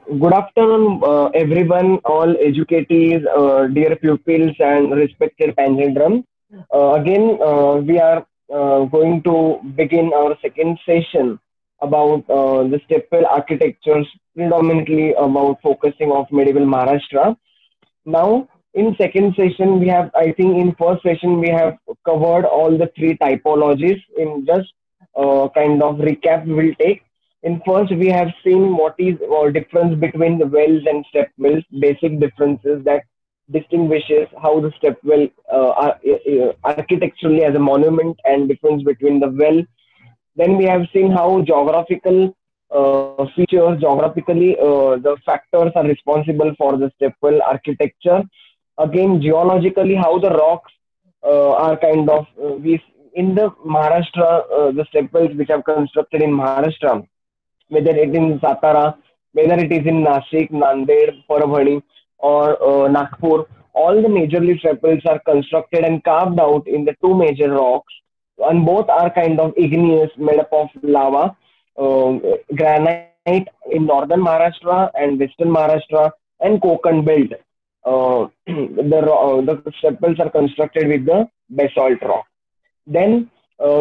Good afternoon, everyone, all educatees, dear pupils, and respected panel. Again, we are going to begin our second session about the stepwell architectures, predominantly about focusing of medieval Maharashtra. Now, in second session, we have, I think, in first session we have covered all the three typologies. In just kind of recap, we will take. In first, we have seen what is difference between the wells and step wells, basic differences that distinguishes how the step well are architecturally as a monument and difference between the well. Then we have seen how geographical features, geographically, the factors are responsible for the stepwell architecture. Again, geologically, how the rocks are kind of we in the Maharashtra, the stepwells which are constructed in Maharashtra, whether it is in Satara, whether it is in Nashik, Nanded, Parabhani, or Nagpur, all the majorly stepwells are constructed and carved out in the two major rocks, and both are kind of igneous, made up of lava, granite in northern Maharashtra and western Maharashtra, and Konkan belt. The stepwells are constructed with the basalt rock. Then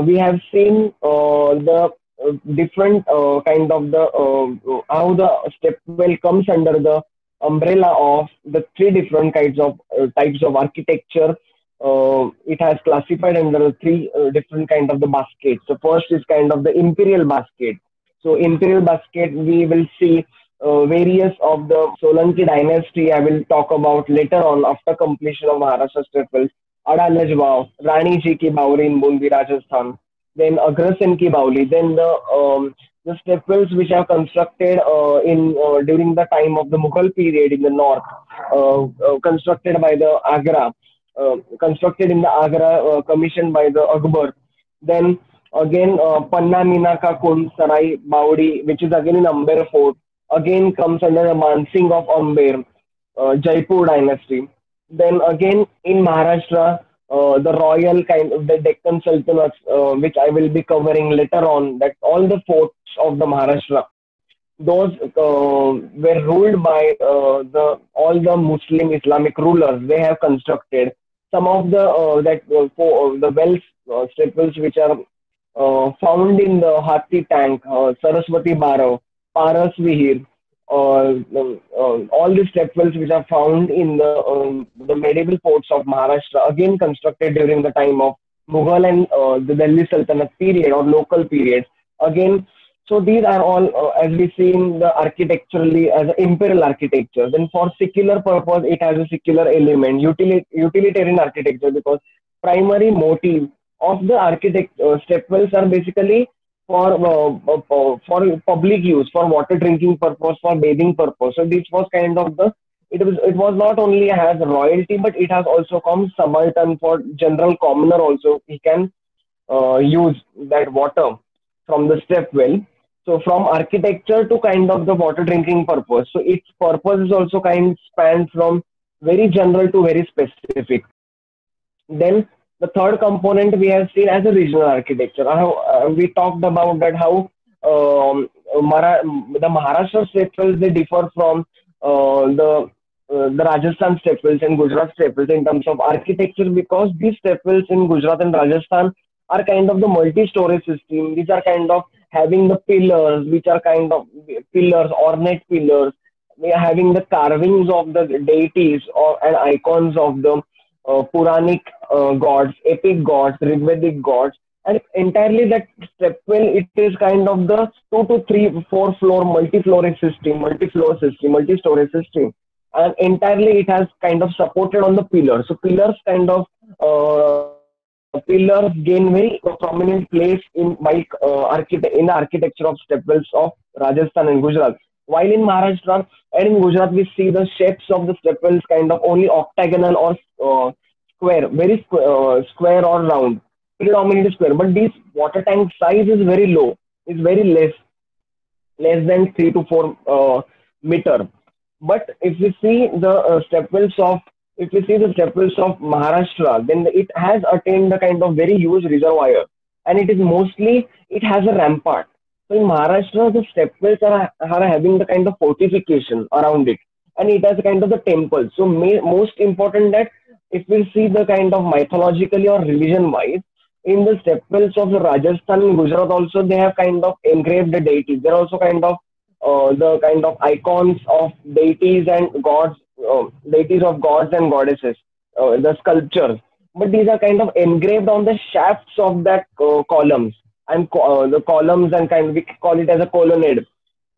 we have seen the different kind of the how the stepwell comes under the umbrella of the three different kinds of types of architecture. It has classified under the three different kind of the baskets. So first is kind of the imperial basket. So imperial basket we will see various of the Solanki dynasty. I will talk about later on after completion of Maharashtra stepwells. Adalaj Vav, Rani Ji ki Bauri in Bundi, Rajasthan, then Agrasen ki Bauli, then the stepwells which are constructed in during the time of the Mughal period in the north, constructed by the Agra, constructed in the Agra, commissioned by the Akbar. Then again, Panna Mina Ka Kund Sarai Baudi, which is again in Amber Fort, again comes under the Mansingh of Amber, Jaipur dynasty. Then again in Maharashtra, the royal kind of the Deccan Sultanates, which I will be covering later on, that all the forts of the Maharashtra, those were ruled by the all the Muslim Islamic rulers. They have constructed some of the that for the wells, stepwells which are found in the Hathi Tank, Saraswati Barav, Paras Vihir, all these stepwells which are found in the medieval forts of Maharashtra, again constructed during the time of Mughal and the Delhi Sultanate period or local period. Again, so these are all, as we see in the architecturally as imperial architecture. Then for secular purpose, it has a secular element, utilitarian architecture, because primary motive of the architect stepwells are basically for public use, for water drinking purpose, for bathing purpose. So this was kind of the it was not only has royalty, but it has also come subaltern for general commoner also. He can use that water from the step well. So from architecture to kind of the water drinking purpose. So its purpose is also kind spans from very general to very specific. Then the third component we have seen as a regional architecture. We talked about that how the Maharashtra stepwells they differ from the Rajasthan stepwells and Gujarat stepwells in terms of architecture, because these stepwells in Gujarat and Rajasthan are kind of the multi-story system. These are kind of having the pillars, which are kind of pillars, ornate pillars. We are having the carvings of the deities or and icons of the Puranic gods, epic gods, Rigvedic gods, and entirely that stepwell it is kind of the 2 to 3 4 floor multi-story system, and entirely it has kind of supported on the pillars. So pillars kind of pillars gain very prominent place in in the architecture of stepwells of Rajasthan and Gujarat. While in Maharashtra and in Gujarat, we see the shapes of the stepwells kind of only octagonal or square, very square or round, predominantly square. But this water tank size is very low, is very less than 3 to 4 meter. But if we see the stepwells of if we see the stepwells of Maharashtra, then it has attained a kind of very huge reservoir, and it is mostly it has a rampart. So in Maharashtra, the stepwells are having the kind of fortification around it, and it has a kind of the temple. So most important that if we see the kind of mythologically or religion wise, in the stepwells of the Rajasthan and Gujarat also they have kind of engraved the deities. They're also kind of the kind of icons of deities and gods, deities of gods and goddesses, the sculptures. But these are kind of engraved on the shafts of that columns and the columns and kind we call it as a colonnade,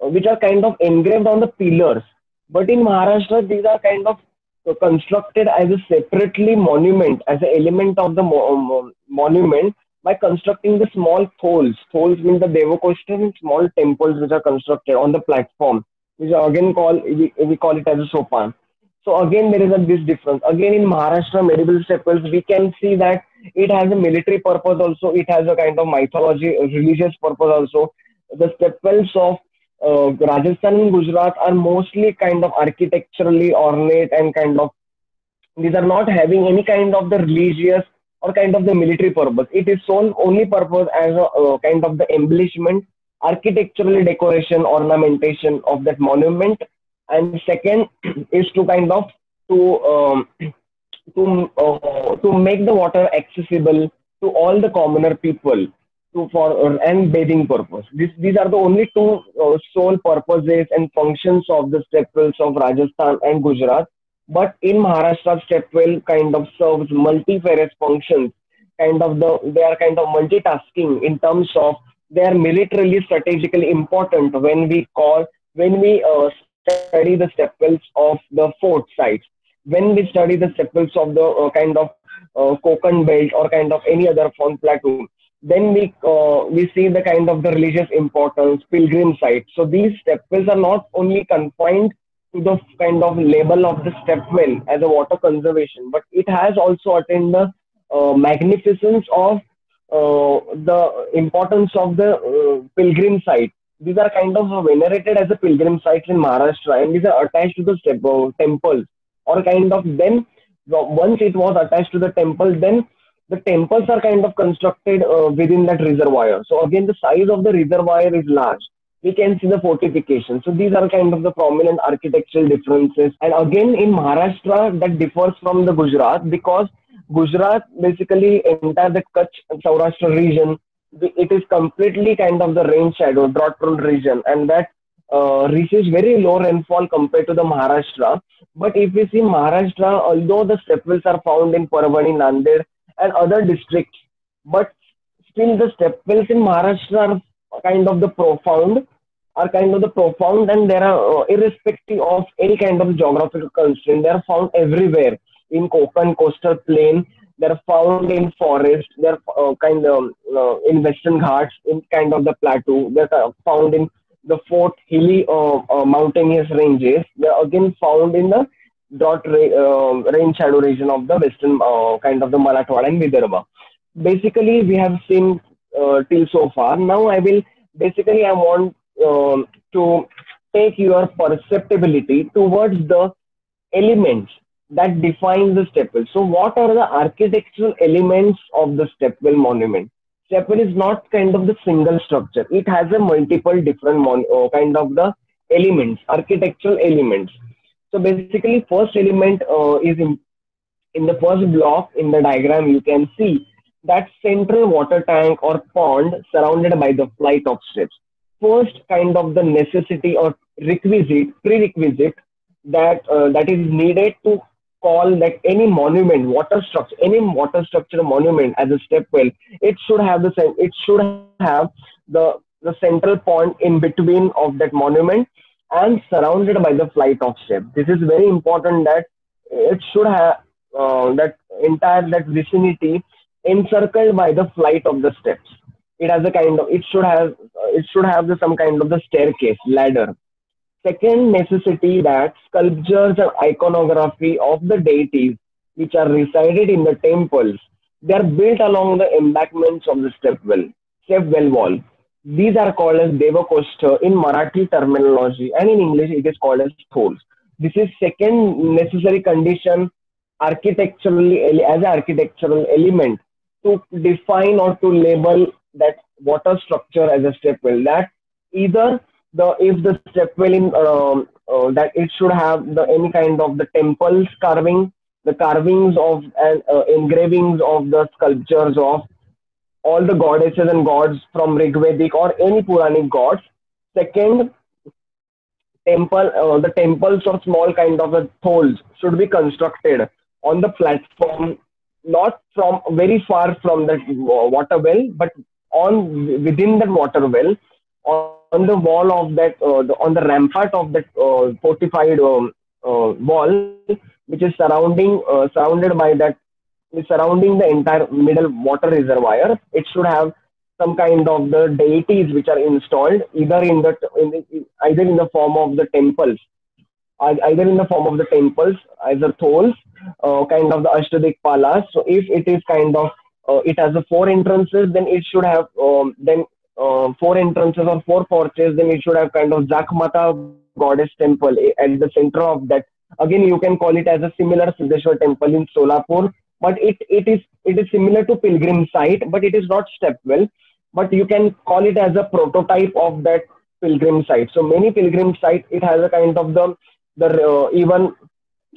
which are kind of engraved on the pillars. But in Maharashtra, these are kind of constructed as a separately monument, as an element of the monument by constructing the small tholes. Tholes means the Devakoshtan, small temples which are constructed on the platform, which are again we call it as a sopan. So again, there is this difference. Again, in Maharashtra medieval stepwells, we can see that it has a military purpose also. It has a kind of mythology, religious purpose also. The stepwells of Rajasthan and Gujarat are mostly kind of architecturally ornate and kind of these are not having any kind of the religious or kind of the military purpose. It is sole only purpose as a kind of the embellishment, architectural decoration, ornamentation of that monument. And second is to kind of to to make the water accessible to all the commoner people to for and bathing purpose. These are the only two sole purposes and functions of the stepwells of Rajasthan and Gujarat. But in Maharashtra, stepwell kind of serves multifarious functions. Kind of they are kind of multitasking in terms of they are militarily strategically important when we study the stepwells of the fort sites, when we study the stepwells of the kind of Konkan belt or kind of any other found plateau, then we see the kind of the religious importance, pilgrim sites. So these stepwells are not only confined to the kind of label of the stepwell as a water conservation, but it has also attained the magnificence of the importance of the pilgrim site. These are kind of venerated as a pilgrim sites in Maharashtra, and these are attached to the temples, or kind of then once it was attached to the temple, then the temples are kind of constructed within that reservoir. So again, the size of the reservoir is large. We can see the fortification. So these are kind of the prominent architectural differences. And again, in Maharashtra, that differs from the Gujarat because Gujarat basically entire the Kutch and Saurashtra region. It is completely kind of the rain shadow, drought prone region, and that receives very low rainfall compared to the Maharashtra. But if we see Maharashtra, although the stepwells are found in Parvani, Nanded, and other districts, but still the stepwells in Maharashtra are kind of the profound, and there are irrespective of any kind of geographical constraint, they are found everywhere in Konkan coastal plain. They're found in forest. They're kind of in Western Ghats, in kind of the plateau. They're found in the fort hilly mountainous ranges. They're again found in the rain shadow region of the western kind of the Marathwada and Vidarbha. Basically, we have seen till so far. Now I want to take your perceptibility towards the elements that define the stepwell. So, what are the architectural elements of the stepwell monument? Stepwell is not kind of the single structure. It has a multiple different kind of the elements, architectural elements. So basically, first element is in the first block in the diagram. You can see that central water tank or pond surrounded by the flight of steps. First kind of the necessity or prerequisite that is needed to call that any monument, any water structure monument as a step well, it should have the central point in between of that monument and surrounded by the flight of steps. This is very important that it should have that entire that vicinity encircled by the flight of the steps. It has a kind of it should have some kind of the staircase ladder. Second necessity that sculptures and iconography of the deities which are resided in the temples, they are built along the embankments of the stepwell wall. These are called as Devakoshta in Marathi terminology, and in English it is called as tholes. This is second necessary condition architecturally as an architectural element to define or to label that water structure as a stepwell. That Either the if the step well in that it should have the any kind of the temples carving, the carvings of and engravings of the sculptures of all the goddesses and gods from Rigvedic or any Puranic gods. Second, the temples or small kind of holes should be constructed on the platform, not from very far from the water well, but on within that water well, on the wall of that, on the rampart of that fortified wall, which is surrounded by that, is surrounding the entire middle water reservoir. It should have some kind of the deities which are installed either in the form of the temples, either in the form of the temples, either tholls, kind of the Ashtadikpalas. So if it is kind of it has a four entrances, then it should have four entrances or four porches. Then it should have kind of Zakmata goddess temple at the center of that. Again, you can call it as a similar Siddheshwar temple in Solapur, but it is similar to pilgrim site, but it is not stepwell. But you can call it as a prototype of that pilgrim site. So many pilgrim sites, it has a kind of the even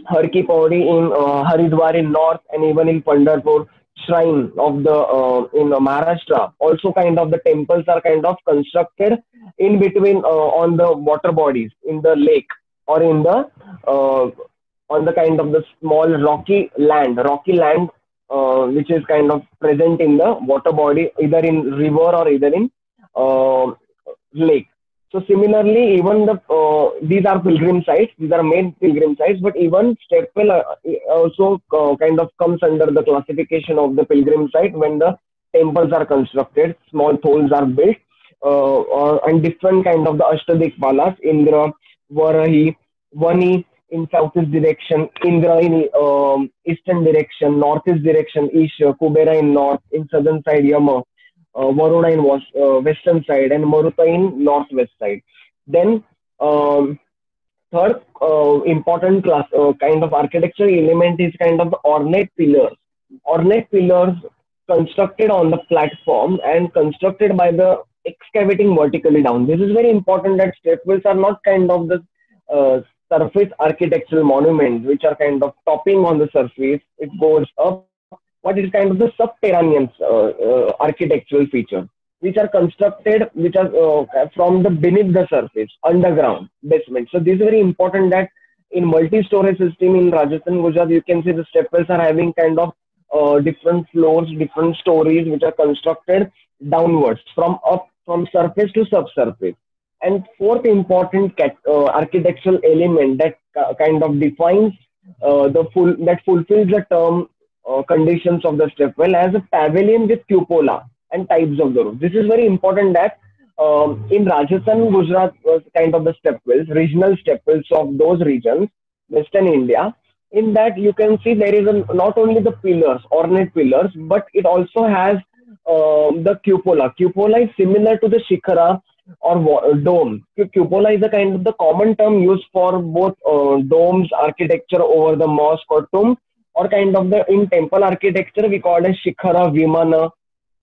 Har Ki Pauri in Haridwar in north, and even in Pandharpur shrine of the in Maharashtra. Also, kind of the temples are kind of constructed in between on the water bodies in the lake or in the on the kind of the small rocky land, which is kind of present in the water body, either in river or either in uh, lake. So similarly, even these are pilgrim sites. These are main pilgrim sites, but even stepwell also kind of comes under the classification of the pilgrim site when the temples are constructed, small holes are built, and different kind of the Ashtadikpalas, Indra, Varahi, Vani in southeast direction, Indra in eastern direction, northeast direction, Isha, Kubera in north, in southern side, Yama, Varuna in western side, and Maruta in northwest side. Then third important class kind of architectural element is kind of the ornate pillars. Ornate pillars constructed on the platform and constructed by the excavating vertically down. This is very important that stepwells are not kind of the uh, surface architectural monuments which are kind of topping on the surface. It goes up, but it is kind of the subterranean architectural feature which are constructed, which are from the beneath the surface, underground basement. So this is very important that in multi-story system in Rajasthan, Gujarat, you can see the stepwells are having kind of different floors, different stories, which are constructed downwards from surface to subsurface. And fourth important architectural element that kind of defines that fulfills the term conditions of the stepwell as a pavilion with cupola and types of the roof. This is very important that in Rajasthan, Gujarat was kind of the stepwells, regional stepwells of those regions, Western India. In that, you can see there is not only the pillars, ornate pillars, but it also has the cupola. Cupola is similar to the shikhara or dome. Cupola is a kind of the common term used for both domes, architecture over the mosque or tomb, or kind of the in temple architecture we call it shikhara, vimana,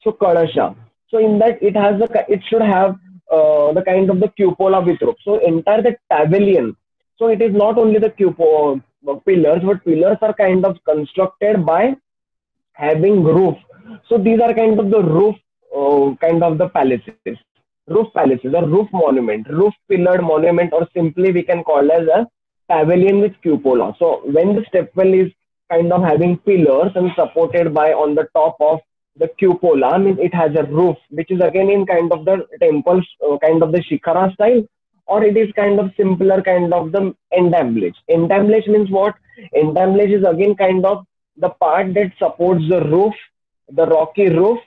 so kalasha. So in that it should have the kind of the cupola with roof. So entire the pavilion. So it is not only the cupola pillars, but pillars are kind of constructed by having roof. So these are kind of the roof, kind of the palaces, roof palaces or roof monument, roof pillared monument, or simply we can call as a pavilion with cupola. So when the stepwell is kind of having pillars and supported by on the top of the cupola, I mean it has a roof, which is again in kind of the temples, kind of the shikhara style, or it is kind of simpler kind of the entamblage. Entamblage means what? Entamblage is again kind of the part that supports the roof, the rocky roof,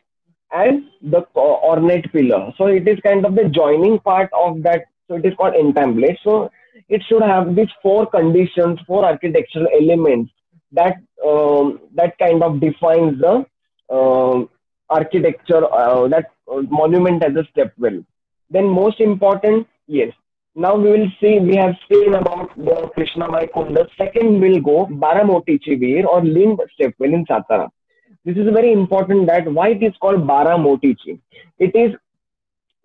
and the ornate pillar. So it is kind of the joining part of that. So it is called entamblage. So it should have these four conditions, four architectural elements that that kind of defines the architecture, that monument as a stepwell. Then most important, yes. Now we will see, we have seen about the Krishnamai Kunda. Second we'll go Baramotichi Veer or Lind Stepwell in Satara. This is very important that why it is called Baramotichi. It is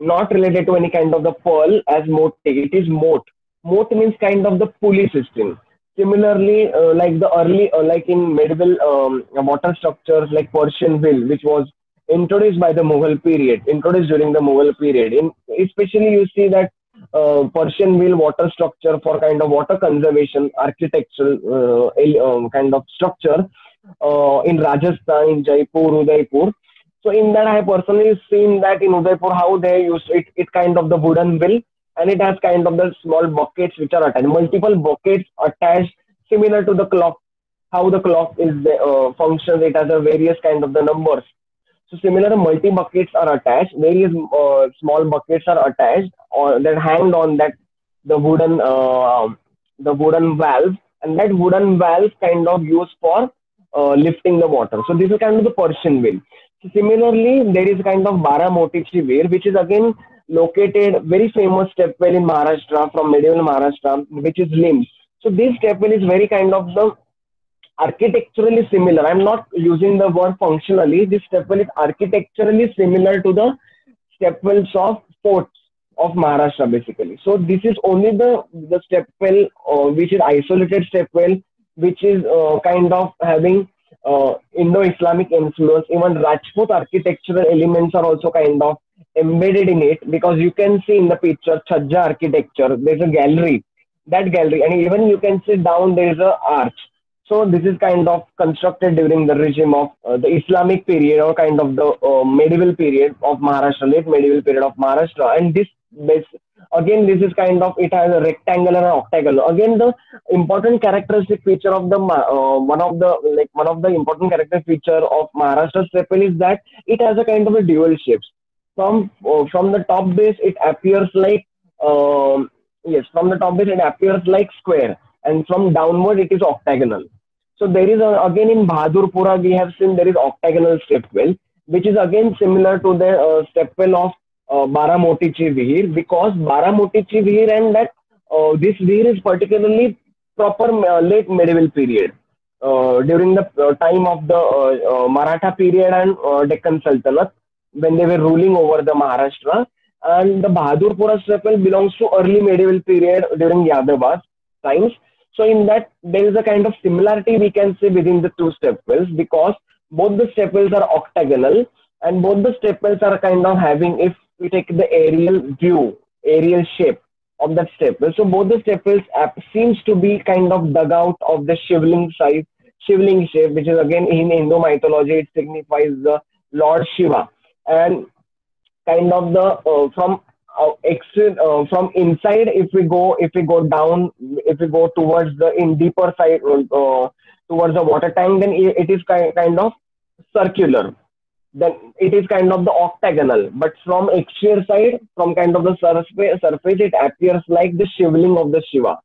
not related to any kind of the pearl as moat. It is moat. Moat means kind of the pulley system. Similarly, like the early, like in medieval water structures like Persian wheel, which was introduced by the Mughal period, introduced during the Mughal period. In especially you see that Persian wheel water structure for kind of water conservation, architectural kind of structure in Rajasthan, in Jaipur, Udaipur. So in that, I have personally seen that in Udaipur how they use it. It kind of the wooden wheel, and it has kind of the small buckets which are attached, multiple buckets attached, similar to the clock. How the clock is functions, it has a various kind of the numbers. So similar multi buckets are attached. Various small buckets are attached or that hang on that the wooden valve, and that wooden valve kind of used for lifting the water. So this is kind of the Persian wheel. So similarly, there is kind of Baramotichi wheel, which is again located very famous step well in Maharashtra from medieval Maharashtra, which is limbs. So this step well is very kind of the architecturally similar. I'm not using the word functionally. This stepwell is architecturally similar to the stepwells of forts of Maharashtra, basically. So this is only the stepwell which is isolated stepwell, which is kind of having Indo-Islamic influence. Even Rajput architectural elements are also kind of embedded in it, because you can see in the picture Chhajja architecture. There's a gallery, that gallery, and even you can see down there is a arch. So this is kind of constructed during the regime of the Islamic period, or kind of the medieval period of Maharashtra, late medieval period of Maharashtra. And this again, this is kind of, it has a rectangular and octagonal. Again, the important characteristic feature of the one of the important characteristic feature of Maharashtra stepwell is that it has a kind of a dual shapes. From the top base, it appears like yes, from the top base it appears like square, and from downward it is octagonal. So there is again in Bahadurpura we have seen there is octagonal stepwell, which is again similar to the stepwell of Baramotichi Vihir, because Baramotichi Vihir and that this Vihir is particularly proper late medieval period, during the time of the Maratha period and Deccan Sultanate, when they were ruling over the Maharashtra. And the Bahadurpura stepwell belongs to early medieval period during Yadavas times. So in that there is a kind of similarity we can see within the two stepwells, because both the stepwells are octagonal, and both the stepwells are kind of having, if we take the aerial view, aerial shape of that stepwell. So both the stepwells seems to be kind of dug out of the shivling size, shivling shape, which is again in Hindu mythology it signifies the Lord Shiva. And kind of the from inside, if we go down, if we go towards the in deeper side, towards the water tank, then it is kind of circular, then it is kind of the octagonal. But from exterior side, from kind of the surface it appears like the shivling of the Shiva.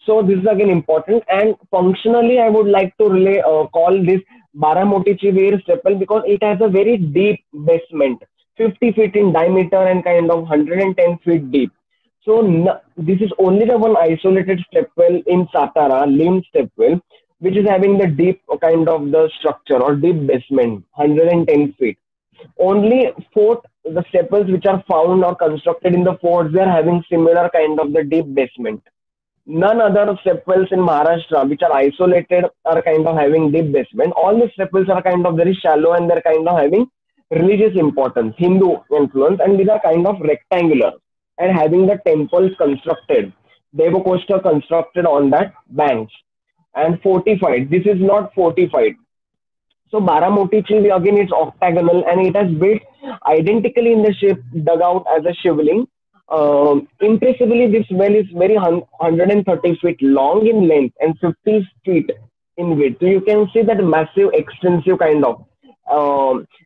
So this is again important, and functionally I would like to call this Baramotichi Veer stepwell, because it has a very deep basement, 50 feet in diameter and kind of 110 feet deep. So this is only the one isolated stepwell in Satara, Lim stepwell, which is having the deep kind of the structure or deep basement, 110 feet. Only the stepwells which are found or constructed in the forts, they are having similar kind of the deep basement. None other stepwells in Maharashtra which are isolated are kind of having deep basement. All the stepwells are kind of very shallow, and they're kind of having religious importance, Hindu influence, and these are kind of rectangular and having the temples constructed, Devakosta constructed on that banks, and fortified. This is not fortified. So Baramotichi again is octagonal, and it has built identically in the shape dug out as a shivling. Impressively, this well is very 130 feet long in length and 50 feet in width. So you can see that massive, extensive kind of.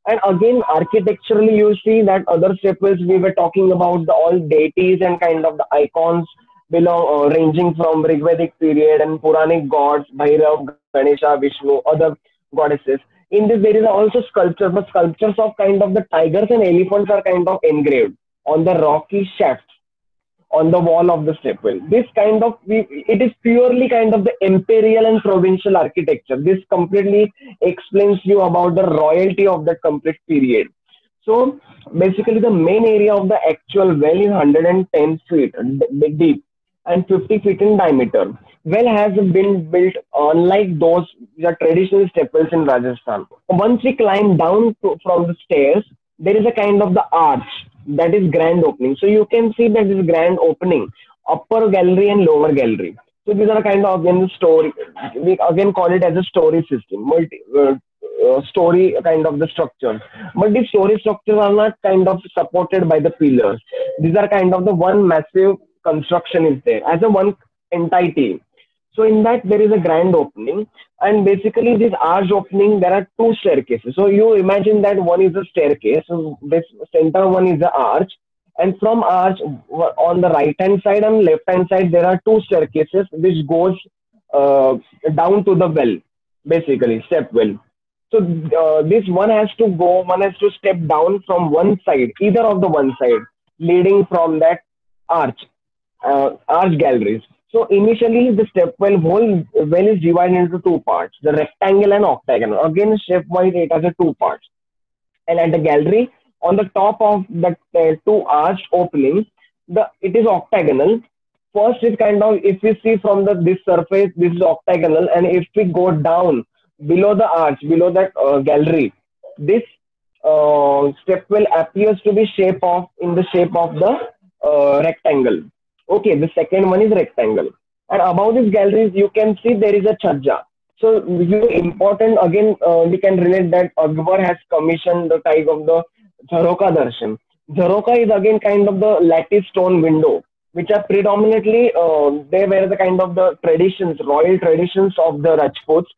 And again, architecturally, you see that other stepwells we were talking about, the all deities and kind of the icons belong ranging from Rigvedic period and Puranic gods, Bhairav, Ganesha, Vishnu, other goddesses. In this, there is also sculptures, but sculptures of kind of the tigers and elephants are kind of engraved on the rocky shafts on the wall of the stepwell. This kind of, it is purely kind of the imperial and provincial architecture. This completely explains you about the royalty of that complete period. So basically, the main area of the actual well is 110 feet deep and 50 feet in diameter. Well has been built unlike those the traditional step wells in Rajasthan. Once we climb down from the stairs, there is a kind of the arch that is grand opening. So you can see that this grand opening, upper gallery and lower gallery. So these are kind of again the story. We again call it as a story system, story kind of the structure. But these story structures are not kind of supported by the pillars. These are kind of the one massive construction is there as a one entity. So in that there is a grand opening, and basically this arch opening there are two staircases. So you imagine that one is a staircase, so this center one is the arch, and from arch on the right hand side and left hand side there are two staircases which goes uh, down to the well, basically step well. So this one has to go, one has to step down from one side, either of the one side, leading from that arch, arch galleries. So initially the step whole well is divided into two parts, the rectangle and octagonal. Again, stepwise it has a two parts. And at the gallery, on the top of the two arched openings, the it is octagonal. First is kind of, if we see from the this surface, this is octagonal, and if we go down below the arch, below that gallery, this stepwell appears to be shape of in the shape of the rectangle. Okay, the second one is rectangle, and above these galleries you can see there is a chajja. So you important again, we can relate that Akbar has commissioned the type of the Jharoka Darshan. Jharoka is again kind of the lattice stone window, which are predominantly they were the kind of the traditions, royal traditions of the Rajputs.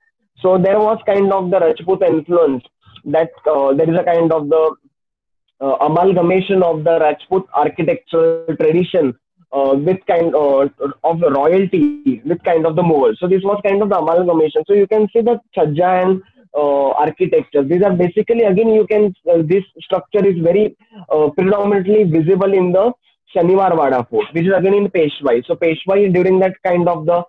So there was kind of the Rajput influence that there is a kind of the amalgamation of the Rajput architectural tradition with kind of the royalty with kind of the Mughal. So this was kind of the amalgamation. So you can see the Chajja and architecture. These are basically again you can this structure is very predominantly visible in the Shaniwar Wada Fort, which is again in Peshwai. So Peshwai during that kind of the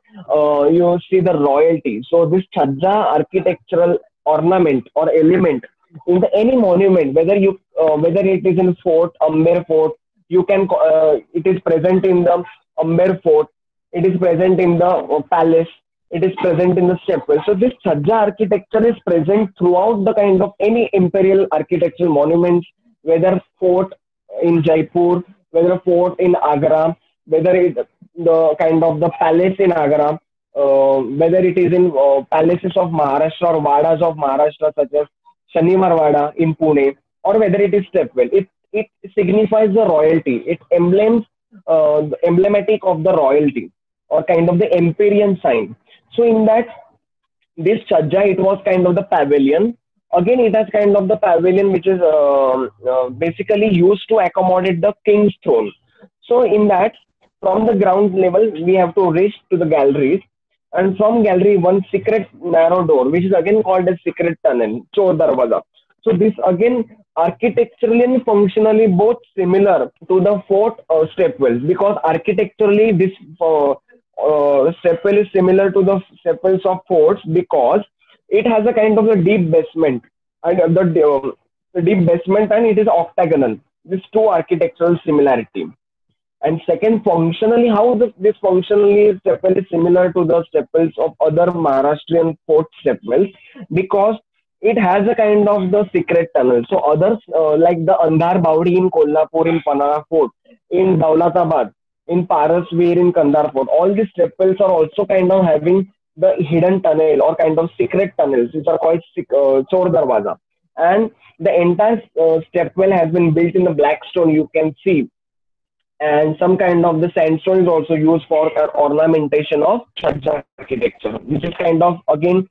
you see the royalty. So this Chajja architectural ornament or element in the any monument, whether you whether it is in fort, Amber Fort, you can it is present in the Amber Fort, it is present in the palace, it is present in the stepwell. So this Chajja architecture is present throughout the kind of any imperial architectural monuments, whether fort in Jaipur, whether a fort in Agra, whether it the kind of the palace in Agra, whether it is in palaces of Maharashtra or Vadas of Maharashtra such as Shaniwar Wada in Pune, or whether it is stepwell. It signifies the royalty. It emblems emblematic of the royalty or kind of the Empyrean sign. So in that this Chajja, it was kind of the pavilion. Again, it has kind of the pavilion which is basically used to accommodate the king's throne. So in that, from the ground level, we have to reach to the galleries, and from gallery one secret narrow door, which is again called as secret tunnel, Chor Darwaza. So this again architecturally and functionally both similar to the fort stepwells, because architecturally this stepwell is similar to the stepwells of forts because it has a kind of a deep basement and the deep basement, and it is octagonal. These two architectural similarity. And second, functionally, how this functionally stepwell is similar to the stepwells of other Maharashtrian fort stepwells because it has a kind of the secret tunnel. So others like the Andhar Bawdi in Kolhapur, in Panara Fort, in Daulatabad, in Parasveer, in Kandar Fort, all these stepwells are also kind of having the hidden tunnel or kind of secret tunnels which are called Chor Darwaza. And the entire stepwell has been built in the black stone, you can see, and some kind of the sandstone is also used for ornamentation of Chajja architecture, which is kind of again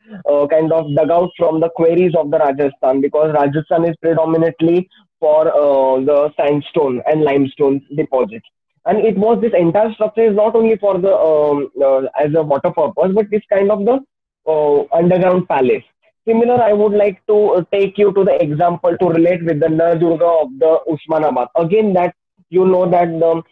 kind of dug out from the quarries of the Rajasthan, because Rajasthan is predominantly for the sandstone and limestone deposits. And it was this entire structure is not only for the as a water purpose, but this kind of the underground palace. Similar, I would like to take you to the example to relate with the Nar Durga of the Usmanabad. Again, that you know that the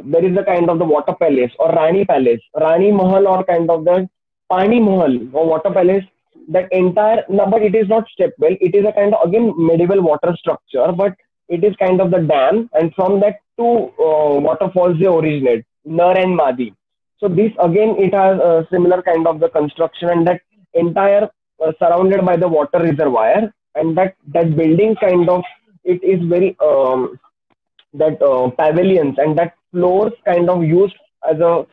there is a kind of the water palace or Rani palace, Rani Mahal, or kind of the Pani Mahal or water palace. that entire, no, but it is not step well. It is a kind of again medieval water structure, but it is kind of the dam, and from that two waterfalls they originate, Nar and Madi. So this again it has a similar kind of the construction, and that entire surrounded by the water reservoir, and that building kind of, it is very that pavilions and that floors kind of used as a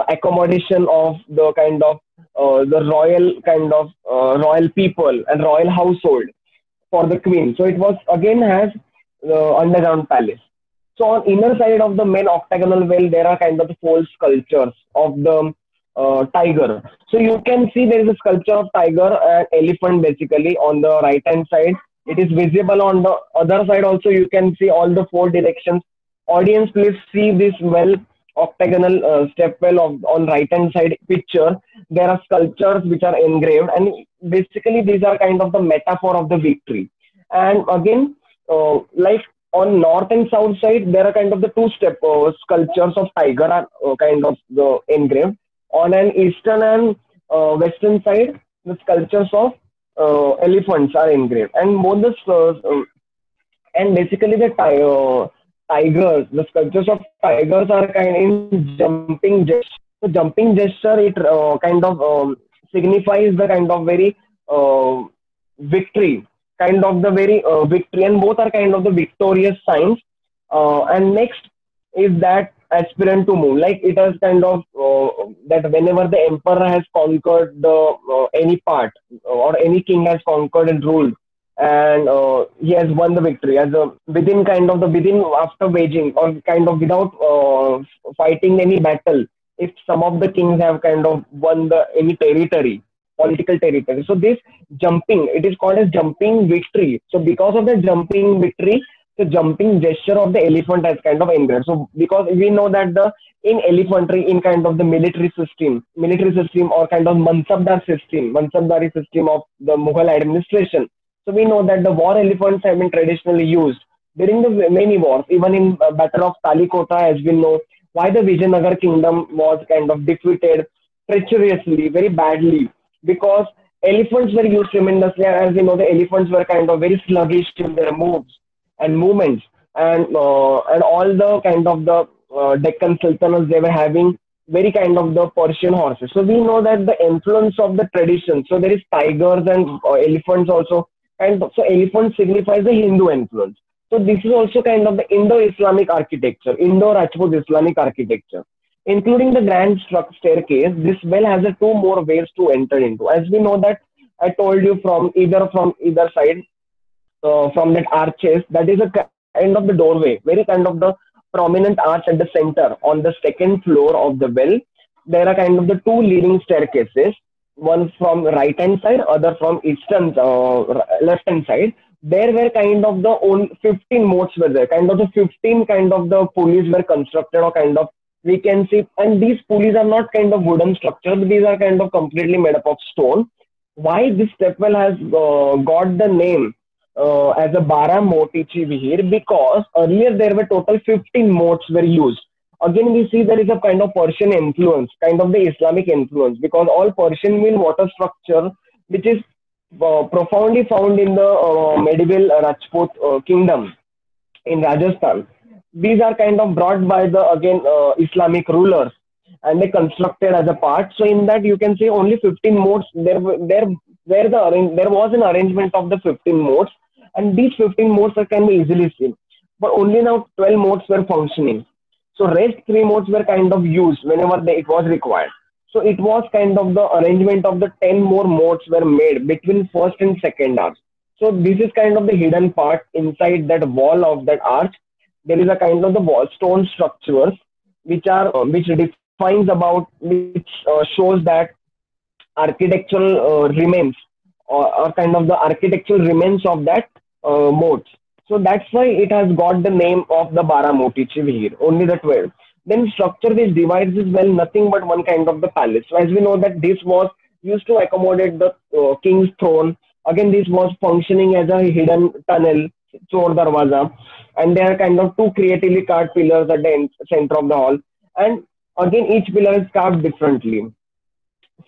accommodation of the kind of the royal kind of royal people and royal household for the queen. So it was again has the underground palace. So on inner side of the main octagonal well, there are kind of the four sculptures of the tiger. So you can see there is a sculpture of tiger and elephant basically on the right hand side. It is visible on the other side also. You can see all the four directions. Audience, please see this well octagonal step well of on right hand side picture. There are sculptures which are engraved, and basically these are kind of the metaphor of the victory. And again, like on north and south side, there are kind of the two step sculptures of tiger are kind of the engraved. On an eastern and western side, the sculptures of elephants are engraved, and both the and basically the tigers, the sculptures of tigers are kind in jumping gesture. So jumping gesture, it kind of signifies the kind of very uh, victory, kind of the very victory, and both are kind of the victorious signs. And next is that aspirant to move, like it has kind of that whenever the emperor has conquered the any part, or any king has conquered and ruled, and he has won the victory as a within kind of the within after waging or kind of without fighting any battle, if some of the kings have kind of won the any territory, political territory. So this jumping, it is called as jumping victory. So because of the jumping victory, the jumping gesture of the elephant has kind of engraved. So because we know that the in elephantry, in kind of the military system or kind of Mansabdari system of the Mughal administration. So we know that the war elephants have been traditionally used during the many wars, even in Battle of Talikota, as we know, why the Vijayanagar kingdom was kind of defeated treacherously, very badly, because elephants were used tremendously. As we know, the elephants were kind of very sluggish in their moves and movements, and all the kind of the Deccan sultanates, they were having very kind of the Persian horses. So we know that the influence of the tradition. So there is tigers and elephants also, and so elephant signifies the Hindu influence. So this is also kind of the Indo-Islamic architecture, Indo-Rajput Islamic architecture, including the grand staircase. This well has a two more ways to enter into. As we know that I told you from either side, from that arches, that is a kind of the doorway, very kind of the prominent arch at the center on the second floor of the well. There are kind of the two leading staircases, one from right hand side, other from eastern left hand side. There were kind of the 15 moats were there, kind of the 15 kind of the pulleys were constructed, or kind of we can see, and these pulleys are not kind of wooden structures, these are kind of completely made up of stone. Why this stepwell has got the name as a Bara Motichi Vihir? Because earlier there were total 15 moats were used. Again, we see there is a kind of Persian influence, kind of the Islamic influence, because all Persian mean water structure, which is profoundly found in the medieval Rajput kingdom in Rajasthan. These are kind of brought by the again Islamic rulers, and they constructed as a part. So in that you can see only 15 moats. There was an arrangement of the 15 moats, and these 15 moats can be easily seen. But only now 12 moats were functioning. So rest 3 moats were kind of used whenever it was required. So it was kind of the arrangement of the 10 more moats were made between first and second arch. So this is kind of the hidden part inside that wall of that arch. There is a kind of the wall stone structures which are which defines about, which shows that architectural remains, or kind of the architectural remains of that moats. So that's why it has got the name of the Bara Motichi Vihir, only the 12. Then structure which divides is well nothing but one kind of the palace. So as we know that this was used to accommodate the king's throne. Again, this was functioning as a hidden tunnel, Chor Darwaza, and there are kind of two creatively carved pillars at the center of the hall. And again, each pillar is carved differently.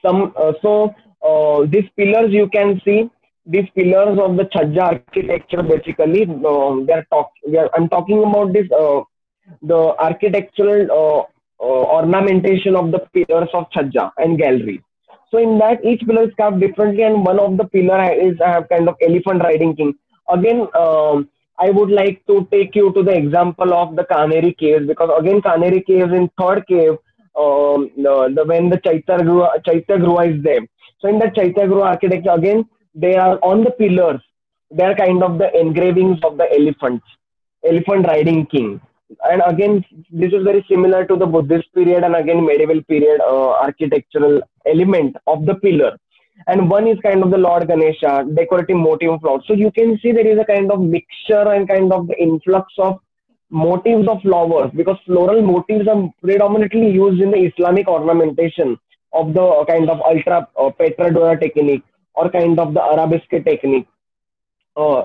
These pillars you can see, these pillars of the Chhajja architecture basically, I'm talking about this the architectural ornamentation of the pillars of Chhajja and gallery. So in that each pillar is carved differently, and one of the pillar is kind of elephant riding king. Again, I would like to take you to the example of the Kaneri caves, because again Kaneri caves in third cave, when the Chaitya Gruha is there. So in the Chaitya Gruha architecture again, they are on the pillars. They are kind of the engravings of the elephants, elephant riding king. And again, this is very similar to the Buddhist period and again medieval period architectural element of the pillar. And one is kind of the Lord Ganesha, decorative motif of flowers. So you can see there is a kind of mixture and kind of the influx of motifs of flowers, because floral motifs are predominantly used in the Islamic ornamentation of the kind of ultra petrodora technique or kind of the arabesque technique,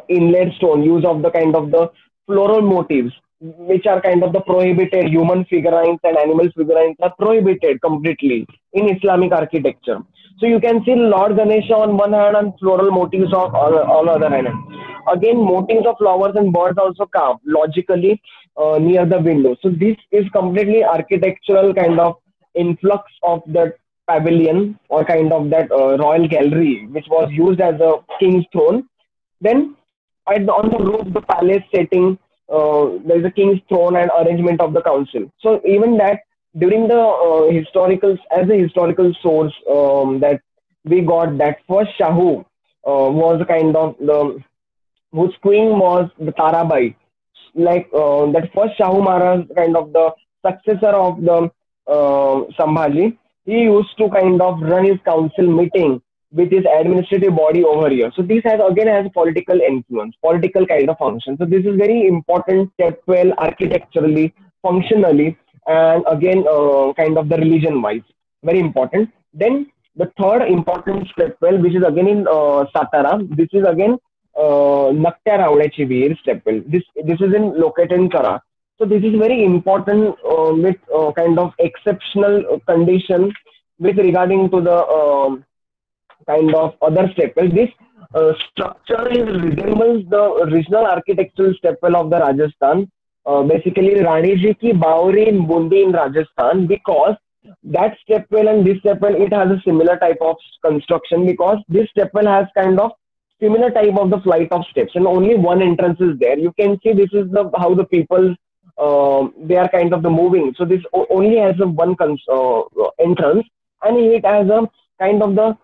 inlaid stone, use of the kind of the floral motifs, which are kind of the prohibited. Human figurines and animal figurines are prohibited completely in Islamic architecture. So you can see Lord Ganesha on one hand and floral motifs on other hand. Again, motifs of flowers and birds also carved logically near the window. So this is completely architectural kind of influx of the pavilion or kind of that royal gallery, which was used as a king's throne. Then on the roof, the palace setting, there is a king's throne and arrangement of the council. So even that during the historical, as a historical source, that we got that first Shahu was kind of the whose queen was the Tarabai. Like that first Shahu Maharaj, kind of the successor of the Sambhaji, he used to kind of run his council meeting with his administrative body over here. So this has again has political influence, political kind of function. So this is very important stepwell architecturally, functionally, and again kind of the religion wise, very important. Then the third important stepwell, which is again in Satara. This is again Nakta Ravlechi Veer stepwell. This is in located in Kara. So this is very important with kind of exceptional condition with regarding to the kind of other stepwell. This structure resembles the original architectural stepwell of the Rajasthan, basically Rani Ji Ki Bauri in Bundi in Rajasthan, because that stepwell and this stepwell, it has a similar type of construction, because this stepwell has kind of similar type of the flight of steps and only one entrance is there. You can see this is the how the people they are kind of the moving. So this only has a one entrance, and it has a kind of the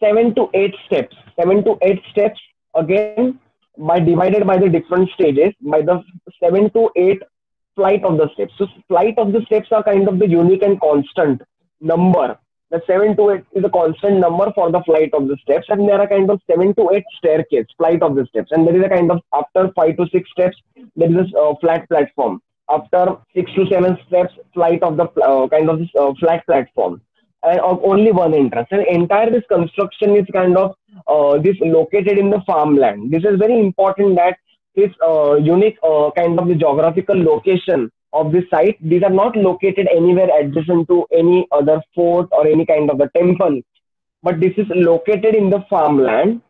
7 to 8 steps again by divided by the different stages by the 7 to 8 flight of the steps. So flight of the steps are kind of the unique and constant number. The 7 to 8 is a constant number for the flight of the steps, and there are kind of 7 to 8 staircase flight of the steps, and there is a kind of after 5 to 6 steps there is a flat platform. After 6 to 7 steps, flight of the kind of this flat platform, and only one entrance. And entire this construction is kind of this located in the farmland. This is very important that this unique kind of the geographical location of this site. These are not located anywhere adjacent to any other fort or any kind of the temple, but this is located in the farmland.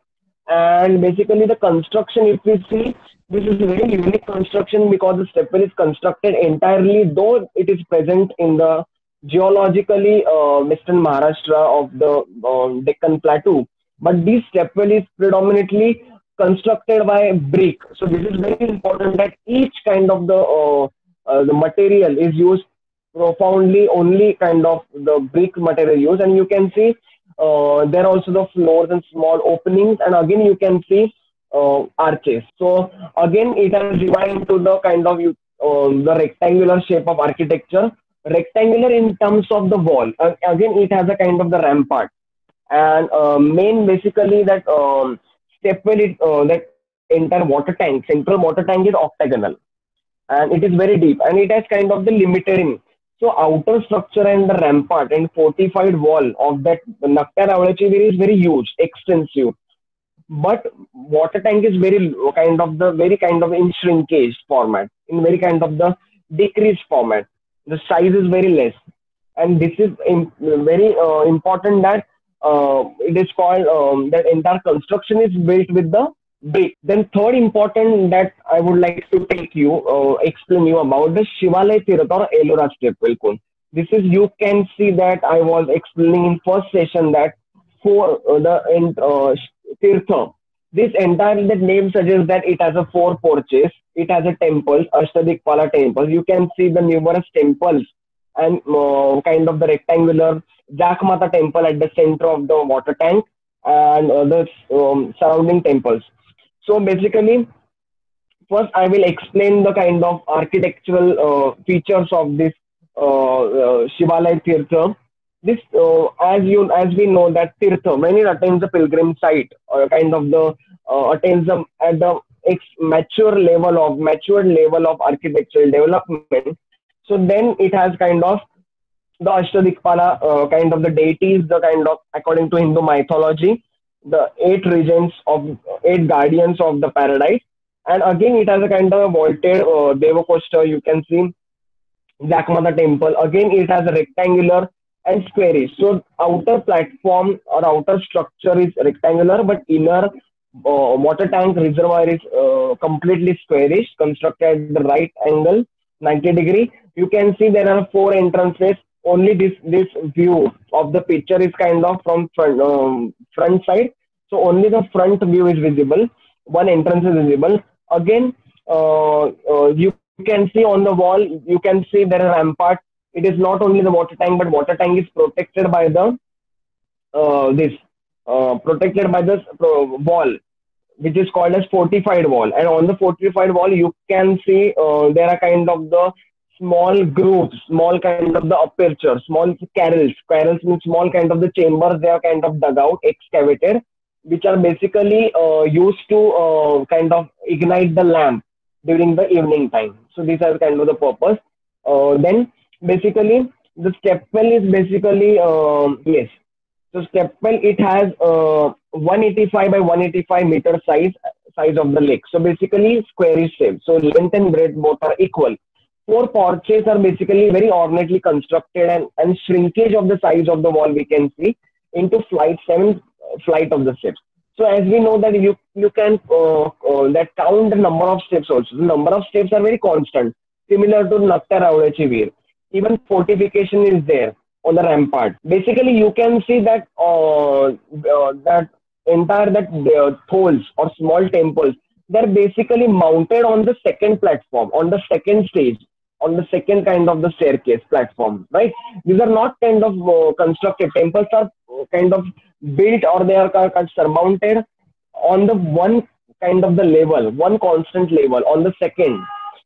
And basically the construction, if we see, this is a very unique construction because the stepwell is constructed entirely, though it is present in the geologically western Maharashtra of the Deccan Plateau, but this stepwell is predominantly constructed by brick. So this is very important that each kind of the material is used profoundly, only kind of the brick material used. And you can see there are also the floors and small openings, and again you can see arches. So again it has divided into the kind of the rectangular shape of architecture, rectangular in terms of the wall. Again it has a kind of the rampart, and main basically that stepwell is that entire water tank, central water tank is octagonal, and it is very deep, and it has kind of the limited. So outer structure and the rampart and fortified wall of that Nakta Ravlechi is very huge, extensive. But water tank is very kind of in shrinkage format, in very kind of the decreased format. The size is very less, and this is very important that it is called that entire construction is built with the brick. Then third important that I would like to take you explain you about the Shivalaya Tirth or Ellora Stepwell cone. This is, you can see that I was explaining in first session that for Tirtha, this entire that name suggests that it has a four porches, it has a temple, Ashtadikpala temple. You can see the numerous temples and kind of the rectangular Jakmata temple at the center of the water tank and the surrounding temples. So basically, first I will explain the kind of architectural features of this Shivalaya Tirtha. This, as we know that Tirtha, when it attains the pilgrim site, kind of the attains the at the matured level of architectural development. So then it has kind of the Ashtadikpala, kind of the deities, the kind of according to Hindu mythology, the eight guardians of the paradise, and again it has a kind of a vaulted Devakosta. You can see Jakmata temple. Again, it has a rectangular and squarish. So outer platform or outer structure is rectangular, but inner water tank reservoir is completely squarish, constructed at the right angle, 90-degree. You can see there are four entrances. Only this view of the picture is kind of from front side. So only the front view is visible. One entrance is visible. Again, you can see on the wall, you can see there are rampart. It is not only the water tank, but water tank is protected by the this protected by this wall, which is called as fortified wall. And on the fortified wall, you can see there are kind of the small grooves, small kind of the aperture, small carrels. Carrels means small kind of the chambers. They are kind of dug out, excavated, which are basically used to kind of ignite the lamp during the evening time. So these are kind of the purpose. Then basically the stepwell is basically yes. So stepwell, it has 185 by 185 meter size of the lake. So basically squarish shape. So length and breadth both are equal. Four porches are basically very ornately constructed, and shrinkage of the size of the wall we can see into seven flight of the steps. So as we know that you can that count the number of steps also. The number of steps are very constant, similar to Nakta Ravdachi Veer. Even fortification is there on the rampart. Basically, you can see that that entire tholes or small temples, they're basically mounted on the second platform, on the second stage, on the second kind of the staircase platform, right? These are not kind of constructed. Temples are kind of built, or they are surmounted on the one kind of the level, one constant level on the second.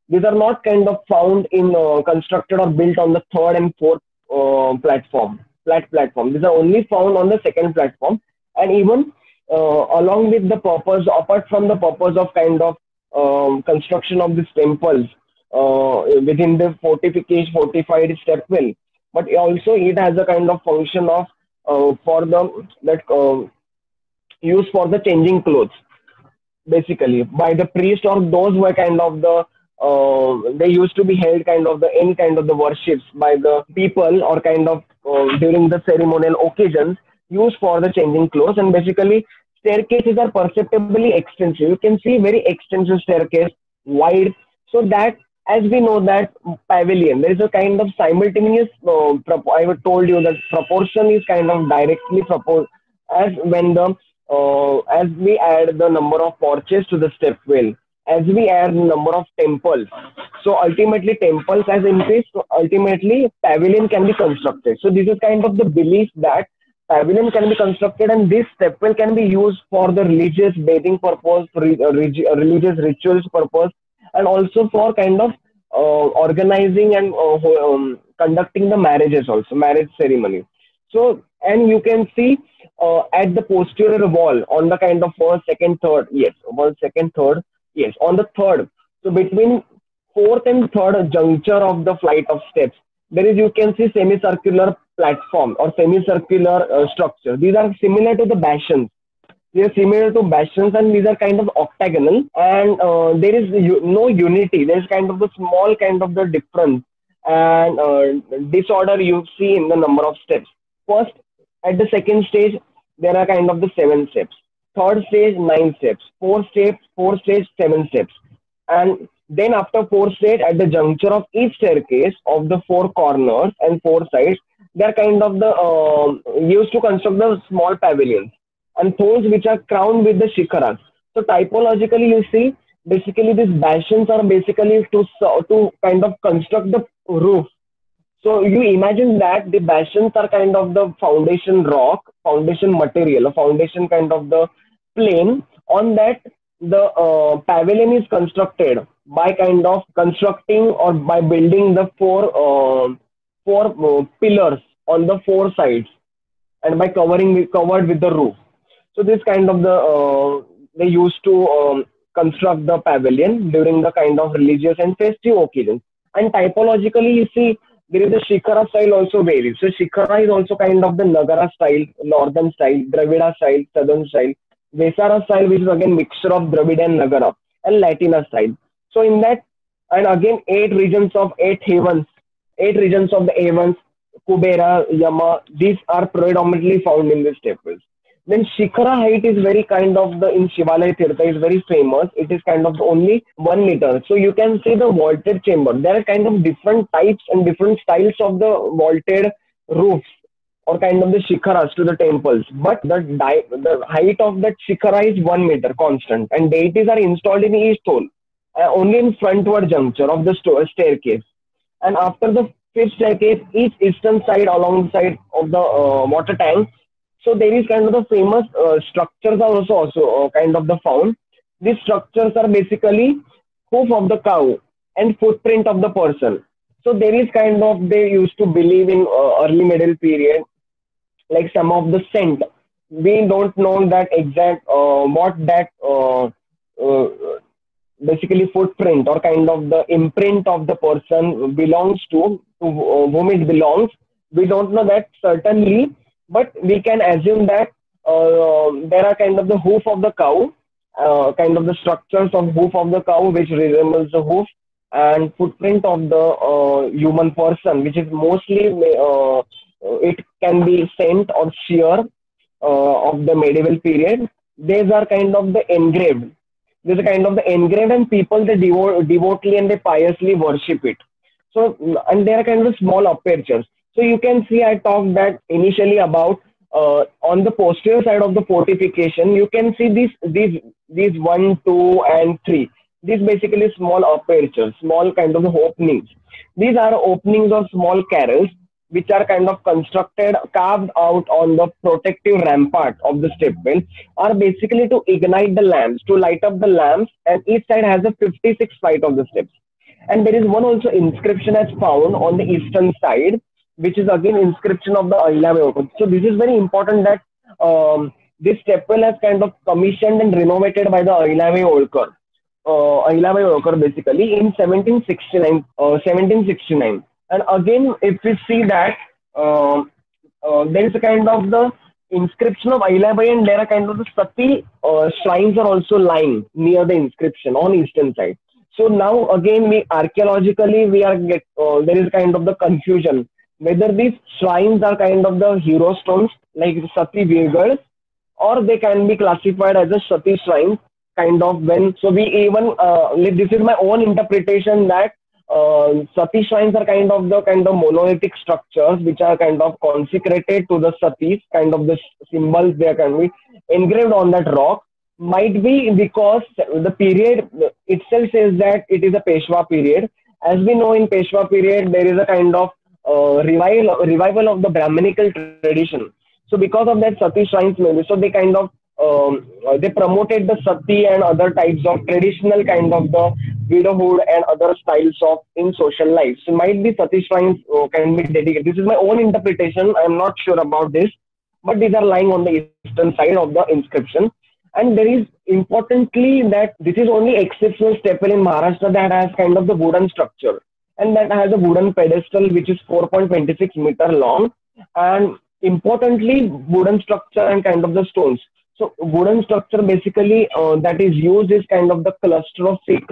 These are not kind of found in constructed or built on the third and fourth flat platform. These are only found on the second platform. And even along with the purpose, apart from the purpose of kind of construction of these temples within the fortified stepwell, but also it has a kind of function of for the use for the changing clothes, basically by the priest, or those were kind of the they used to be held kind of the any kind of the worships by the people, or kind of during the ceremonial occasions used for the changing clothes. And basically staircases are perceptibly extensive. You can see very extensive staircase, wide, so that as we know that pavilion, there is a kind of simultaneous I told you that proportion is kind of directly proposed as when the as we add the number of porches to the stepwell, as we add the number of temples. So ultimately temples has increased, so ultimately pavilion can be constructed. So this is kind of the belief that pavilion can be constructed, and this stepwell can be used for the religious bathing purpose, religious rituals purpose, and also for kind of organizing and conducting the marriages also, marriage ceremony. So, and you can see at the posterior wall on the kind of first, second, third, yes, first, second, third, yes, on the third. So between fourth and third juncture of the flight of steps, there is, you can see semicircular platform or semicircular structure. These are similar to the bastions. They are similar to bastions, and these are kind of octagonal, and there is no unity. There is kind of a small kind of the difference and disorder you see in the number of steps. First, at the second stage, there are kind of the seven steps. Third stage, nine steps. Fourth stage, seven steps. And then after fourth stage, at the juncture of each staircase of the four corners and four sides, they are kind of the used to construct the small pavilions and those which are crowned with the shikharas. So typologically, you see, basically these bastions are basically to kind of construct the roof. So you imagine that the bastions are kind of the foundation rock, foundation material, a foundation kind of the plane. On that, the pavilion is constructed by kind of constructing or by building the four pillars on the four sides and by covered with the roof. So this kind of the they used to construct the pavilion during the kind of religious and festive occasions. And typologically, you see there is a Shikhara style also varies. So Shikhara is also kind of the Nagara style, northern style, Dravida style, southern style, Vesara style, which is again mixture of Dravida and Nagara, and Latina style. So in that, and again eight regions of the heavens, Kubera, Yama, these are predominantly found in these temples. Then Shikhara height is very kind of the in Shivalaya Tirtha is very famous. It is kind of only 1 meter. So you can see the vaulted chamber. There are kind of different types and different styles of the vaulted roofs or kind of the shikharas to the temples. But the height of that shikhara is 1 meter constant, and deities are installed in each stone, only in frontward juncture of the staircase. And after the fifth staircase, each eastern side alongside of the water tank. So there is kind of the famous structures are also kind of the found. These structures are basically hoof of the cow and footprint of the person. So there is kind of they used to believe in early middle period, like some of the scent. We don't know that exact what that basically footprint or kind of the imprint of the person belongs to whom it belongs. We don't know that certainly, but we can assume that there are kind of the hoof of the cow, kind of the structures of hoof of the cow which resembles the hoof, and footprint of the human person, which is mostly it can be scent or shear of the medieval period. These are kind of the engraved. These are kind of the engraved, and people they devotedly and they piously worship it. So and there are kind of small apertures. So you can see I talked that initially about on the posterior side of the fortification. You can see these one, two, and three. These basically small apertures, small kind of openings. These are openings of small carrels, which are kind of constructed, carved out on the protective rampart of the stepwell, are basically to ignite the lamps, to light up the lamps, and each side has a 56 flight of the steps. And there is one also inscription as found on the eastern side, which is again inscription of the Ahilya. So this is very important that this stepwell has kind of commissioned and renovated by the Ahilya basically in 1769. And again, if we see that there is a kind of the inscription of Ahilya, and there are kind of the Sati shrines are also lying near the inscription on eastern side. So now again, we archaeologically we are there is kind of the confusion whether these shrines are kind of the hero stones like Sati Virgas, or they can be classified as a Sati shrines kind of when. So we even this is my own interpretation that Sati shrines are kind of monolithic structures which are kind of consecrated to the Satis, kind of the symbols they can be engraved on that rock. Might be because the period itself says that it is a Peshwa period. As we know, in Peshwa period there is a kind of revival of the Brahminical tradition. So because of that, Sati shrines maybe, so they kind of they promoted the Sati and other types of traditional kind of the widowhood and other styles of in social life. So might be Sati shrines can be dedicated. This is my own interpretation. I am not sure about this, but these are lying on the eastern side of the inscription. And there is importantly that this is only exceptional stepwell in Maharashtra that has kind of the wooden structure, and that has a wooden pedestal which is 4.26 meter long, and importantly wooden structure and kind of the stones. So wooden structure basically that is used is kind of the cluster fig.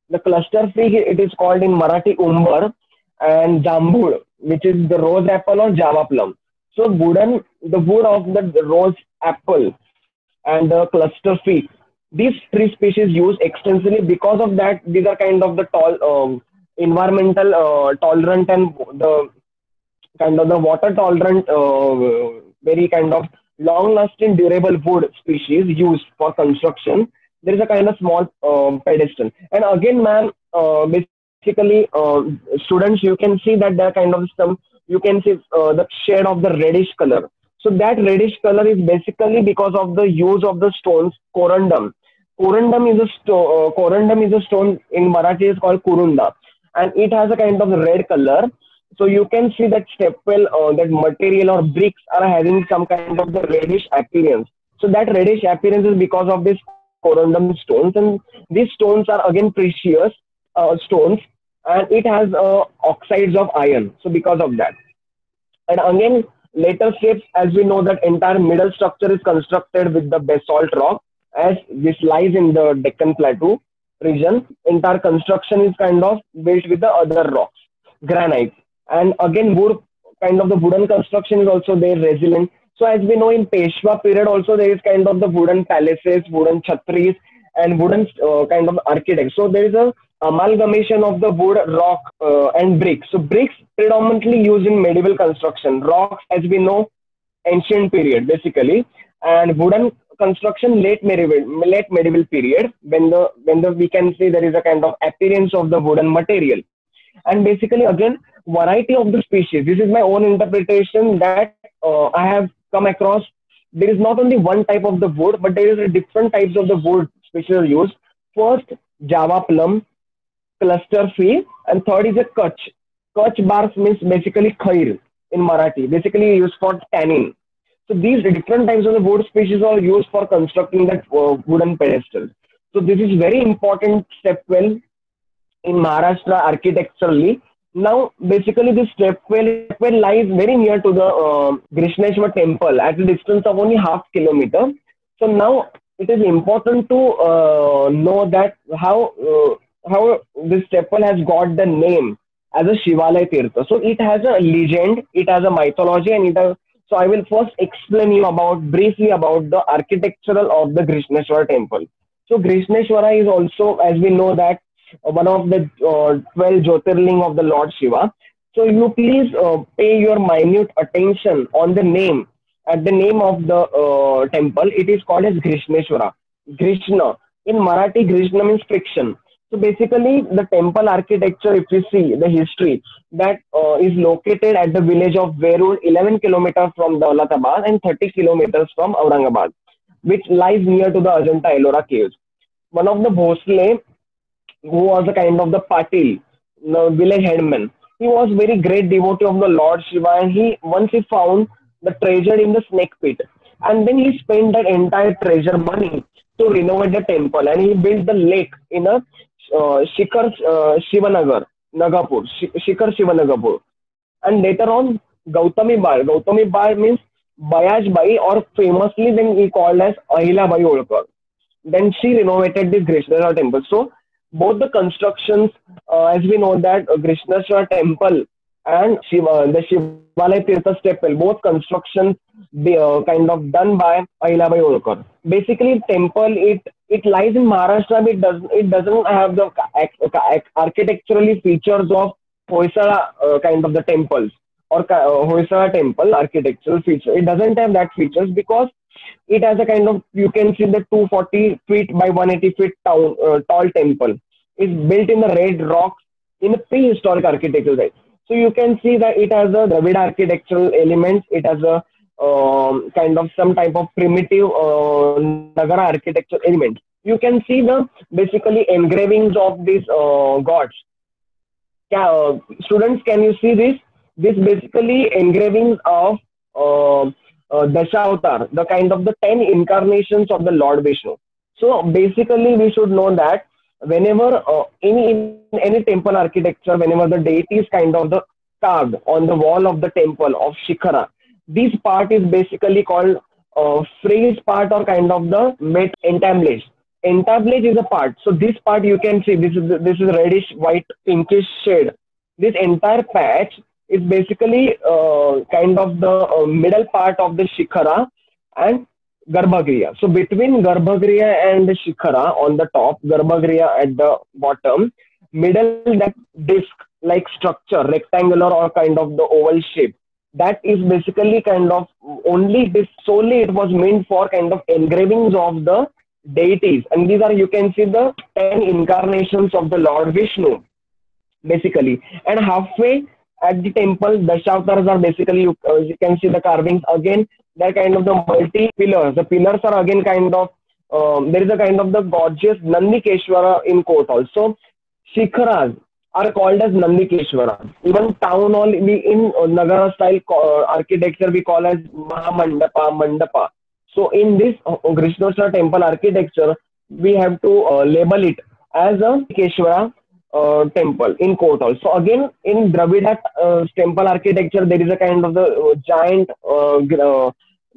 The cluster fig, it is called in Marathi umbar, and jambud, which is the rose apple or Java plum. So the wood of the rose apple and the cluster fig, these three species used extensively. Because of that, these are kind of the tall, environmental tolerant, and the kind of the water tolerant, very kind of long lasting durable wood species used for construction. There is a kind of small pedestal. And again, ma'am, basically, students, you can see that there are kind of some, you can see the shade of the reddish color. So that reddish color is basically because of the use of the stones corundum. Corundum is a stone in Marathi is called kurunda, and it has a kind of red color. So you can see that stepwell, that material or bricks are having some kind of the reddish appearance. So that reddish appearance is because of this corundum stones, and these stones are again precious stones, and it has oxides of iron. So because of that, and again, later steps, as we know that entire middle structure is constructed with the basalt rock, as this lies in the Deccan Plateau region. Entire construction is kind of built with the other rocks, granite. And again, wood, kind of the wooden construction is also there, resilient. So as we know in Peshwa period also there is kind of the wooden palaces, wooden chhatris, and wooden kind of architects. So there is a amalgamation of the wood, rock, and bricks. So bricks predominantly used in medieval construction. Rocks, as we know, ancient period basically, and wooden construction late medieval period, when the we can say there is a kind of appearance of the wooden material. And basically again, variety of the species, this is my own interpretation that I have come across. There is not only one type of the wood, but there is a different types of the wood species are used. First, Java plum, cluster fig, and third is a Kutch bark means basically khair in Marathi, basically used for tanning. So these different types of the wood species are used for constructing that wooden pedestal. So this is very important step well in Maharashtra architecturally. Now, basically, this stepwell lies very near to the Krishneshwar temple at a distance of only half kilometer. So now it is important to know that how this temple has got the name as a Shivalaya Tirtha. So it has a legend, it has a mythology, and it has. So I will first explain you about briefly about the architectural of the Krishneshwar temple. So Krishneshwara is also, as we know that, one of the 12 Jyotirling of the Lord Shiva. So you please pay your minute attention on the name. At the name of the temple, it is called as Krishneshwara. Krishna. In Marathi, Krishna means friction. So basically, the temple architecture, if you see the history, that is located at the village of Verud, 11 kilometers from Daulatabad and 30 kilometers from Aurangabad, which lies near to the Ajanta Ellora caves. One of the Bhosle, who was a kind of the Patil, the village headman. He was very great devotee of the Lord Shiva, and he found the treasure in the snake pit, and then he spent that entire treasure money to renovate the temple, and he built the lake in a Shikhar Nagapur, Shikhar Shivanagapur, and later on Gautami Bai. Gautami Bai means Bayaj Bai, or famously then he called as Ahila Bai Olkar. Then she renovated this Krishneshwar temple. So both the constructions, as we know that Krishneshwar temple and the Shivalaya Tirtha stepwell, both constructions kind of done by Ahilabai Holkar. Basically, temple it lies in Maharashtra, but it doesn't have the architecturally features of Hoysala kind of the temples, or Hoysala temple architectural feature. It doesn't have that features because it has a kind of, you can see the 240 feet by 180 feet tall temple. It's built in the red rocks in a prehistoric architectural site. So you can see that it has a Dravid architectural elements. It has a kind of some type of primitive Nagara architectural element. You can see the basically engravings of these gods. Students, can you see this? This basically engravings of Dashavatar, the kind of the 10 incarnations of the Lord Vishnu. So basically, we should know that whenever in any temple architecture, whenever the deity is kind of the carved on the wall of the temple of Shikhara, this part is basically called phrase part, or kind of the entamblage. Entamblage is a part. So this part you can see, this is reddish white pinkish shade. This entire patch is basically kind of the middle part of the Shikhara and Garbhagriha. So between Garbhagriha and the Shikhara on the top, Garbhagriha at the bottom, middle that disc like structure, rectangular or kind of the oval shape. That is basically kind of only this solely it was meant for kind of engravings of the deities. And these are, you can see the 10 incarnations of the Lord Vishnu basically. And halfway at the temple, Dashavatars are basically, you can see the carvings again. They're kind of the multi pillars. The pillars are again kind of, there is a kind of the gorgeous Nandikeshwara in court also. Shikharas are called as Nandikeshwara. Even town hall we in Nagara style architecture we call as Mahamandapa, Mandapa. So in this Krishneshwara temple architecture, we have to label it as a Keshwara temple in Kotal. So again, in Dravida temple architecture, there is a kind of the giant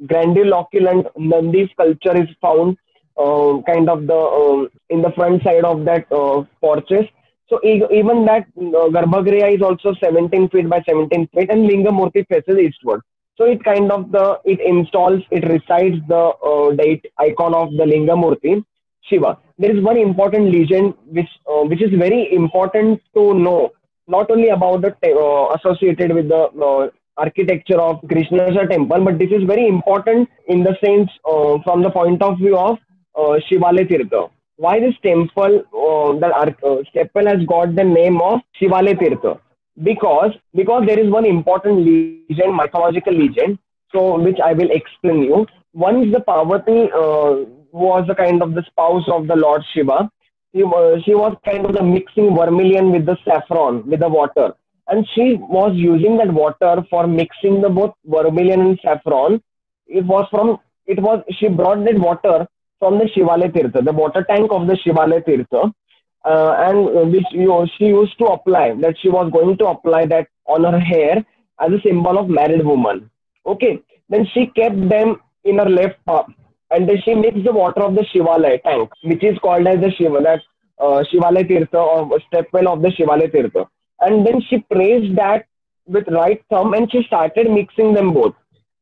grandiloquent Nandi sculpture is found, kind of the in the front side of that porches. So even that Garbhagriha is also 17 feet by 17 feet, and Lingamurti faces eastward. So it kind of it recites the date icon of the Lingamurti, Shiva. There is one important legend which is very important to know, not only about the associated with the architecture of Krishnasha temple, but this is very important in the sense from the point of view of Shivale Tirtha. Why this temple, temple has got the name of Shivale Tirtha? Because there is one important legend, mythological legend, so which I will explain you. Once the Parvati was the kind of the spouse of the Lord Shiva. She was kind of the mixing vermilion with the saffron with the water, and she was using that water for mixing the both vermilion and saffron. She brought that water from the Shivale Tirtha, the water tank of the Shivale Tirtha, and which she used to apply, that she was going to apply that on her hair as a symbol of married woman. Okay, then she kept them in her left palm, and then she mixed the water of the Shivalaya tank, which is called as the Shivalaya Tirtha or stepwell of the Shivalaya Tirtha. And then she praised that with right thumb, and she started mixing them both.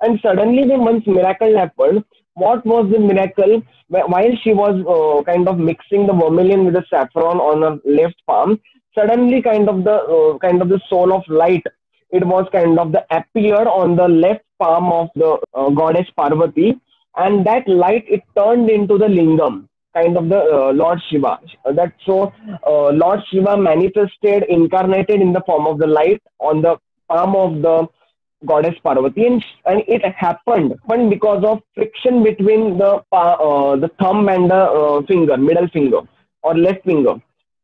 And suddenly, when once miracle happened, what was the miracle? While she was kind of mixing the vermilion with the saffron on her left palm, suddenly kind of the soul of light. It was kind of the appear on the left palm of the goddess Parvati, and that light it turned into the lingam, kind of the Lord Shiva. Lord Shiva manifested, incarnated in the form of the light on the palm of the goddess Parvati, and it happened because of friction between the thumb and the finger, middle finger or left finger.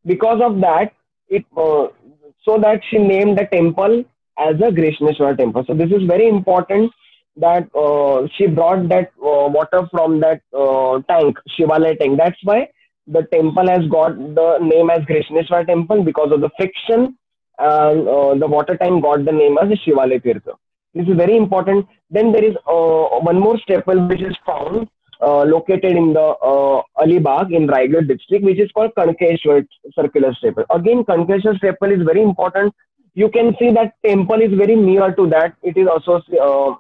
Because of that, so that she named the temple as a Krishneshwara temple. So this is very important that she brought that water from that tank, Shivalaya tank. That's why the temple has got the name as Krishneshwara temple, because of the friction, and the water tank got the name as Shivalaya Tirtha. This is very important. Then there is one more stepwell which is found located in the Alibag in Raigad district, which is called Kankeshwar circular stepwell. Again, Kankeshwar stepwell is very important. You can see that temple is very near to that. It is also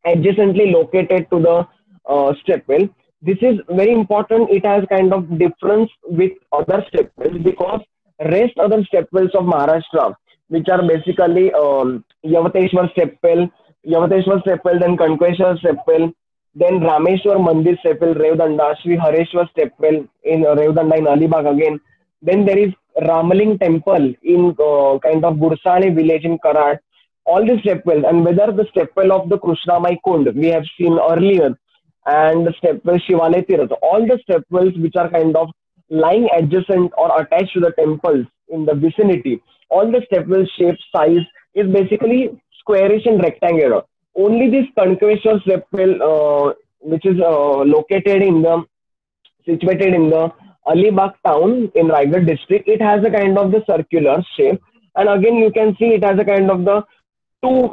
adjacently located to the stepwell. This is very important. It has kind of difference with other stepwells, because rest other stepwells of Maharashtra, which are basically Yavateshwar stepwell, then Kankeshwar stepwell, then Rameshwar Mandir stepwell, Revdanda, Sri Hareshwar stepwell in Revdanda in Alibag again. Then there is Ramaling temple in kind of Gursale village in Karad. All the stepwells, and whether the stepwell of the Krishnamai Kund we have seen earlier, and the stepwell Shivalaya Tirtha, all the stepwells which are kind of lying adjacent or attached to the temples in the vicinity, all the stepwell shape size is basically squarish and rectangular. Only this Kankeshwar stepwell, which is situated in the Alibag town in Raigad district, it has a kind of the circular shape, and again you can see it has a kind of the three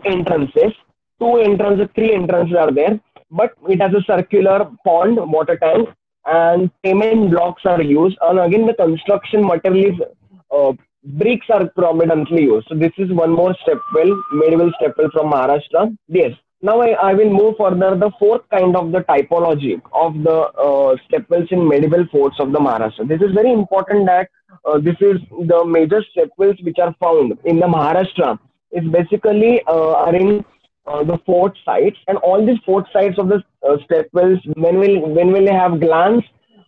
entrances are there, but it has a circular pond, water tank, and cement blocks are used. And again, the construction material is bricks are predominantly used. So this is one more step well, medieval step well from Maharashtra. Yes. Now I will move further. The fourth kind of the typology of the step wells in medieval forts of the Maharashtra. This is very important that this is the major step wells which are found in the Maharashtra. Is basically are in the fort sites, and all these fort sites of the step wells. When we have glance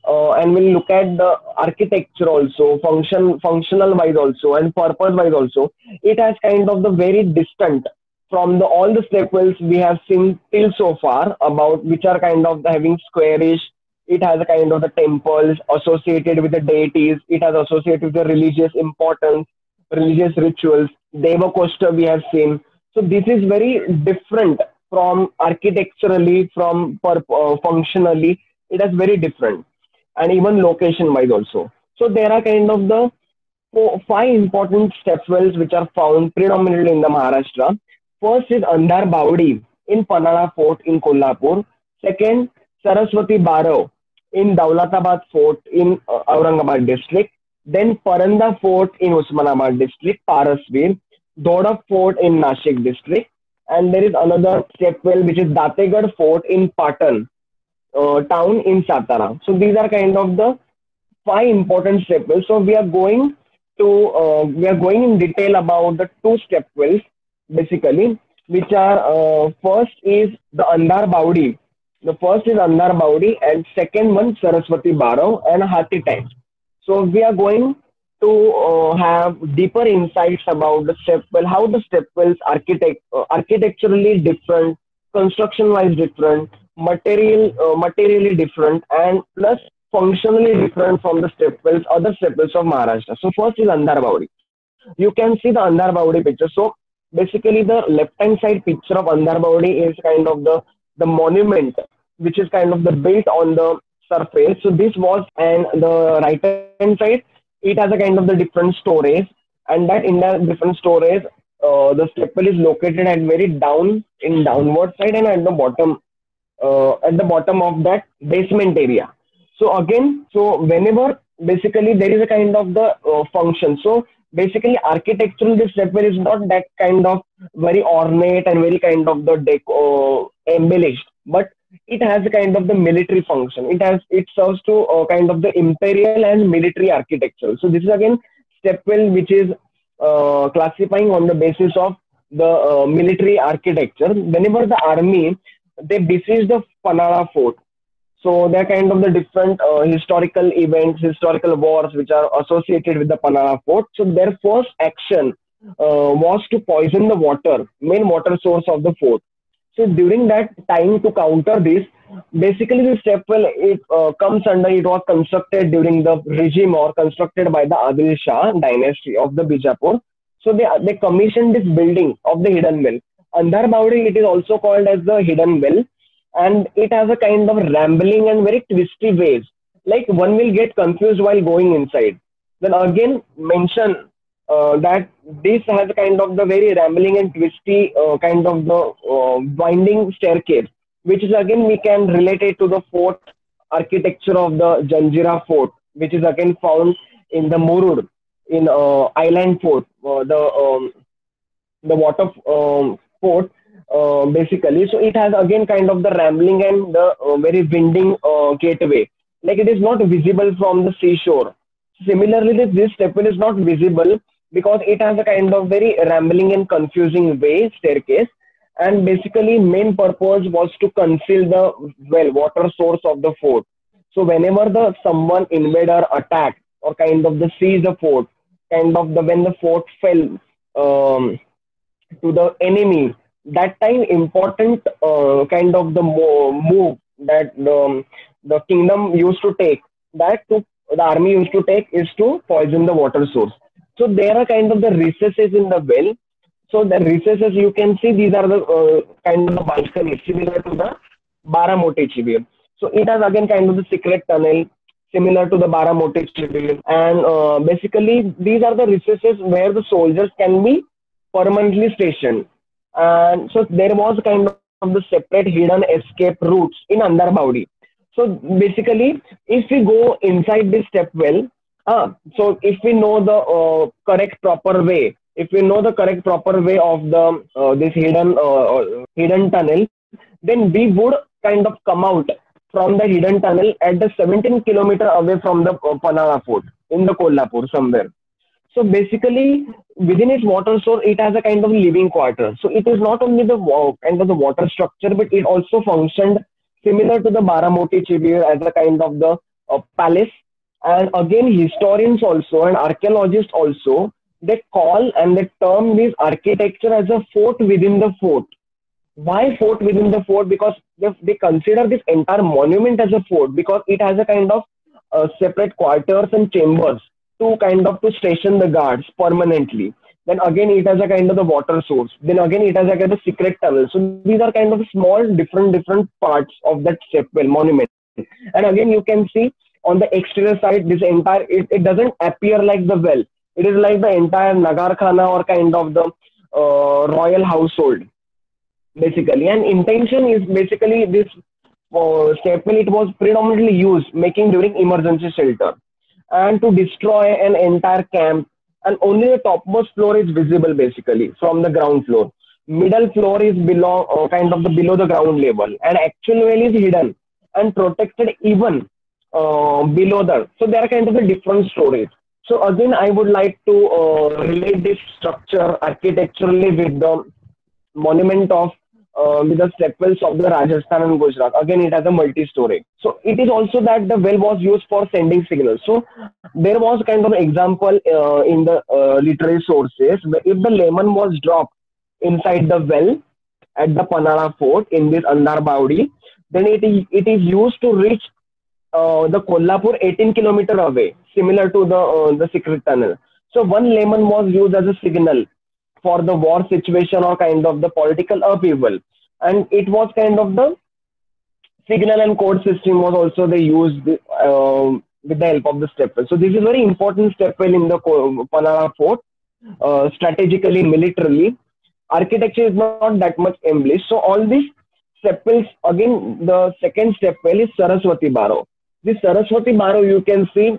and we'll look at the architecture also, functional wise also, and purpose wise also, it has kind of the very distant from the all the step wells we have seen till so far, about which are kind of having squarish. It has a kind of the temples associated with the deities. It has associated with the religious importance, religious rituals. Deva Costa we have seen. So this is very different from architecturally, from functionally. It is very different, and even location wise also. So there are kind of the five important step wells which are found predominantly in the Maharashtra. First is Andhar Bawdi in Panala Fort in Kolhapur. Second, Saraswati Barav in Daulatabad Fort in Aurangabad district. Then Paranda Fort in Usmanabad district, Parasveer. Doda Fort in Nashik district. And there is another step well which is Dategad Fort in Patan town in Satara. So these are kind of the five important step wells. So we are going in detail about the two step wells basically, which are first is the Andhar Bawdi. The first is Andhar Bawdi, and second one Saraswati Barav and Hathi Tank. So we are going to have deeper insights about the step well, how the step wells architecturally different, construction wise different, materially different, and plus functionally different from the step wells, other step wells of Maharashtra. So first is Andhar Bawdi. You can see the Andhar Bawdi picture. So basically the left hand side picture of Andhar Bawdi is kind of the monument which is kind of the built on the surface. So this was, and the right hand side it has a kind of the different stories, and that in the different stories the step well is located at very downward side, and at the bottom of that basement area. So again, so whenever basically there is a kind of the function. So basically architectural this step well is not that kind of very ornate and very kind of the embellished, but it has a kind of the military function. It serves to kind of the imperial and military architecture. So this is again step well which is classifying on the basis of the military architecture. Whenever the army they besiege the Panala fort, so they're kind of the different historical events, historical wars which are associated with the Panala fort. So their first action was to poison the main water source of the fort. So during that time, to counter this, basically the step well it comes under, it was constructed during the regime or constructed by the Adil Shah dynasty of the Bijapur. So they commissioned this building of the hidden well. Andhar Bawdi, it is also called as the hidden well, and it has a kind of rambling and very twisty ways. Like one will get confused while going inside. Then again mention that this has a kind of the very rambling and twisty kind of the winding staircase, which is again we can relate it to the fort architecture of the Janjira fort, which is again found in the Murud in Island fort, the water fort basically. So it has again kind of the rambling and the very winding gateway, like it is not visible from the seashore. Similarly, this step well is not visible because it has a kind of very rambling and confusing way staircase, and basically main purpose was to conceal the water source of the fort. So whenever the someone invader attacked or kind of the seize the fort, kind of the when the fort fell to the enemy, that time important kind of the move that the kingdom used to take, the army used to take, is to poison the water source. So there are kind of the recesses in the well. So the recesses you can see, these are the kind of the balcony similar to the Baramoti Chibir. So it has again kind of the secret tunnel similar to the Baramoti Chibir, and basically these are the recesses where the soldiers can be permanently stationed. And so there was kind of the separate hidden escape routes in Andhar Bawdi. So basically, if we go inside this step well, So if we know the correct proper way, if we know the correct proper way of the this hidden tunnel, then we would kind of come out from the hidden tunnel at the 17-kilometer away from the Panala Fort in the Kolhapur somewhere. So basically, within its water source, it has a kind of living quarter. So it is not only the kind of the water structure, but it also functioned similar to the Baramoti Chibir as a kind of the palace. And again, historians also and archaeologists also, they call and they term this architecture as a fort within the fort. Why fort within the fort? Because they consider this entire monument as a fort because it has a kind of separate quarters and chambers to kind of to station the guards permanently. Then again it has a kind of the water source. Then again it has a kind of secret tunnel. So these are kind of small different parts of that stepwell monument. And again you can see on the exterior side this entire it doesn't appear like the well. It is like the entire Nagar Khana or kind of the royal household basically. And intention is basically this staple it was predominantly used making during emergency shelter and to destroy an entire camp. And only the topmost floor is visible basically from the ground floor. Middle floor is below kind of the below the ground level, and actual well is hidden and protected even below that. So there are kind of the different stories. So again, I would like to relate this structure architecturally with the monument of with the stepwells of the Rajasthan and Gujarat. Again, it has a multi-story. So it is also that the well was used for sending signals. So there was kind of an example in the literary sources where if the lemon was dropped inside the well at the Panara fort in this Andar Baudi, then it is used to reach the Kolhapur 18-kilometer away, similar to the secret tunnel. So one lemon was used as a signal for the war situation or kind of the political upheaval, and it was kind of the signal and code system was also they used with the help of the stepwell. So this is very important stepwell in the Panara fort, strategically, militarily. Architecture is not that much embellished. So all these stepwells, again, the second stepwell is Saraswati Baro. This Saraswati Baro, you can see,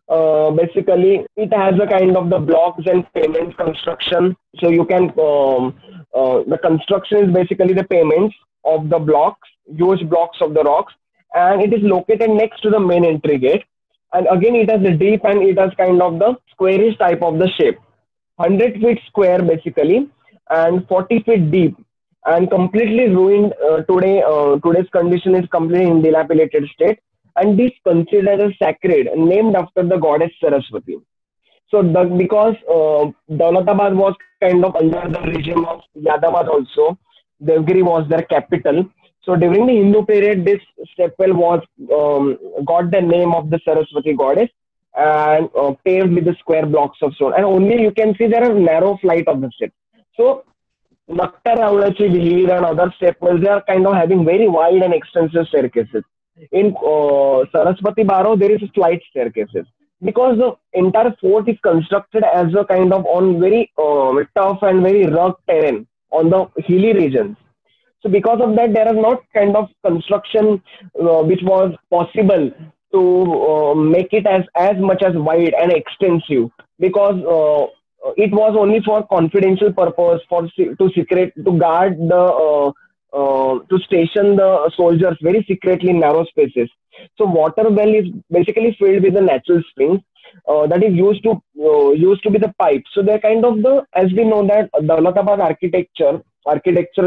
basically, it has a kind of the blocks and payments construction. So you can, the construction is basically the payments of the blocks, huge blocks of the rocks, and it is located next to the main entry gate. And again, it has the deep and it has kind of the squarish type of the shape. 100 feet square basically, and 40 feet deep, and completely ruined today. Today's condition is completely in dilapidated state, and this considered as sacred, named after the goddess Saraswati. So because Daulatabad was kind of under the regime of Yadavad also, Devgiri was their capital. So during the Hindu period, this stepwell was got the name of the Saraswati goddess and paved with the square blocks of stone. And only you can see there are narrow flight of the steps. So Nakta Ravlachi Vihir and other stepwells, they are kind of having very wide and extensive staircases. In Saraswati Baro, there is a slight staircases because the entire fort is constructed as a kind of on very tough and very rugged terrain on the hilly regions. So because of that, there is not kind of construction which was possible to make it as much as wide and extensive, because it was only for confidential purpose, for to secret to guard the to station the soldiers very secretly in narrow spaces. So water well is basically filled with the natural springs that is used to be the pipe. So they're kind of the, as we know that Daulatabad architecture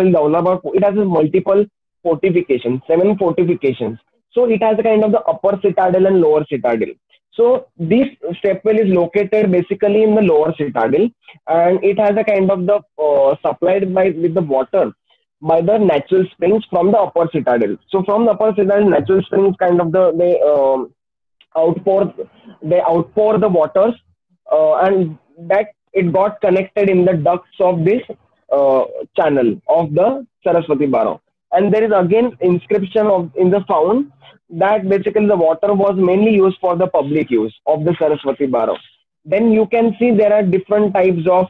in Daulatabad, it has a multiple fortifications, 7 fortifications. So it has a kind of the upper citadel and lower citadel. So this stepwell is located basically in the lower citadel, and it has a kind of the supplied by with the water by the natural springs from the upper citadel. So from the upper citadel, natural springs kind of outpour the waters, and that it got connected in the ducts of this channel of the Saraswati Baro. And there is again inscription in the found that basically the water was mainly used for the public use of the Saraswati Baro. Then you can see there are different types of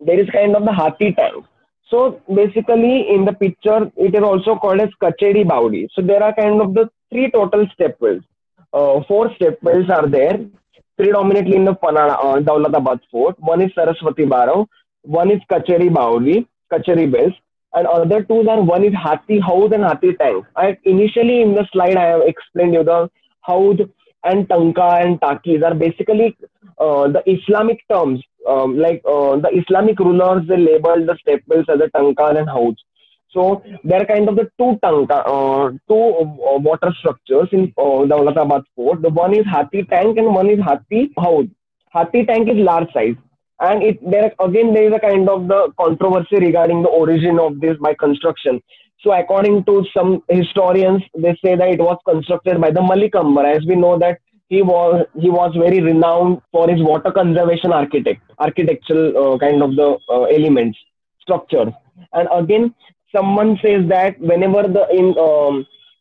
there is kind of the Hathi tank. So basically in the picture it is also called as Kachedi Baudi. So there are kind of the 3 total stepwells. 4 stepwells are there. predominantly in the Daulatabad fort. One is Saraswati Barrow, one is Kacheri Bells, and other two are one is Hathi Houd and Hathi Tank. I initially in the slide I have explained you the Houd and Tanka and Takis are basically the Islamic terms. The Islamic rulers they labeled the stepwells as a Tanka and Houds. So they're kind of the two water structures in Daulatabad fort. The one is Hathi Tank and one is Hathi Houd. Hathi Tank is large size, and it there again there is a kind of the controversy regarding the origin of this by construction. So according to some historians, they say that it was constructed by the Malik Ambar. As we know that he was very renowned for his water conservation architectural kind of the elements structures. And again, someone says that whenever the in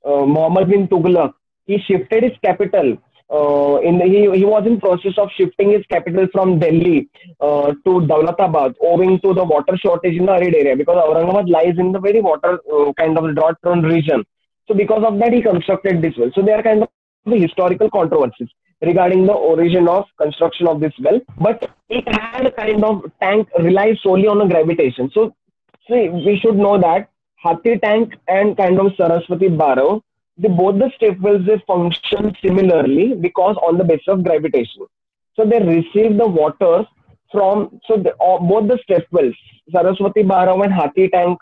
Muhammad bin Tughlaq he shifted his capital. He was in process of shifting his capital from Delhi to Daulatabad owing to the water shortage in the arid area because Aurangabad lies in the very water kind of drought prone region. So because of that he constructed this well. So there are kind of the historical controversies regarding the origin of construction of this well, but it had a kind of tank relies solely on a gravitation. So see, we should know that Hathi Tank and kind of Saraswati Barrow, both the stepwells they function similarly because on the basis of gravitation. So they receive the water from both the stepwells, Saraswati Barrow and Hathi Tank,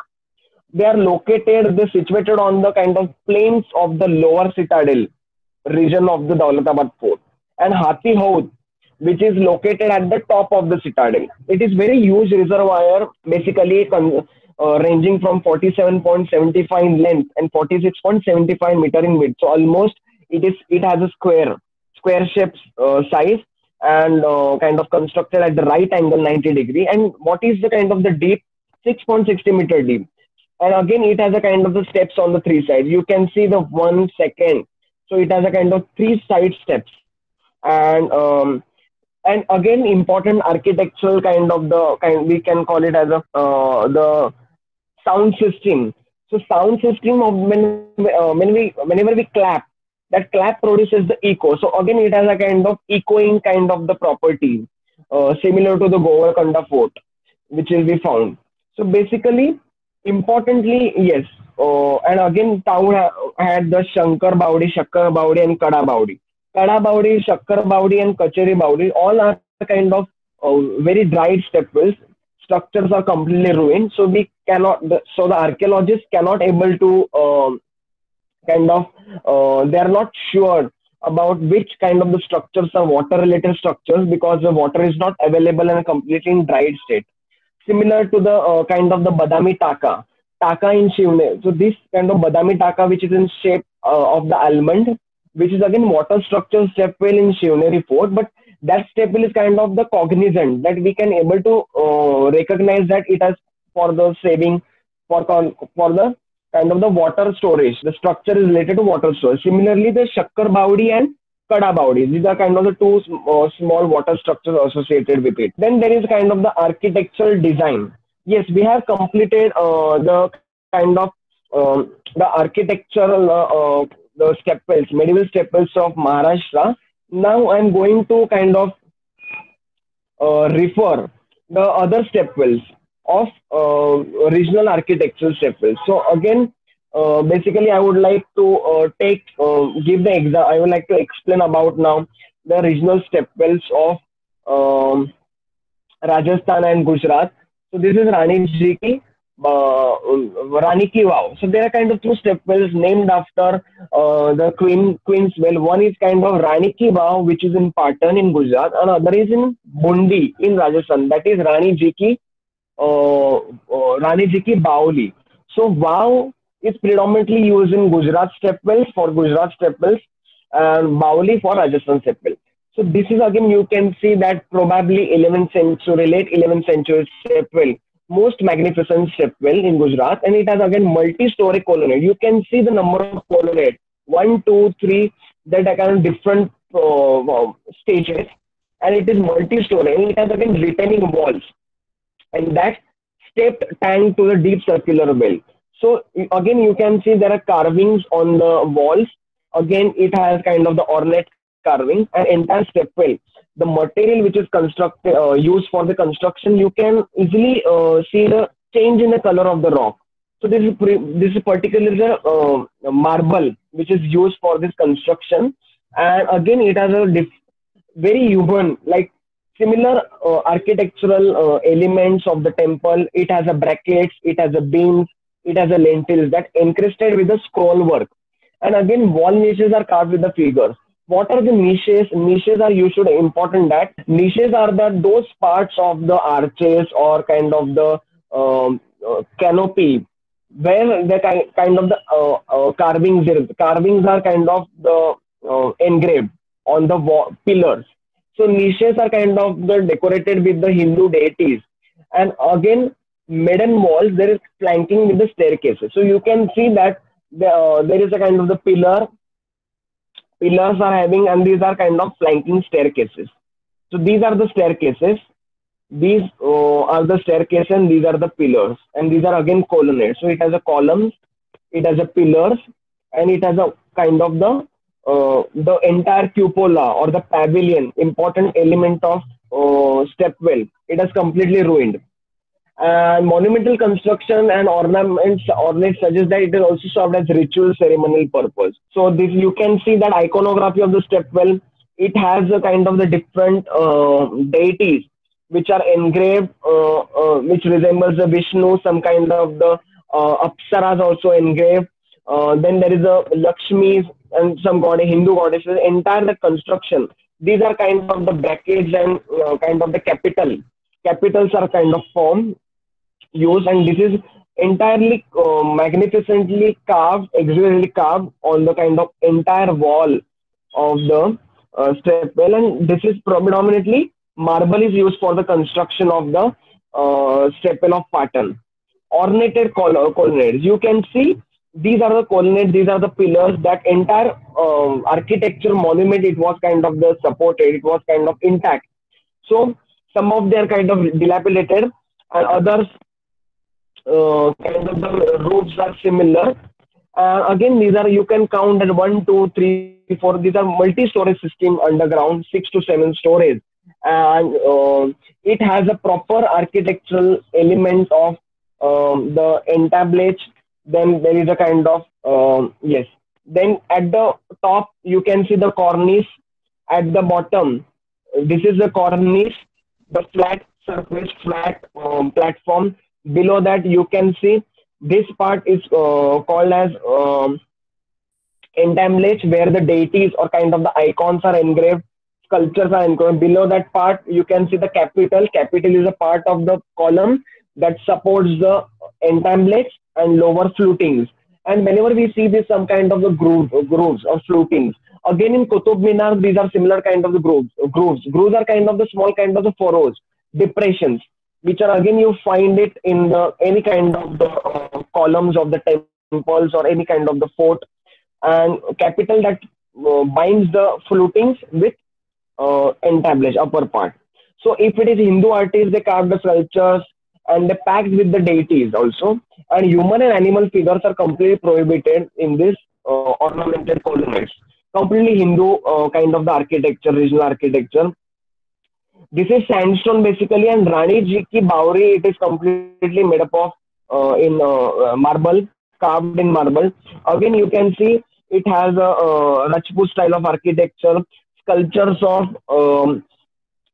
they are located, they situated on the kind of plains of the lower citadel region of the Daulatabad fort, and Hathi Houd, which is located at the top of the citadel. It is very huge reservoir, basically ranging from 47.75 in length and 46.75 meter in width. So almost it has a square shape size and kind of constructed at the right angle 90-degree. And what is the kind of the deep? 6.60-meter deep. And again, it has a kind of the steps on the three sides. You can see the 1 second. So it has a kind of three side steps. And again, important architectural kind of we can call it as the sound system. So sound system of whenever we clap, that clap produces the echo. So again, it has a kind of echoing kind of the property, similar to the Govardhan fort, which is we found. So basically, importantly, yes. And again, town had the Shankar Baudi, Shakkar Baudi, and Kada Baudi. Kada Baudi, Shakkar Baudi, and Kacheri Baudi all are kind of very dried stepwells. Structures are completely ruined, so so the archaeologists cannot able to they are not sure about which kind of the structures are water related structures because the water is not available in a completely in dried state. Similar to the kind of the Badami Taka in Shivne. So this kind of Badami Taka, which is in shape of the almond, which is again water structure stepwell in Shivneri fort, but that stepwell is kind of the cognizant that we can able to recognize that it has for the saving for the kind of the water storage. The structure is related to water storage. Similarly, the Shakkar Baudi and Kada Baudi. These are kind of the two small water structures associated with it. Then there is kind of the architectural design. Yes, we have completed the kind of the architectural the stepwells, medieval stepwells of Maharashtra. Now I'm going to kind of refer the other stepwells of regional architectural stepwells. So again, basically, I would like to give the example. I would like to explain about now the regional stepwells of Rajasthan and Gujarat. So this is Rani Ki Vav. So there are kind of two stepwells named after the Queen's Well. One is kind of Rani Ki Vav, which is in Patan in Gujarat, and other is in Bundi in Rajasthan. That is Rani Ji Ki Baoli. So Vav is predominantly used in Gujarat stepwells for Gujarat stepwells and Baoli for Rajasthan stepwell. So this is again you can see that probably 11th century, late 11th century stepwell, most magnificent stepwell in Gujarat, and it has again multi-story colonnade. You can see the number of colonnade 1, 2, 3 that are kind of different stages, and it is multi-story and it has again retaining walls and that stepped tank to the deep circular well. So again you can see there are carvings on the walls. Again it has kind of the ornate carving and entire stepwell the material which is constructed used for the construction, you can easily see the change in the color of the rock. So this is particularly the marble which is used for this construction, and again it has a very human, like similar architectural elements of the temple. It has a brackets, it has a beams, it has a lentils that encrusted with the scroll work. And again, wall niches are carved with the figures. What are the niches? Niches are usually important. That niches are those parts of the arches or kind of the canopy where the kind of the carvings are kind of the engraved on the pillars. So niches are kind of the decorated with the Hindu deities. And again, maiden walls there is flanking with the staircases. So you can see that there is a kind of the pillars are having, and these are kind of flanking staircases. So these are the staircases. These are the staircase, and these are the pillars, and these are again colonnades. So it has a columns, it has a pillars, and it has a kind of the entire cupola or the pavilion, important element of stepwell. It has completely ruined. And monumental construction and ornate suggest that it is also served as ritual ceremonial purpose. So this you can see that iconography of the stepwell. It has a kind of the different deities which are engraved, which resembles the Vishnu, some kind of the Apsaras also engraved. Then there is a Lakshmi and some Hindu goddesses. Entire the construction. These are kind of the brackets and kind of the capitals are kind of formed, used, and this is entirely magnificently carved, exquisitely carved on the kind of entire wall of the stepwell, and this is predominantly marble is used for the construction of the stepwell of Patan. Ornated colonnades. You can see these are the colonnades, these are the pillars. That entire architecture monument, it was kind of the supported, it was kind of intact. So some of them are kind of dilapidated, and others kind of the roofs are similar. Again, these are, you can count at 1, 2, 3, 4. These are multi-storage system underground, 6 to 7 stories, and it has a proper architectural element of the entablature. Then there is a kind of yes. Then at the top you can see the cornice. At the bottom, this is the cornice, the flat surface, flat platform. Below that you can see this part is called as entablature, where the deities or kind of the icons are engraved, sculptures are engraved. Below that part you can see the capital. Capital is a part of the column that supports the entablature and lower flutings. And whenever we see this, some kind of the grooves or flutings. Again in Qutub Minar, these are similar kind of the grooves. Grooves are kind of the small kind of the furrows, depressions, which are again you find it in the any kind of the columns of the temples or any kind of the fort. And capital that binds the flutings with entablature, upper part. So if it is Hindu artists, they carve the sculptures and they packed with the deities also. And human and animal figures are completely prohibited in this ornamented colonnades. Completely Hindu kind of the architecture, regional architecture. This is sandstone basically, and Rani Ji ki Bauri, it is completely made up of in marble, carved in marble. Again, you can see it has a Rajput style of architecture. Sculptures of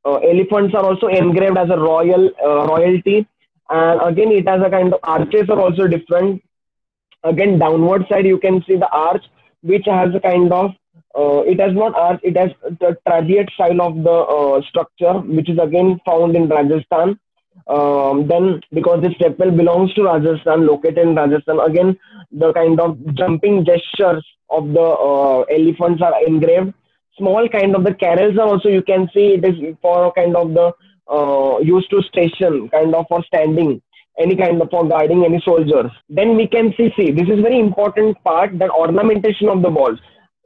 elephants are also engraved as a royalty. And again, it has a kind of arches are also different. Again, downward side you can see the arch, which has a kind of it has not arch, it has the trabeate style of the structure, which is again found in Rajasthan. Then because this stepwell belongs to Rajasthan, located in Rajasthan, again the kind of jumping gestures of the elephants are engraved. Small kind of the carrels are also, you can see it is for kind of the used to station, kind of for standing, any kind of for guarding any soldiers. Then we can see this is very important part, that ornamentation of the walls.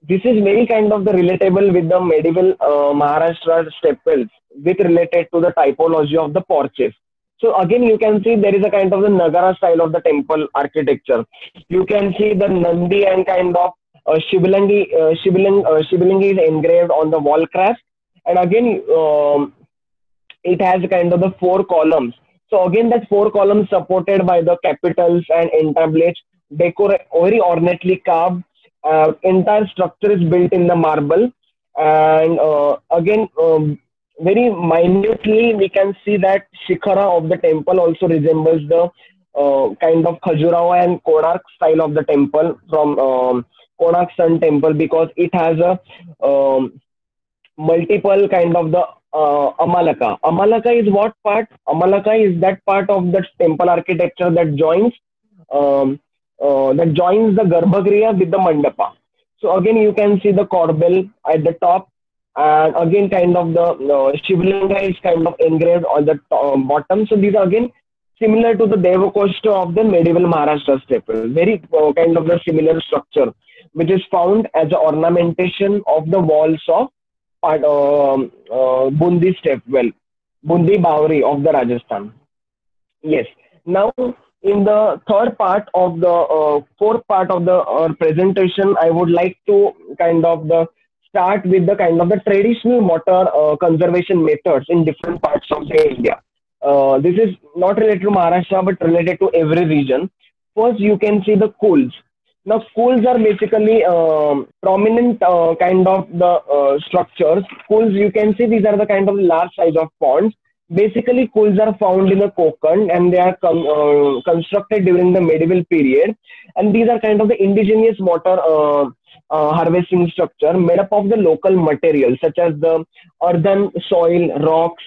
This is very kind of the relatable with the medieval Maharashtra stepwells, with related to the typology of the porches. So again, you can see there is a kind of the Nagara style of the temple architecture. You can see the Nandi and kind of Shivalingi is engraved on the wall crest, And again, it has kind of the four columns. So again, that four columns supported by the capitals and entablets, decor very ornately carved. Entire structure is built in the marble, and again, very minutely we can see that shikhara of the temple also resembles the kind of Khajuraho and Konark style of the temple from Konark Sun Temple, because it has a multiple kind of the Amalaka. Amalaka is what part? Amalaka is that part of the temple architecture um, that joins the Garbhagriha with the Mandapa. So again, you can see the corbel at the top, and again, kind of the Shivlinga is kind of engraved on the bottom. So these are again similar to the Devakosta of the medieval Maharashtra staple. Very kind of the similar structure, which is found as a ornamentation of the walls of Bundi Stepwell, Bundi Bawri of the Rajasthan. Yes. Now, in the third part of the fourth part of the presentation, I would like to kind of the start with the kind of the traditional water conservation methods in different parts of the India. This is not related to Maharashtra, but related to every region. First, you can see the schools. Now, schools are basically prominent kind of the structures. Schools, you can see these are the kind of large size of ponds. Basically, schools are found in the Konkan, and they are constructed during the medieval period. And these are kind of the indigenous water harvesting structure made up of the local materials such as the earthen soil, rocks,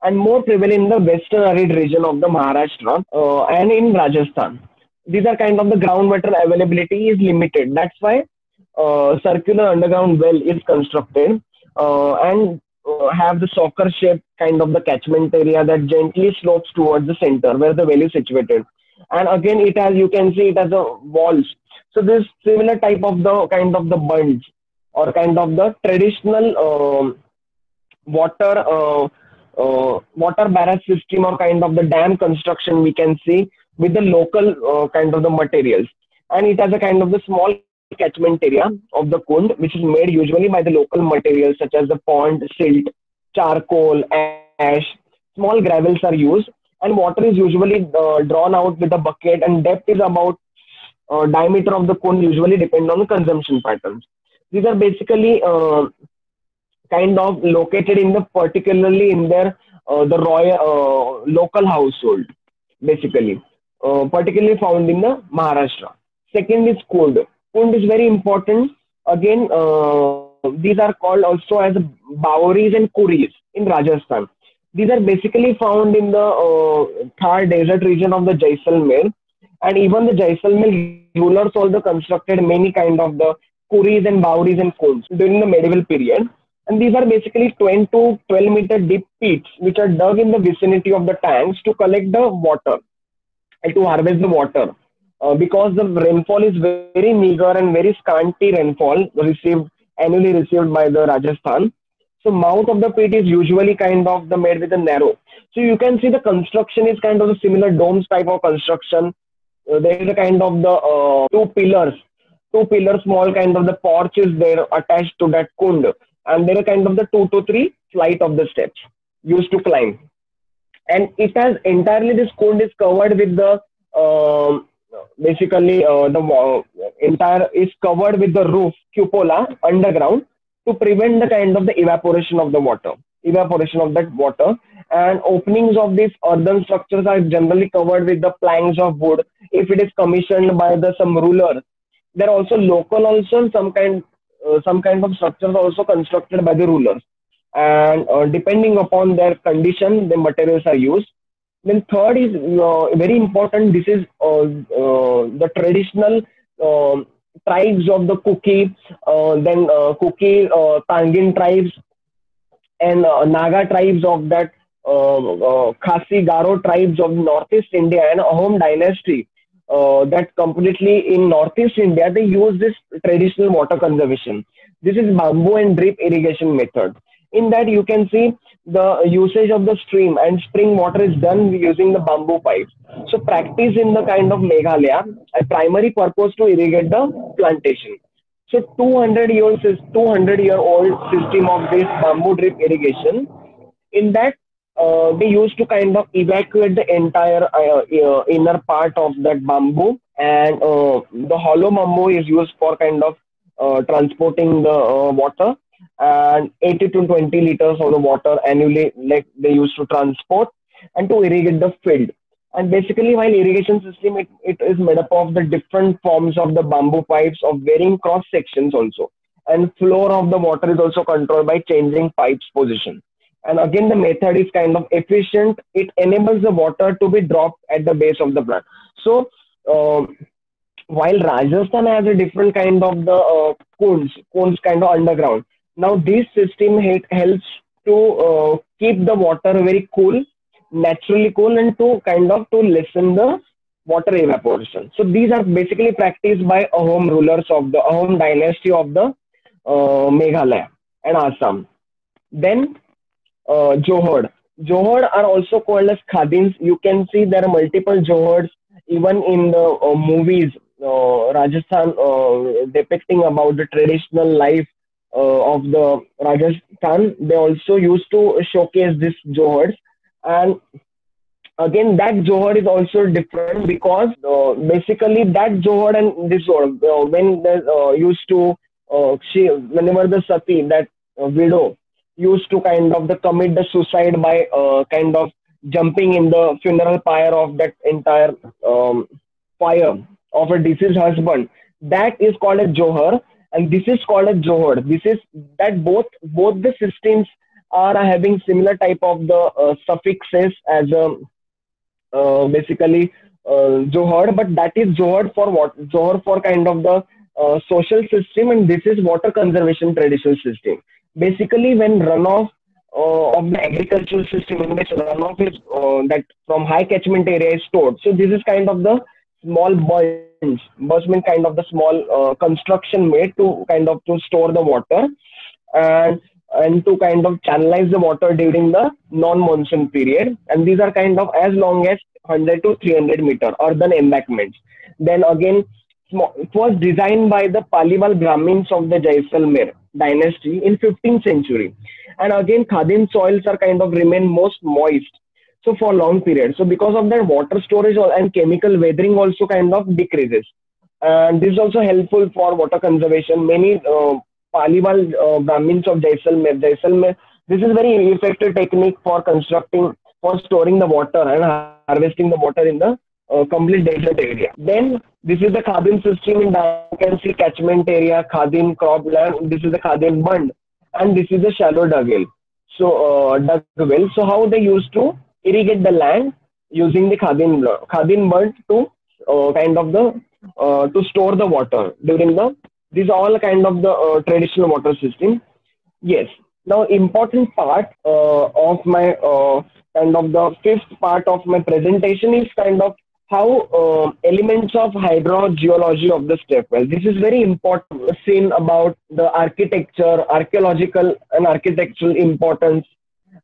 and more prevalent in the western arid region of the Maharashtra and in Rajasthan. These are kind of the groundwater availability is limited. That's why circular underground well is constructed and have the soccer shape kind of the catchment area that gently slopes towards the center where the well is situated. And again, it has, you can see it has a walls. So this similar type of the kind of the bunds or kind of the traditional water water barrage system or kind of the dam construction we can see with the local kind of the materials. And it has a kind of the small catchment area of the kund, which is made usually by the local materials such as the pond, silt, charcoal, ash. Small gravels are used, and water is usually drawn out with a bucket, and depth is about diameter of the kund usually depend on the consumption patterns. These are basically kind of located in the particularly in their the royal local household, basically particularly found in the Maharashtra. Second is kund. Kund is very important. Again, these are called also as Bawaris and Kuris in Rajasthan. These are basically found in the Thar desert region of the Jaisalmer, and even the Jaisalmer rulers also constructed many kind of the Kuris and Bawaris and Kunds during the medieval period. And these are basically 20 to 12-meter deep pits which are dug in the vicinity of the tanks to collect the water and to harvest the water. Because the rainfall is very meager and very scanty rainfall annually received by the Rajasthan. So mouth of the pit is usually kind of the made with a narrow. So you can see the construction is kind of a similar domes type of construction. There is a kind of the two pillars, small kind of the porch is there attached to that kund, and there are kind of the 2 to 3 flight of the steps used to climb. And it has entirely this kund is covered with the basically the entire is covered with the roof cupola underground to prevent the kind of the evaporation of that water. And openings of these earthen structures are generally covered with the planks of wood if it is commissioned by the some ruler. There are also local also some kind of structures also constructed by the rulers, and depending upon their condition the materials are used. Then third is very important. This is the traditional tribes of the Kuki, then Kuki, Tangin tribes, and Naga tribes of that Khasi Garo tribes of Northeast India and Ahom dynasty. That completely in Northeast India they use this traditional water conservation. This is bamboo and drip irrigation method. In that you can see the usage of the stream and spring water is done using the bamboo pipes. So practice in the kind of Meghalaya, a primary purpose to irrigate the plantation. So 200-year-old system of this bamboo drip irrigation. In that, they used to kind of evacuate the entire inner part of that bamboo, and the hollow bamboo is used for kind of transporting the water, and 80 to 20 liters of the water annually, like they used to transport and to irrigate the field. And basically, while irrigation system, it is made up of the different forms of the bamboo pipes of varying cross sections also. And flow of the water is also controlled by changing pipes position. And again, the method is kind of efficient. It enables the water to be dropped at the base of the plant. So, while Rajasthan has a different kind of the cones kind of underground. Now, this system helps to keep the water very cool, naturally cool, and to kind of to lessen the water evaporation. So these are basically practiced by Ahom rulers of the Ahom dynasty of the Meghalaya and Assam. Then Johod. Johod are also called as Khadins. You can see there are multiple Johods even in the movies. Rajasthan depicting about the traditional life of the Rajasthan. They also used to showcase this Johods, and again that Johod is also different because basically that Johod and this Johod when they used to whenever the Sati, that widow, used to kind of the commit the suicide by kind of jumping in the funeral pyre of that entire fire of a deceased husband, that is called a Johar, and this is called a Johod. This is that both the systems are having similar type of the suffixes as basically Johor, but that is Johor for what? Johor for kind of the social system, and this is water conservation traditional system. Basically, when runoff of the agricultural system, in which runoff is that from high catchment area is stored. So this is kind of the small bunch, mean kind of the small construction made to kind of to store the water, and to kind of channelize the water during the non-monsoon period. And these are kind of as long as 100 to 300 meter earthen embankments. Then again, it was designed by the Paliwal Brahmins of the Jaisalmer dynasty in 15th century. And again, Khadin soils are kind of remain most moist, so for long periods. So because of that, water storage and chemical weathering also kind of decreases. And this is also helpful for water conservation. Many Paliwal Brahmins of Jaisalmer, this is very effective technique for storing the water and harvesting the water in the complete desert area. Then this is the Khadim system. In that you can see catchment area, Khadim cropland. This is the Khadim bund, and this is the shallow dug well. So dug well. So how they used to irrigate the land using the Khadim bund to kind of the to store the water during the. These are all kind of the traditional water system. Yes. Now, important part of my kind of the fifth part of my presentation is kind of how elements of hydrogeology of the stepwell. This is very important scene about the architecture, archaeological and architectural importance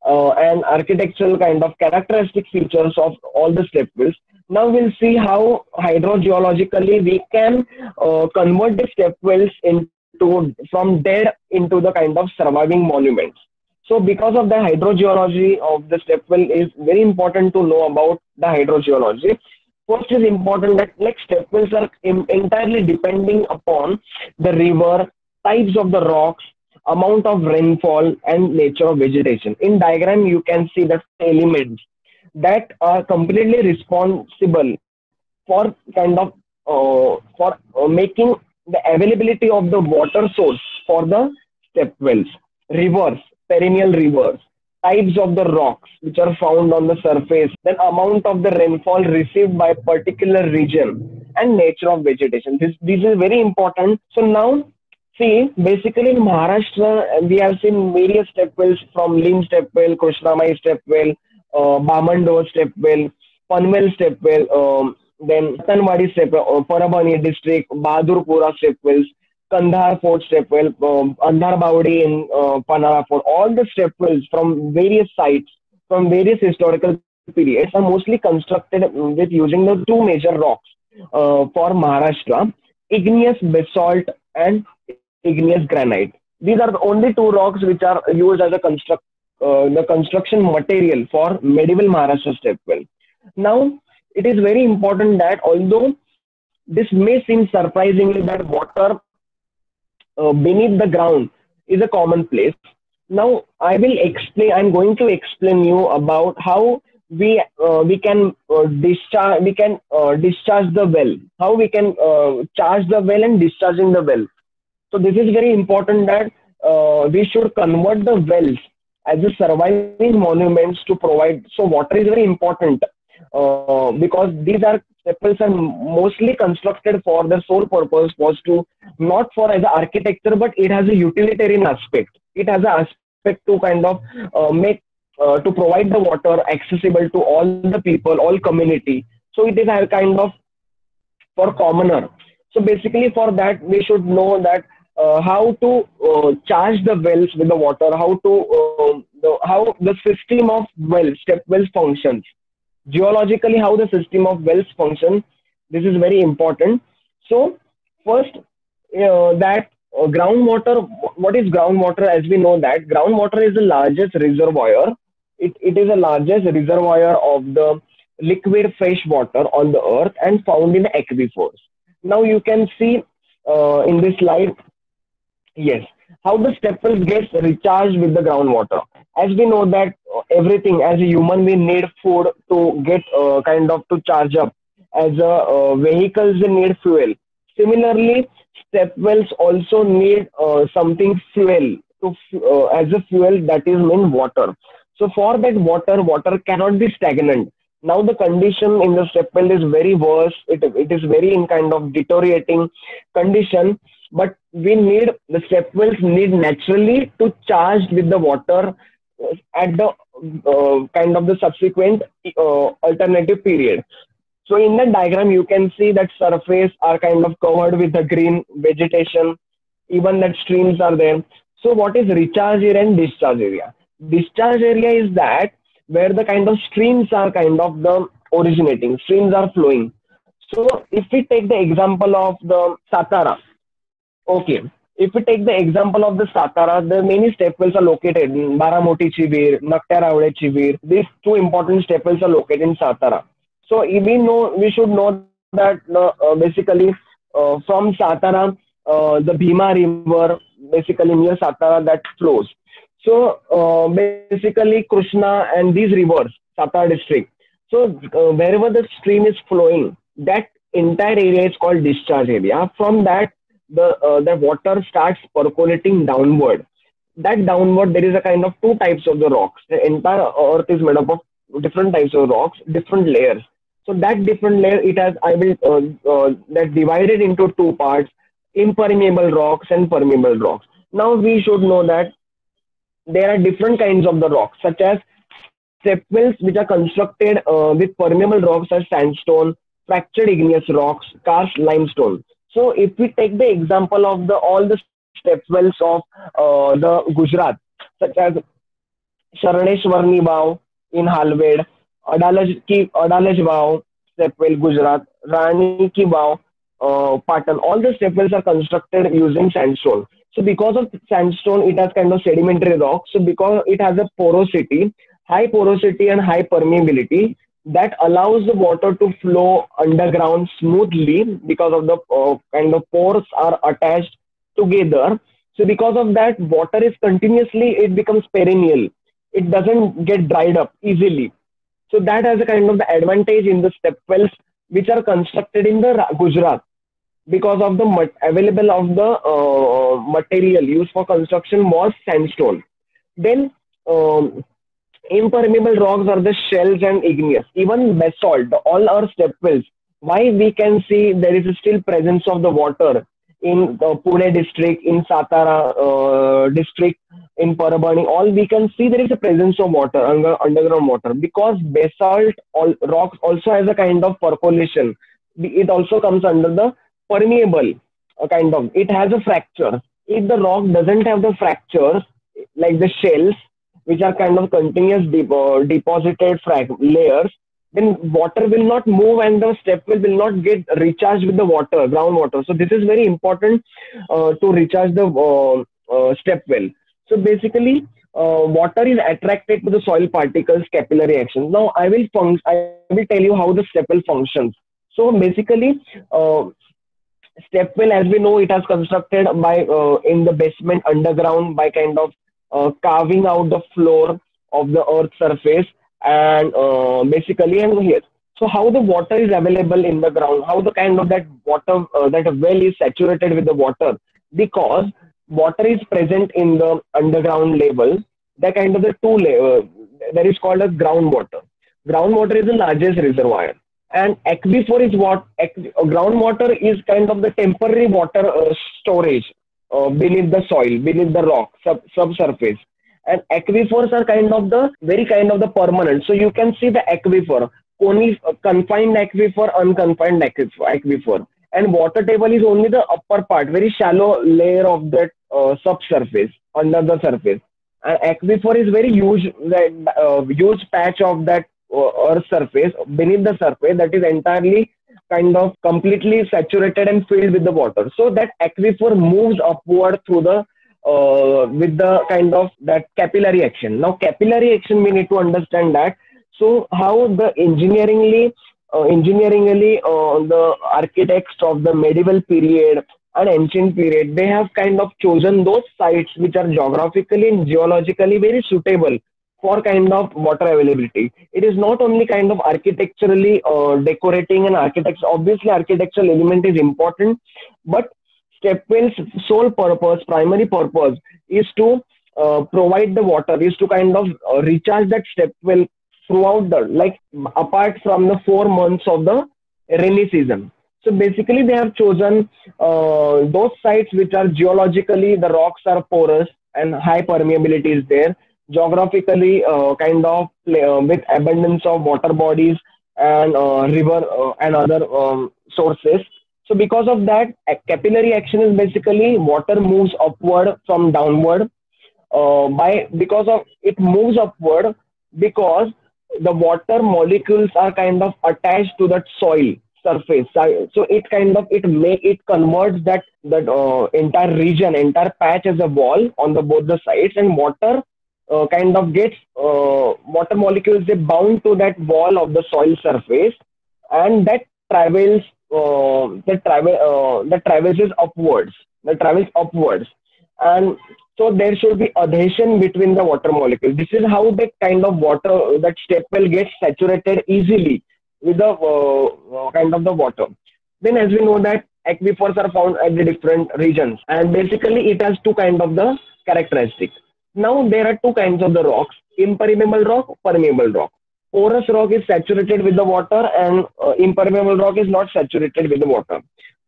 and architectural kind of characteristic features of all the stepwells. Now we'll see how hydrogeologically we can convert the stepwells into from dead into the kind of surviving monuments. So because of the hydrogeology of the stepwell is very important to know about the hydrogeology. First is important that like stepwells are entirely depending upon the river, types of the rocks, amount of rainfall, and nature of vegetation. In diagram, you can see the elements that are completely responsible for kind of making the availability of the water source for the stepwells. Rivers, perennial rivers, types of the rocks which are found on the surface, then amount of the rainfall received by a particular region, and nature of vegetation. This is very important. So now see, basically in Maharashtra, we have seen various stepwells from Lim stepwell, Krishnamai stepwell, Bamando stepwell, Panvel stepwell, then Tanwadi stepwell, Parabani district, Bahadurpura stepwells, Kandahar Fort stepwell, Andhar Bawdi in Panara Fort. All the stepwells from various sites, from various historical periods are mostly constructed with using the two major rocks for Maharashtra, igneous basalt and igneous granite. These are the only two rocks which are used as a the construction material for medieval Maharashtra step well. Now, it is very important that although this may seem surprisingly that water beneath the ground is a commonplace. Now, I will explain. I'm going to explain you about how we can discharge the well. How we can charge the well and discharging the well. So this is very important that we should convert the wells as a surviving monuments to provide. So water is very important because these are temples are mostly constructed for the sole purpose was to not for as a architecture, but it has a utilitarian aspect. It has an aspect to kind of make to provide the water accessible to all the people, all community. So it is a kind of for commoner. So basically for that we should know that how to charge the wells with the water, how the system of wells, step wells functions. Geologically, how the system of wells function. This is very important. So first, that groundwater. What is groundwater? As we know that groundwater is the largest reservoir. It is the largest reservoir of the liquid fresh water on the earth and found in aquifers. Now you can see in this slide, yes, how the step wells gets recharged with the groundwater. As we know that everything as a human we need food to get kind of to charge up. As a vehicles they need fuel. Similarly, step wells also need something fuel to as a fuel that is mean water. So for that water cannot be stagnant. Now the condition in the step well is very worse. It is very in kind of deteriorating condition. But we need the step wells need naturally to charge with the water at the kind of the subsequent alternative period. So in the diagram you can see that surface are kind of covered with the green vegetation, even that streams are there. So what is recharge area and discharge area? Discharge area is that where the kind of streams are kind of the originating, streams are flowing. So if we take the example of the Satara, okay, if we take the example of the Satara, the many step wells are located in Baramoti Chivir, Naktaravade Chivir. These two important step wells are located in Satara. So we should know that basically from Satara, the Bhima River, basically near Satara that flows. So basically Krishna and these rivers, Satara district. So wherever the stream is flowing, that entire area is called discharge area. From that, the water starts percolating downward. That downward, there is a kind of two types of the rocks. The entire earth is made up of different types of rocks, different layers. So that different layer, it has, I will, that divided into two parts, impermeable rocks and permeable rocks. Now we should know that there are different kinds of the rocks, such as step wells which are constructed with permeable rocks as sandstone, fractured igneous rocks, karst limestone. So if we take the example of the all the step wells of the Gujarat, such as Sharaneshwarni Vav in Halved, Adalaj Vav, step well Gujarat, Rani Ki Vav, Patan, all the step wells are constructed using sandstone. So because of sandstone, it has kind of sedimentary rock. So because it has a high porosity and high permeability, that allows the water to flow underground smoothly because of the kind of pores are attached together. So because of that, water is continuously, it becomes perennial. It doesn't get dried up easily. So that has a kind of the advantage in the step wells which are constructed in the Gujarat because of the available of the material used for construction was sandstone. Then impermeable rocks are the shells and igneous, even basalt, all our step wells. Why we can see there is still presence of the water in Pune district, in Satara district, in Parabani, all we can see there is a presence of water, underground water, because basalt rocks also has a kind of percolation. It also comes under the permeable kind of, it has a fracture. If the rock doesn't have the fractures, like the shells, which are kind of continuous deposited layers, then water will not move and the step well will not get recharged with the water, groundwater. So this is very important to recharge the step well. So basically, water is attracted to the soil particles, capillary action. Now I will tell you how the step well functions. So basically, step well, as we know, it has constructed by in the basement underground by kind of carving out the floor of the earth surface, and basically and here. So how the water is available in the ground, how the kind of that water that well is saturated with the water, because water is present in the underground level. The kind of the two layer that is called as groundwater. Groundwater is the largest reservoir, and aquifer is what groundwater is kind of the temporary water storage beneath the soil, beneath the rock, subsurface. And aquifers are kind of the very kind of the permanent. So you can see the aquifer, confined aquifer, unconfined aquifer, and water table is only the upper part, very shallow layer of that subsurface under the surface. And aquifer is very huge, huge patch of that earth surface beneath the surface that is entirely kind of completely saturated and filled with the water. So that aquifer moves upward through the with the kind of that capillary action. Now capillary action, we need to understand that. So how the engineeringly the architects of the medieval period and ancient period, they have kind of chosen those sites which are geographically and geologically very suitable for kind of water availability. It is not only kind of architecturally decorating and architects. Obviously, architectural element is important, but stepwell's sole purpose, primary purpose, is to provide the water, is to kind of recharge that stepwell throughout the, like, apart from the 4 months of the rainy season. So basically, they have chosen those sites which are geologically, the rocks are porous and high permeability is there. Geographically, kind of with abundance of water bodies and river and other sources. So because of that, capillary action is basically water moves upward from downward. Because of it moves upward because the water molecules are kind of attached to that soil surface. So it converts that entire region, entire patch as a wall on the both the sides, and water kind of gets water molecules, they bound to that wall of the soil surface, and that travels that traverses upwards, that travels upwards. And so there should be adhesion between the water molecules. This is how that kind of water, that stepwell gets saturated easily with the kind of the water. Then as we know that aquifers are found at the different regions, and basically it has two kind of the characteristics. Now there are two kinds of the rocks: impermeable rock, permeable rock. Porous rock is saturated with the water, and impermeable rock is not saturated with the water.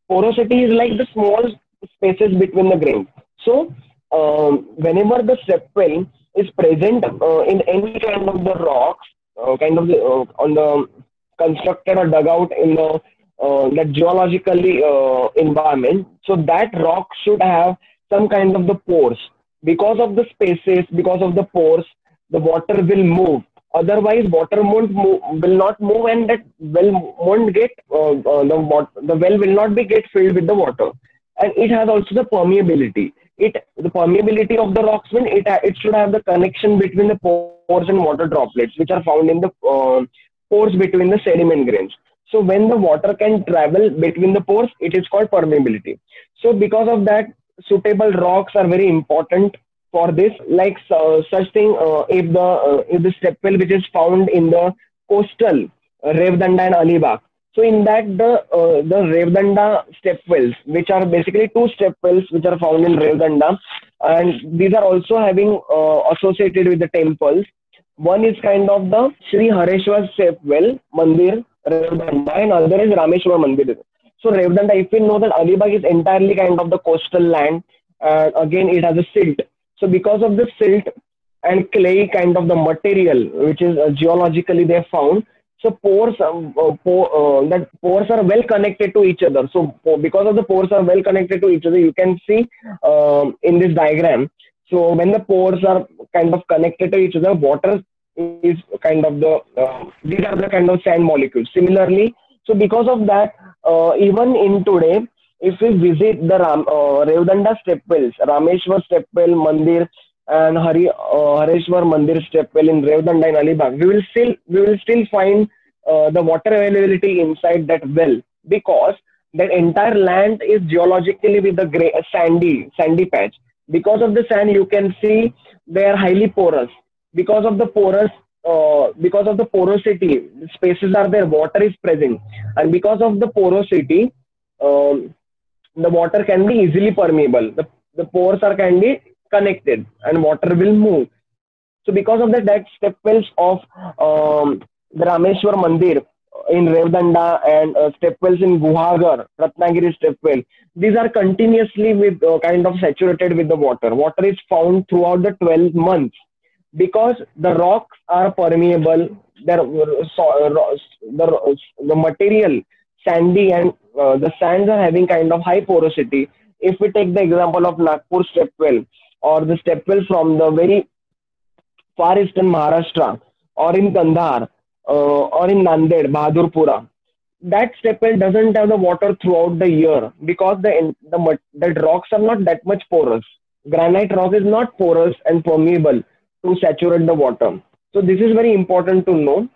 Porosity is like the small spaces between the grains. So whenever the stepwell is present in any kind of the rocks, on the constructed or dug out in the that geologically environment, so that rock should have some kind of the pores. Because of the spaces, because of the pores, the water will move. Otherwise, water won't move, will not move, and that well won't get the well will not be get filled with the water. And it has also the permeability. The permeability of the rocks, when it should have the connection between the pores and water droplets, which are found in the pores between the sediment grains. So when the water can travel between the pores, it is called permeability. So because of that, suitable rocks are very important for this. Like such thing, if the stepwell which is found in the coastal Revdanda and Alibag. So in that the Revdanda stepwells, which are basically two stepwells which are found in Revdanda, and these are also having associated with the temples. One is kind of the Sri Hareshwar stepwell Mandir Revdanda, and other is Rameshwar Mandir. So Revdanda, if we know that Alibag is entirely kind of the coastal land, again it has a silt. So because of the silt and clay kind of the material, which is geologically they found, so pores that pores are well connected to each other. So because of the pores are well connected to each other, you can see in this diagram. So when the pores are kind of connected to each other, water is kind of the these are the kind of sand molecules. Similarly, so because of that, even in today, if we visit the Revdanda stepwells, Rameshwar stepwell Mandir, and Hareshwar Mandir stepwell in Revdanda in Alibag, we will still find the water availability inside that well, because that entire land is geologically with the gray, sandy patch. Because of the sand, you can see they are highly porous. Because of the porosity, spaces are there, water is present, and because of the porosity, um, the water can be easily permeable. The pores are can be connected, and water will move. So because of that stepwells of the Rameshwar Mandir in Revdanda, and stepwells in Guhagar, Ratnagiri stepwell, these are continuously with kind of saturated with the water. Water is found throughout the 12 months, because the rocks are permeable. The material sandy, and the sands are having kind of high porosity. If we take the example of Nagpur stepwell, or the stepwell from the very far eastern Maharashtra, or in Kandahar, or in Nanded, Bahadurpura, that stepwell doesn't have the water throughout the year, because the rocks are not that much porous. Granite rock is not porous and permeable to saturate the water. So this is very important to know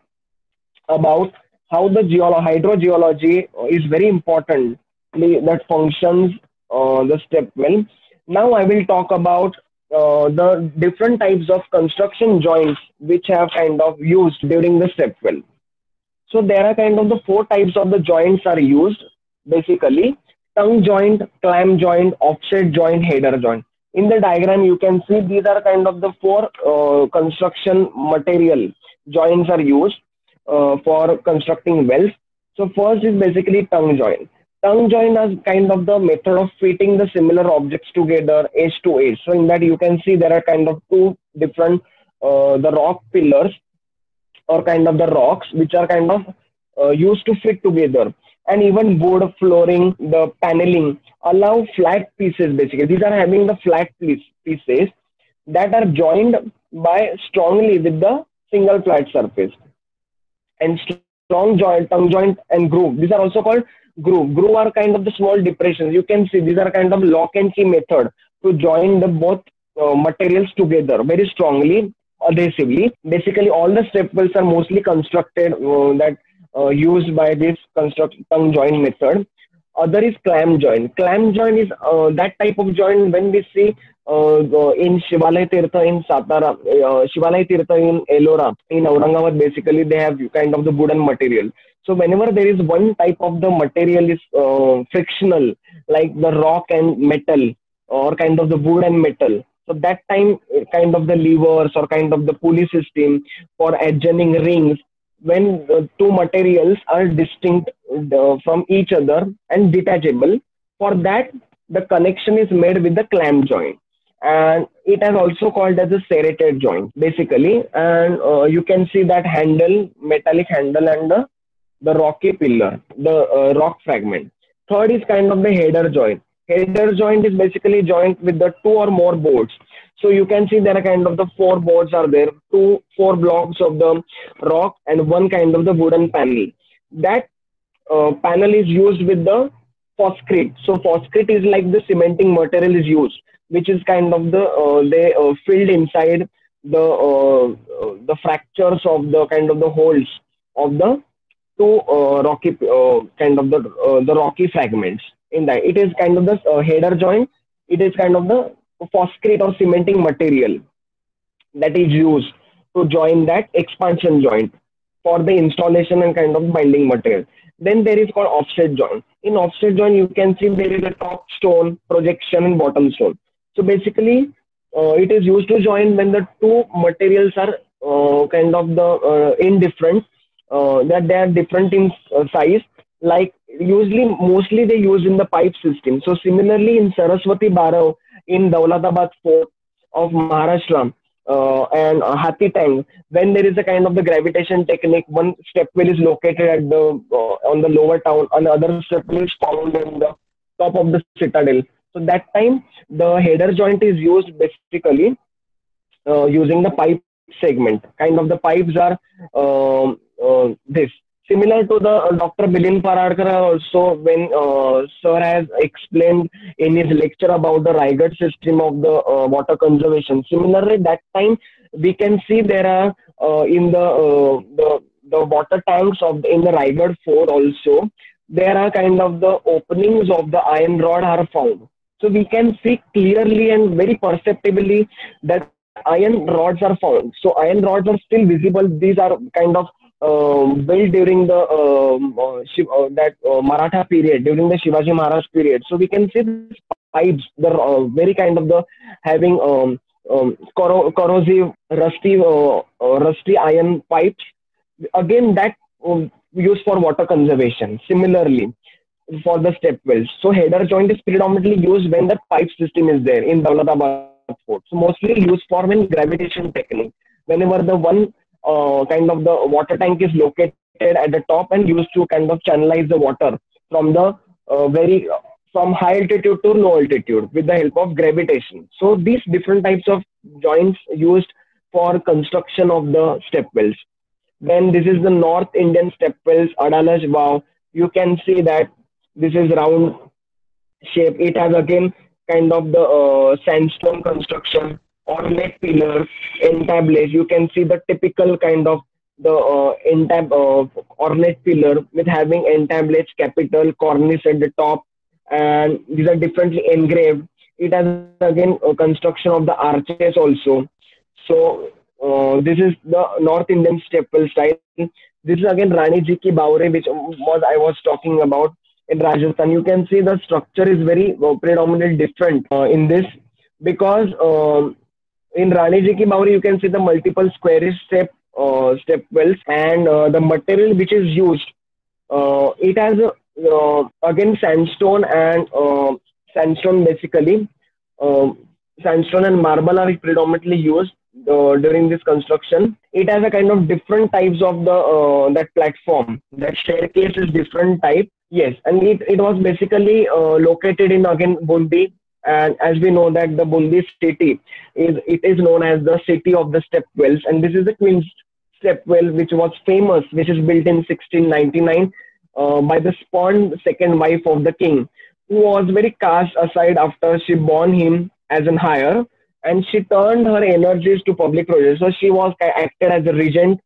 about how the hydrogeology is very important that functions the step well. Now I will talk about the different types of construction joints which have kind of used during the step well. So there are kind of the four types of the joints are used basically: tongue joint, clamp joint, offset joint, header joint. In the diagram, you can see these are kind of the four construction material joints are used for constructing wells. So first is basically tongue joint. Tongue joint is kind of the method of fitting the similar objects together edge to edge. So in that you can see there are kind of two different the rock pillars, or kind of the rocks which are kind of used to fit together, and even wood flooring, the paneling allow flat pieces. Basically these are having the flat pieces that are joined by strongly with the single flat surface. And strong joint, tongue joint, and groove, these are also called groove are kind of the small depressions. You can see these are kind of lock and key method to join the both materials together very strongly, adhesively. Basically all the stepwells are mostly constructed that used by this construct tongue joint method. Other is clamp joint. Clamp joint is that type of joint when we see in Shivalaya Tirtha in Satara, Shivalaya Tirtha in Ellora, in Aurangabad, basically they have kind of the wooden material. So whenever there is one type of the material is frictional, like the rock and metal, or kind of the wood and metal, so that time kind of the levers or kind of the pulley system for adjoining rings, when the two materials are distinct from each other and detachable, for that the connection is made with the clamp joint, and it is also called as a serrated joint basically. And you can see that handle, metallic handle, and the rocky pillar, the rock fragment. Third is kind of the header joint. Header joint is basically joint with the two or more boards. So you can see there are kind of the four boards are there, four blocks of the rock, and one kind of the wooden panel. That panel is used with the phosphate. So phosphate is like the cementing material is used, which is kind of the they filled inside the fractures of the kind of the holes of the two rocky kind of the rocky fragments. In that it is kind of the header joint. It is kind of the phosphate or cementing material that is used to join that expansion joint for the installation and kind of binding material. Then there is called offset joint. In offset joint, you can see there is a top stone, projection, and bottom stone. So basically, it is used to join when the two materials are kind of the indifferent, that they are different in size. Like usually, mostly they use in the pipe system. So similarly, in Saraswati Barav, in Daulatabad Fort of Maharashtra, and Hathi Tang, when there is a kind of the gravitation technique, one stepwell is located at the on the lower town, another stepwell is found in the top of the citadel. So that time the header joint is used basically using the pipe segment. Kind of the pipes are this. Similar to the Dr. Bilin Paradkar also, when sir has explained in his lecture about the Raigad system of the water conservation. Similarly, that time we can see there are in the water tanks of in the Raigad fort also, there are kind of the openings of the iron rod are found. So we can see clearly and very perceptibly that iron rods are found. So iron rods are still visible. These are kind of built during the Maratha period, during the Shivaji Maharaj period. So we can see these pipes, the very kind of the having corrosive, rusty iron pipes. Again, that used for water conservation. Similarly, for the step wells. So header joint is predominantly used when the pipe system is there in Daulatabad fort. So mostly used for when gravitation technique. Whenever the one kind of the water tank is located at the top and used to kind of channelize the water from the very from high altitude to low altitude with the help of gravitation. So these different types of joints used for construction of the step wells. Then this is the North Indian step wells, Adalash Wow. You can see that this is round shape. It has again kind of the sandstone construction, ornate pillars, entablage. You can see the typical kind of the ornate pillar with having entablage, capital, cornice at the top, and these are differently engraved. It has again a construction of the arches also. So this is the North Indian stepwell style. This is again Rani Ji ki Baure, which was I was talking about in Rajasthan. You can see the structure is very predominantly different in this because in Rani Ji ki Bauri you can see the multiple squarish step wells and the material which is used. It has again sandstone basically. Sandstone and marble are predominantly used during this construction. It has a kind of different types of the that platform. That staircase is different type. Yes, and it was basically located in again Bundi, and as we know that the Bundi city is known as the city of the step wells, and this is the Queen's step well which was famous, which is built in 1699 by the spawned second wife of the king, who was very cast aside after she born him as an heir, and she turned her energies to public projects. So she was acted as a regent,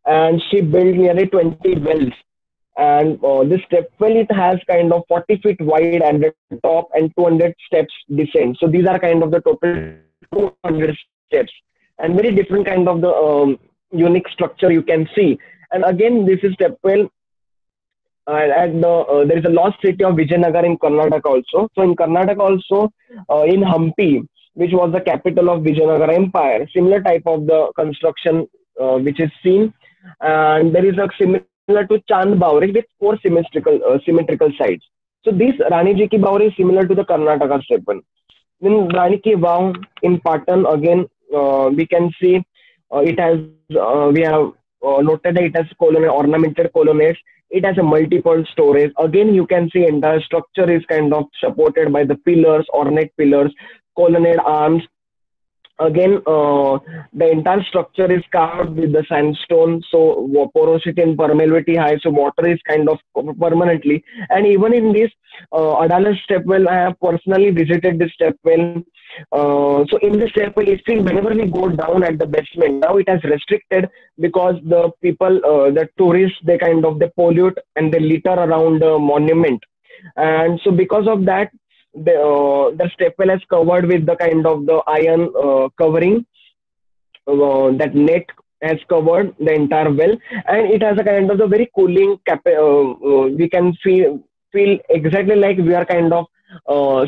and she built nearly 20 wells. And this step well, it has kind of 40 feet wide at the top and 200 steps descent. So these are kind of the total 200 steps, and very different kind of the unique structure you can see. And again, this is step well there is a lost city of Vijayanagar in Karnataka also. So in Karnataka also, in Hampi, which was the capital of Vijayanagar Empire, similar type of the construction which is seen, and there is a similar to Chand Bauri with four symmetrical sides. So this Rani Ji ki Bauri is similar to the Karnataka step one. In Rani Ki Vav in Patan again, we can see it has we have noted that it has ornamented colonnades. It has a multiple stories. Again, you can see entire structure is kind of supported by the pillars, ornate pillars, colonnade arms. Again, the entire structure is carved with the sandstone, so porosity and permeability high, so water is kind of permanently. And even in this Adalas step well, I have personally visited this step well. So in the step well, still whenever we go down at the basement, now it has restricted because the people, the tourists, they pollute and they litter around the monument, and so because of that, the step well is covered with the kind of the iron covering. That net has covered the entire well, and it has a kind of the very cooling we can feel exactly like we are kind of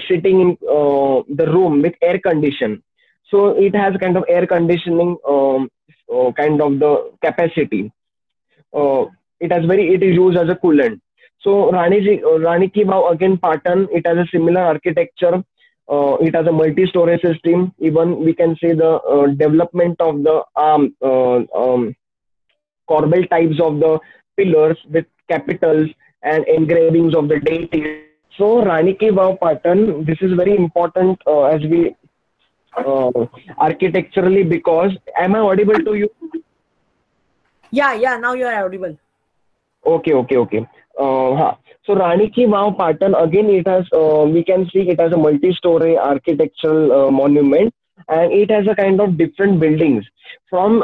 sitting in the room with air condition. So it has kind of air conditioning kind of the capacity. It is used as a coolant. So Rani Ki Vav again Patan, it has a similar architecture. It has a multi-story system. Even we can see the development of the corbel types of the pillars with capitals and engravings of the deities. So Rani Ki Vav Patan, this is very important as we architecturally, because am I audible to you? Yeah, yeah. Now you are audible. Okay, okay, okay. So Rani Ki Vav Patan, again, it has we can see it has a multi-story architectural monument, and it has a kind of different buildings. From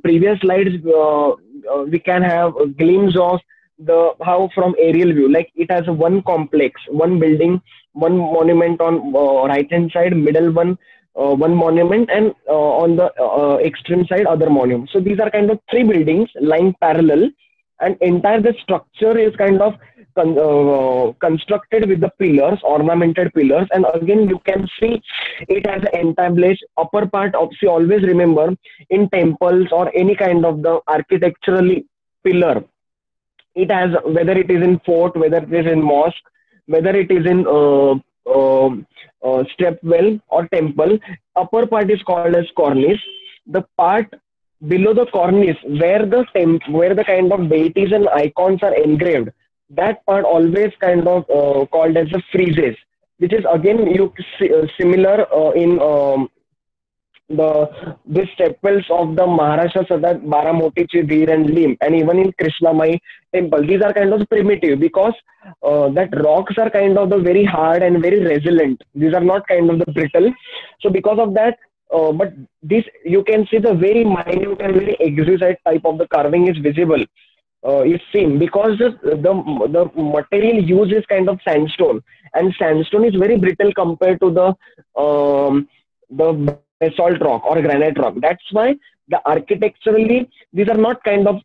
previous slides, we can have a glimpse of the how from aerial view. Like it has one complex, one building, one monument on right hand side, middle one. One monument, and on the extreme side other monument. So these are kind of three buildings lying parallel, and entire the structure is kind of constructed with the pillars, ornamented pillars. And again you can see it has an entablished upper part of, see, always remember, in temples or any kind of the architecturally pillar, it has, whether it is in fort, whether it is in mosque, whether it is in step well or temple, upper part is called as cornice. The part below the cornice, where the where the kind of deities and icons are engraved, that part always kind of called as the friezes, which is again you see, similar in the stepwells of the Maharashtra, Sadat, Baramotichi, Veer and Lim, and even in Krishnamai temple. These are kind of primitive because that rocks are kind of the very hard and very resilient. These are not kind of the brittle. So because of that, but this you can see the very minute and very exquisite type of the carving is visible. Is seen because the material used is kind of sandstone, and sandstone is very brittle compared to the basalt rock or granite rock. That's why the architecturally these are not kind of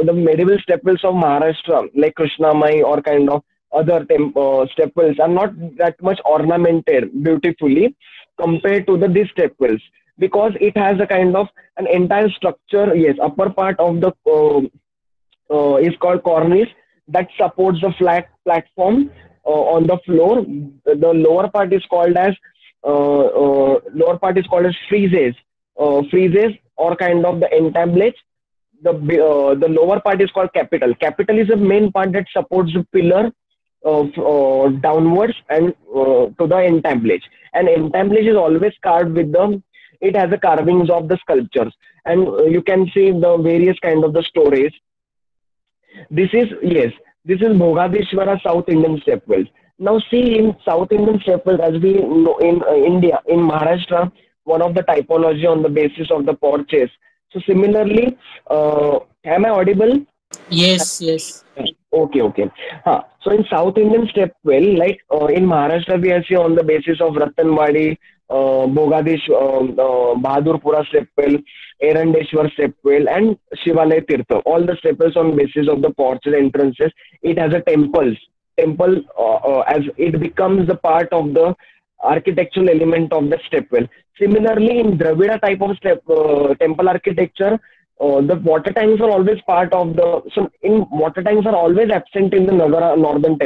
the medieval stepwells of Maharashtra like Krishnamai or kind of other stepwells are not that much ornamented beautifully compared to the these stepwells, because it has a kind of an entire structure. Yes, upper part of the is called cornice that supports the flat platform on the floor. The lower part is called as friezes. Friezes or kind of the entablage. The lower part is called capital. Capital is the main part that supports the pillar downwards and to the entablage. And entablage is always carved with the. It has the carvings of the sculptures, and you can see the various kind of the stories. This is, yes, this is Bhogadishwara South Indian stepwells. Now see in South Indian stepwells, as we know in India, in Maharashtra, one of the typology on the basis of the porches. So similarly, am I audible? Yes, yes. Okay, okay. So in South Indian stepwell, like in Maharashtra, we are see on the basis of Ratanwadi, Bogadish, Bahadurpura stepwell, Erandeshwar stepwell, and Shivalaya Tirtha. All the stepwells on basis of the porches entrances. It has a temple as it becomes the part of the architectural element of the stepwell. Similarly, in Dravida type of temple architecture, the water tanks are always part of the. So, in water tanks are always absent in the Nagara northern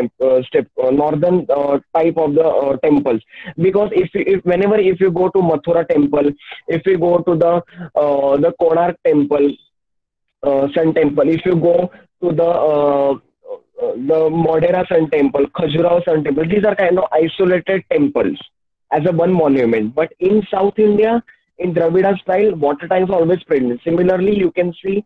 northern type of the temples, because if whenever if you go to Mathura temple, if you go to the Konark temple, Sun temple, if you go to the Modera Sun temple, Khajuraho Sun temple, these are kind of isolated temples as a one monument. But in South India, in Dravida style, water tanks are always present. Similarly, you can see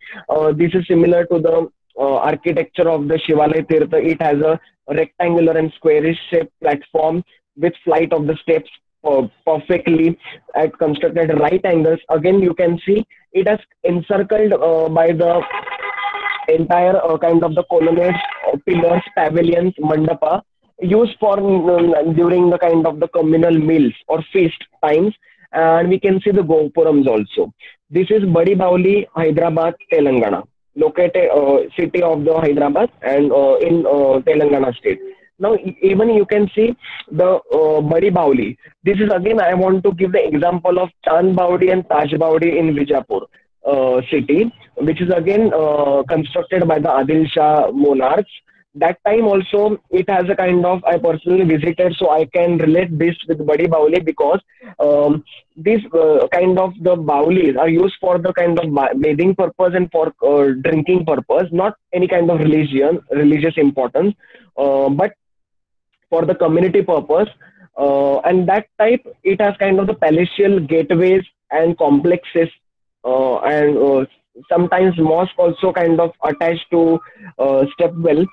this is similar to the architecture of the Shivalaya Tirtha. It has a rectangular and squarish shaped platform with flight of the steps perfectly at constructed right angles. Again, you can see it has encircled by the entire kind of the colonnades, pillars, pavilions, mandapa, used for during the kind of the communal meals or feast times. And we can see the gopurams also. This is Badi Bauli, Hyderabad, Telangana, located city of the Hyderabad and in Telangana state. Now, even you can see the Badi Bauli. This is again, I want to give the example of Chand Baudi and Taj Baudi in Vijapur city, which is again constructed by the Adil Shah monarchs. That time also it has a kind of, I personally visited, so I can relate this with Badi Bauli, because these kind of the baulis are used for the kind of bathing purpose and for drinking purpose, not any kind of religious importance, but for the community purpose. And that type, it has kind of the palatial gateways and complexes, and sometimes mosque also kind of attached to step well,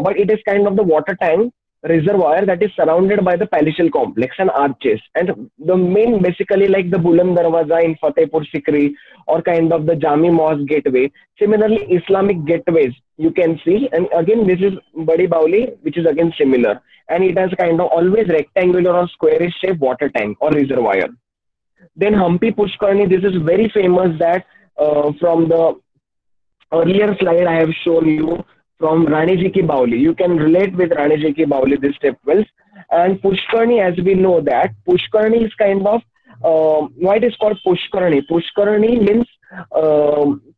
but it is kind of the water tank reservoir that is surrounded by the palatial complex and arches. And the main, basically, like the Buland Darwaza in Fatehpur Sikri, or kind of the Jami Mosque gateway. Similarly, Islamic gateways you can see, and again this is Badi Bauli, which is again similar, and it has kind of always rectangular or squarish shaped water tank or reservoir. Then Hampi Pushkarni, this is very famous, that from the earlier slide I have shown you, from Rani Ji Ki Bauli. You can relate with Rani Ji Ki Bauli, this step wells. And Pushkarni, as we know that, Pushkarni is kind of, why it is called Pushkarni? Pushkarni means,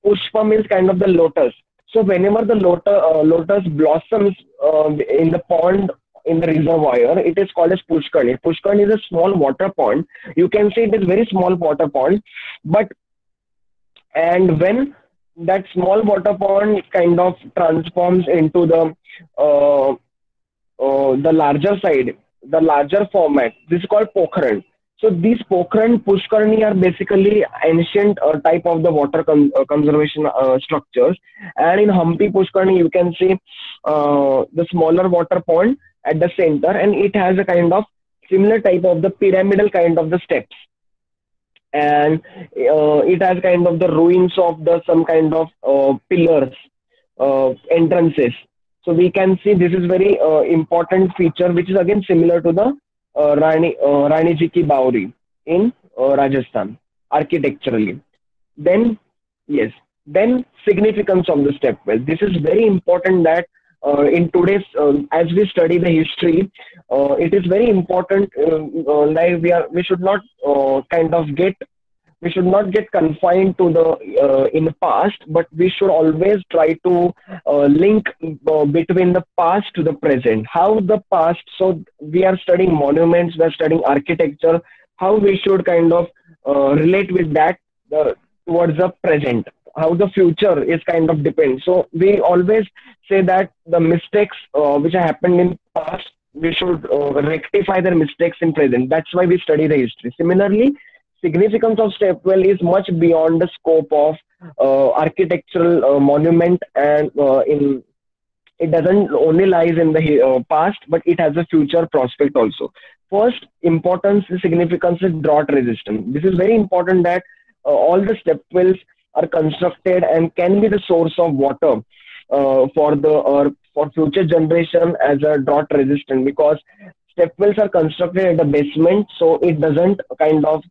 Pushpa means kind of the lotus. So whenever the lotus blossoms in the pond, in the reservoir, it is called as Pushkarni. Pushkarni is a small water pond. You can see it is very small water pond, but, and when that small water pond kind of transforms into the larger side, the larger format, this is called Pokhran. So these Pokhran, Pushkarni are basically ancient type of the water conservation structures. And in Hampi Pushkarni, you can see the smaller water pond at the center, and it has a kind of similar type of the pyramidal kind of the steps, and it has kind of the ruins of the some kind of pillars, entrances. So we can see this is very important feature, which is again similar to the Rani Ji Ki Bauri in Rajasthan architecturally. Then, yes, then significance of the step well. This is very important, that in today's, as we study the history, it is very important. Like we should not kind of get, we should not get confined to the in the past, but we should always try to link between the past to the present. How the past, so we are studying monuments, we are studying architecture, how we should kind of relate with that towards the present, how the future is kind of depends. So we always say that the mistakes which happened in past, we should rectify their mistakes in present. That's why we study the history. Similarly, significance of stepwell is much beyond the scope of architectural monument, and in it doesn't only lies in the past, but it has a future prospect also. First importance, significance is drought resistant. This is very important, that all the stepwells are constructed and can be the source of water for the, or for future generation, as a drought resistant, because stepwells are constructed at the basement, so it doesn't kind of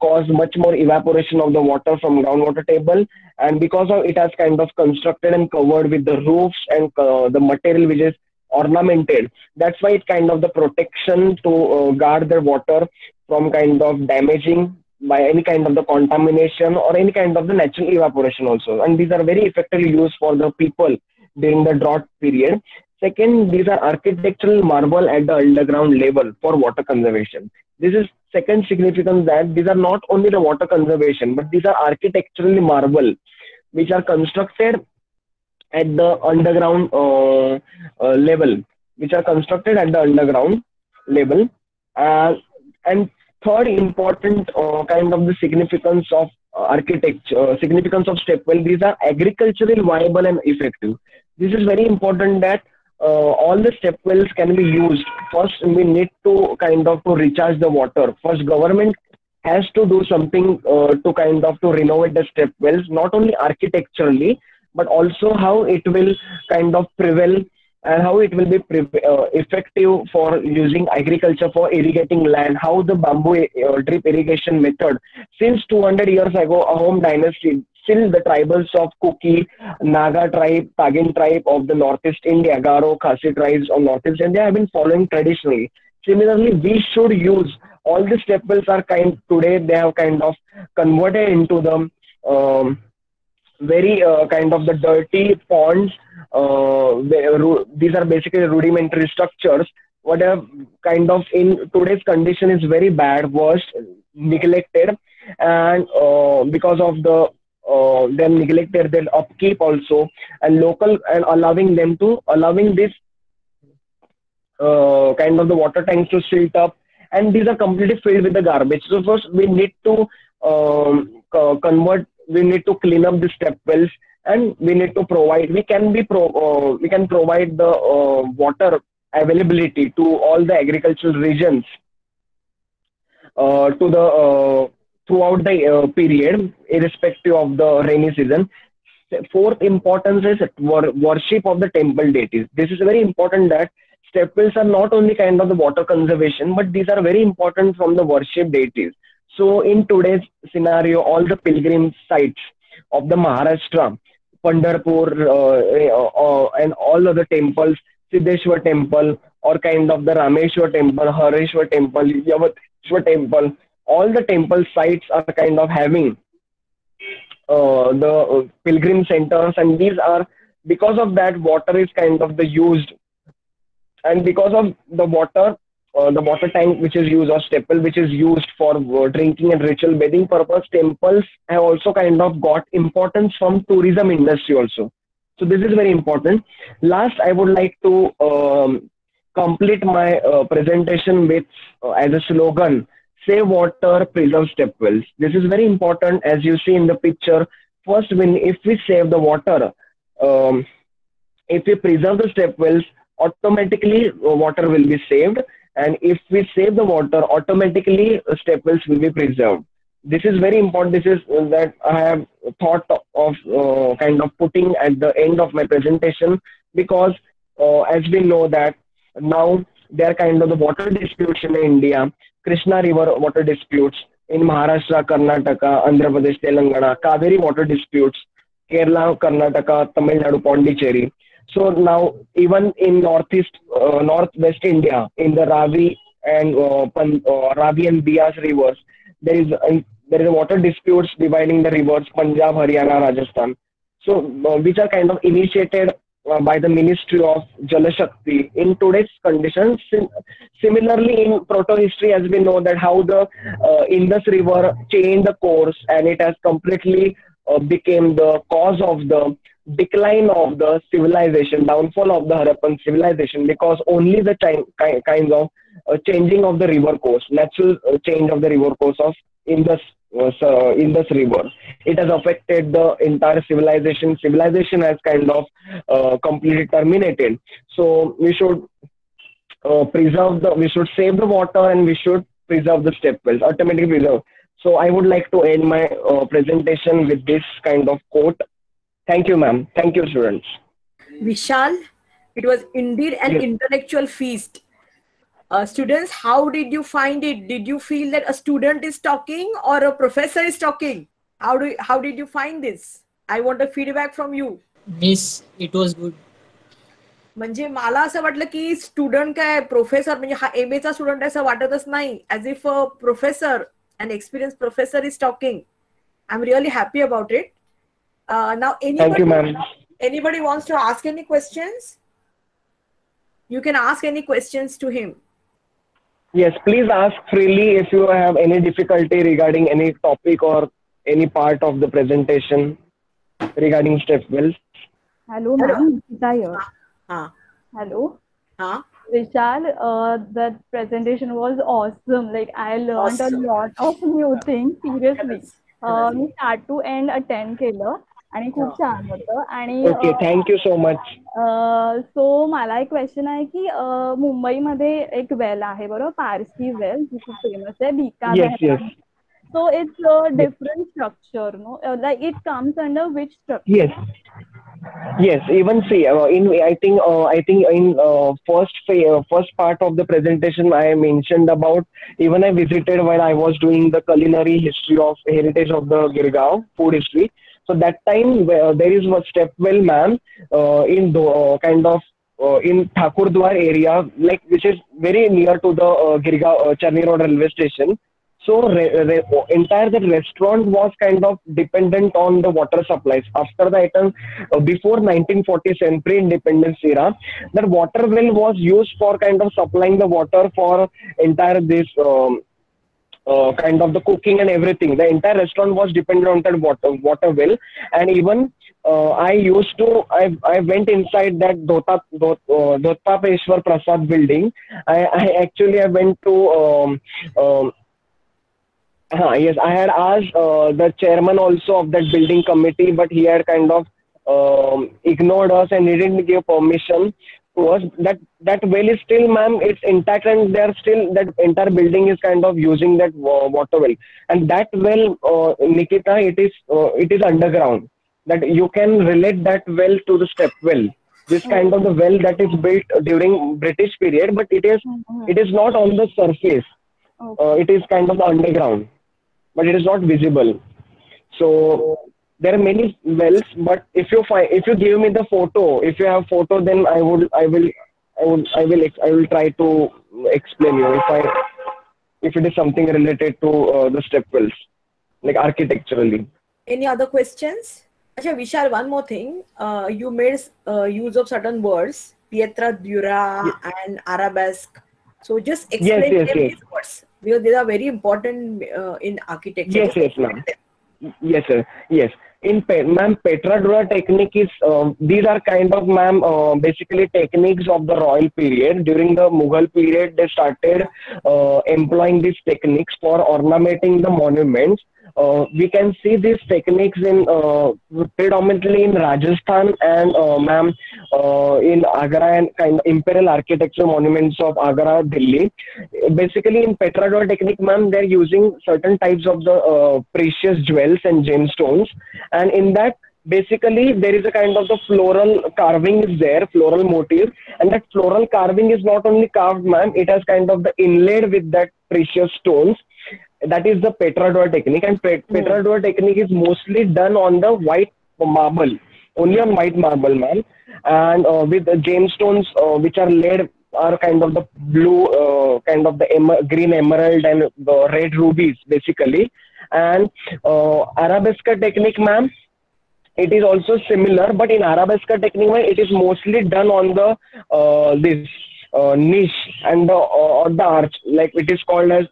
cause much more evaporation of the water from groundwater table. And because of it has kind of constructed and covered with the roofs and the material which is ornamented, that's why it kind of the protection to guard the water from kind of damaging by any kind of the contamination or any kind of the natural evaporation also. And these are very effectively used for the people during the drought period. Second, these are architectural marvel at the underground level for water conservation. This is second significance, that these are not only the water conservation, but these are architecturally marvel which are constructed at the underground level, which are constructed at the underground level. And third important kind of the significance of architecture, significance of stepwell, these are agriculturally viable and effective. This is very important, that all the stepwells can be used. First, we need to kind of to recharge the water. First, government has to do something to kind of to renovate the stepwells, not only architecturally, but also how it will kind of prevail, and how it will be effective for using agriculture for irrigating land. How the bamboo drip irrigation method, since 200 years ago, Ahom dynasty, still the tribals of Kuki, Naga tribe, Tagin tribe of the Northeast India, Garo, Khasi tribes of Northeast India have been following traditionally. Similarly, we should use all the stepwells are kind today, they have kind of converted into the very kind of the dirty ponds. These are basically rudimentary structures. What are kind of in today's condition is very bad, worse, neglected, and because of the them neglected their upkeep also, and local, and allowing them to allowing this kind of the water tanks to silt up, and these are completely filled with the garbage. So first we need to convert, we need to clean up the step wells, and we need to provide, we can provide the water availability to all the agricultural regions to the throughout the period, irrespective of the rainy season. Fourth importance is worship of the temple deities. This is very important, that step wells are not only kind of the water conservation, but these are very important from the worship deities. So in today's scenario, all the pilgrim sites of the Maharashtra, Pandharpur, and all other temples, Siddheshwar temple, or kind of the Rameshwar temple, Hareshwar temple, Yavateshwar temple, all the temple sites are kind of having the pilgrim centers, and these are, because of that, water is kind of the used, and because of the water tank which is used, or step well which is used for drinking and ritual bathing purpose, temples have also kind of got importance from tourism industry also. So this is very important. Last, I would like to complete my presentation with as a slogan: save water, preserve step wells. This is very important, as you see in the picture. First, if we save the water, um, if we preserve the step wells, automatically water will be saved, and if we save the water, automatically step wells will be preserved. This is very important. This is that I have thought of kind of putting at the end of my presentation, because as we know that now there are kind of the water disputes in India, Krishna River water disputes in Maharashtra, Karnataka, Andhra Pradesh, Telangana, Kaveri water disputes, Kerala, Karnataka, Tamil Nadu, Pondicherry. So now even in northwest India, in the Ravi and Bias rivers, there is a water disputes dividing the rivers Punjab, Haryana, Rajasthan. So which are kind of initiated by the Ministry of Jal Shakti in today's conditions. Similarly, in proto history, as we know that how the Indus River changed the course, and it has completely became the cause of the decline of the civilization, downfall of the Harappan civilization, because only the kinds of changing of the river course, natural change of the river course of Indus, Indus River, it has affected the entire civilization. Civilization has kind of completely terminated. So we should we should save the water, and we should preserve the step wells, automatically preserve. So I would like to end my presentation with this kind of quote. Thank you, ma'am. Thank you, students. Vishal, it was indeed an Yes. intellectual feast. Students, how did you find it? Did you feel that a student is talking or a professor is talking? How did you find this? I want a feedback from you. Miss, it was good. म्हणजे मला असं वाटलं की student काय professor म्हणजे हा M चा student असं वाटतच नाही, as if a professor an experience professor is talking. I am really happy about it. Now Thank you, ma'am. anybody wants to ask any questions? You can ask any questions to him. Yes, please ask freely if you have any difficulty regarding any topic or any part of the presentation regarding step wells. Hello, ma'am. Nikita here. Huh. Hello. Huh? Vishal, that presentation was awesome. Like, I learned Awesome. a lot of new things. Seriously. Yes. Me start to end attend केलं आणि खूप छान होतं. आणि Okay, thank you so much. सो मला एक question आहे की मुंबईमध्ये एक वेल आहे बरोबर, पारसी वेल, जी खूप फेमस आहे, बीका Yes, yes, so it's different structure, no, like it comes under which structure? yes, yes. Even see, I think in first part of the presentation I mentioned about, even I visited while I was doing the culinary history of heritage of the Girgaon food history. So that time there is one step well, ma'am, in kind of in Thakurdwar area, like which is very near to the Girgaon Charni Road railway station. So entire the restaurant was kind of dependent on the water supplies. After the item, before 1947 pre-independence era, that water well was used for kind of supplying the water for entire this kind of the cooking and everything. The entire restaurant was dependent on that water well, and even I went inside that Dotapeshwar Prasad building. I went to yes, I had asked the chairman also of that building committee, but he had kind of ignored us and he didn't give permission to us. That well is still, ma'am, it's intact, and they're still, that entire building is kind of using that water well. And that well, Nikita, it is underground. That you can relate that well to the step well. This kind of the well that is built during British period, but it is not on the surface. It is kind of underground, but it is not visible. So there are many wells, but if you give me the photo, if you have photo, then I will try to explain you if it is something related to the step wells, like architecturally. Any other questions? Acha, Vishal, one more thing. You made use of certain words, pietra dura and arabesque. So just explain these words, because they are very important in architecture. Yes, ma'am. Yes, sir. Yes. Ma'am, Petra Dura technique is, these are kind of, ma'am, basically techniques of the royal period. During the Mughal period, they started employing these techniques for ornamenting the monuments. We can see these techniques in predominantly in Rajasthan and, ma'am, in Agra and kind of imperial architecture monuments of Agra, Delhi. Basically, in Petra Dura technique, ma'am, they're using certain types of the precious jewels and gemstones. And in that, basically, there is a kind of the floral carving is there, floral motif. And that floral carving is not only carved, ma'am, it has kind of the inlaid with that precious stones. That is the Petra Dura technique. And Petra Dura technique is mostly done on the white marble, only on white marble, ma'am. And with the gemstones which are laid are kind of the blue, kind of the green emerald and the red rubies, basically. And arabesque technique, ma'am, it is also similar, but in arabesque technique, ma'am, it is mostly done on the this niche and the or the arch, like it is called as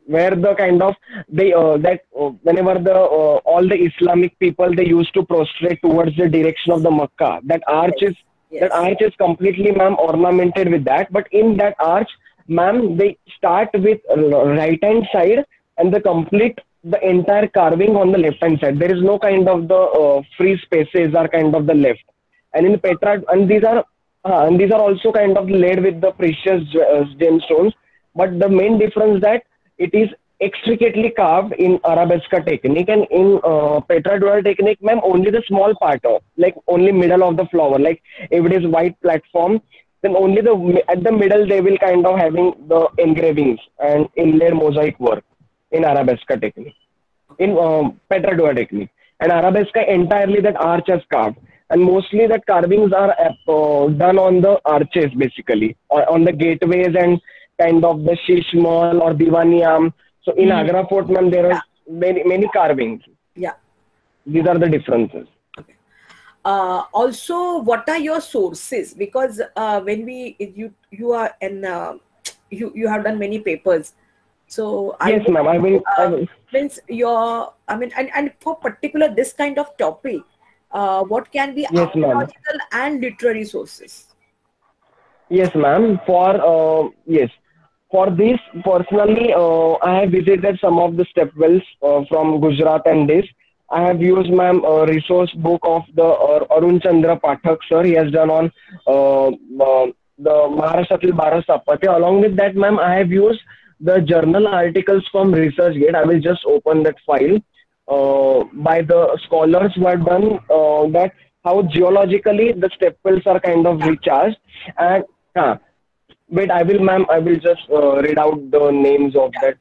where the kind of they whenever the all the Islamic people, they used to prostrate towards the direction of the Makkah. That arch is completely, ma'am, ornamented with that. But in that arch, ma'am, they start with right hand side and the entire carving on the left hand side. There is no kind of the free spaces are kind of the left. And in Petra, and these are also kind of laid with the precious gemstones. But the main difference that it is extricately carved in arabesque technique, and in Petra Dura technique, ma'am, only the small part of, like only middle of the flower. Like if it is white platform, then only at the middle they will kind of having the engravings and inlaid mosaic work in arabesque technique. In Petra Dura technique, and arabesque entirely that arch is carved, and mostly that carvings are done on the arches, basically, or on the gateways and kind of the Shishmal or Diwaniyam. So in Agra Fort, ma'am, there are many carvings. Yeah. These are the differences. Okay. Also, what are your sources? Because when you are in you have done many papers. So yes, ma'am. I will. Means and for particular this kind of topic, what can be archaeological and literary sources? Yes, ma'am. For this, personally, I have visited some of the stepwells from Gujarat and this. I have used, ma'am, a resource book of the Arun Chandra Pathak, sir. He has done on the Maharashtra Bharat Sathaye. Along with that, ma'am, I have used the journal articles from ResearchGate. I will just open that file by the scholars who have done that how geologically the stepwells are kind of recharged. And wait, I will just read out the names of that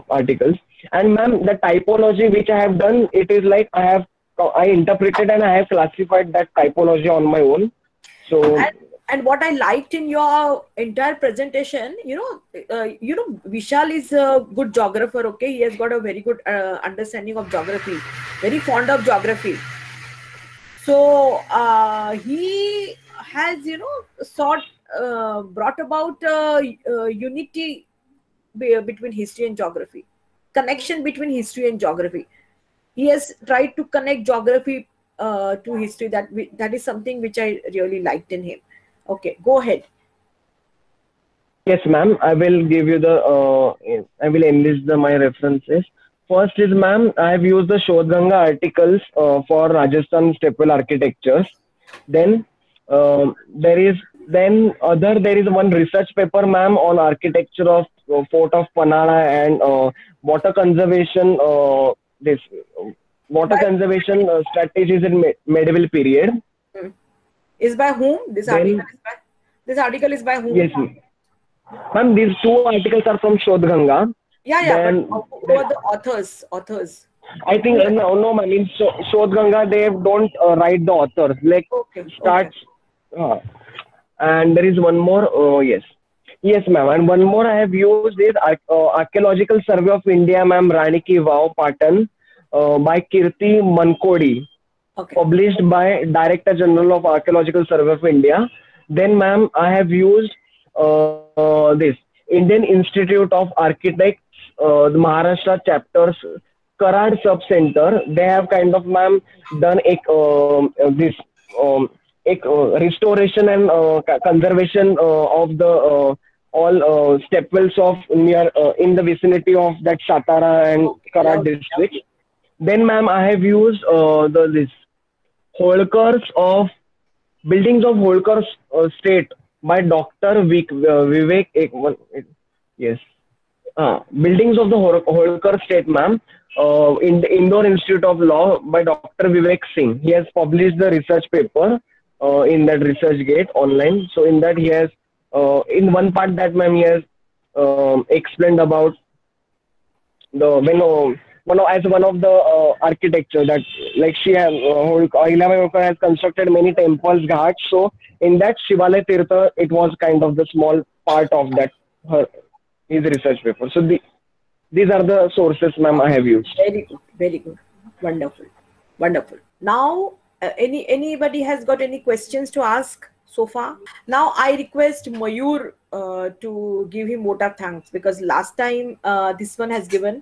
articles. And ma'am, the typology which I have done, it is like I interpreted and I have classified that typology on my own. So. And what I liked in your entire presentation, Vishal is a good geographer. Okay, he has got a very good understanding of geography, very fond of geography. So he has, brought about unity between history and geography, connection between history and geography. He has tried to connect geography to history. That is something which I really liked in him. Okay, go ahead. Yes, ma'am. I will give you the. I will enlist my references. First is, ma'am, I have used the Shodhganga articles for Rajasthan stepwell architectures. Then there is there is one research paper, ma'am, on architecture of Fort of Panala and water conservation. This water conservation strategies in medieval period. Hmm. Is by whom? Then This article is by whom? yes, ma'am. These two articles are from Shodhganga. Yeah, Then but who are the authors? I think no, ma'am. In Shodhganga, they don't write the authors. Like Okay. starts, and there is one more. Yes, yes, ma'am. And one more I have used is Archaeological Survey of India, ma'am. Rani Ki Vav, Patan, by Kirti Mankodi, Okay. published by Director General of Archaeological Survey of India. Then, ma'am, I have used this Indian Institute of Architects, the Maharashtra chapters, Karad Sub Center. They have kind of, ma'am, done this restoration and conservation of the all stepwells of near in the vicinity of that Satara and Karad district. Then, ma'am, I have used this Holkars of Buildings of Holkar State by Dr. Vivek. Yes. Buildings of the Holkar State, ma'am, in the Indore Institute of Law by Dr. Vivek Singh. He has published the research paper in that research gate online. So in that he has, in one part that, ma'am, he has explained about the as one of the architecture that like she has Ahilyabai Holkar has constructed many temples, ghats. So in that Shivalaya Tirtha, it was kind of the small part of that his research paper. So these are the sources, ma'am, I have used. Very good, wonderful. Now, anybody has got any questions to ask so far? Now I request Mayur to give him vote of thanks, because last time this one has given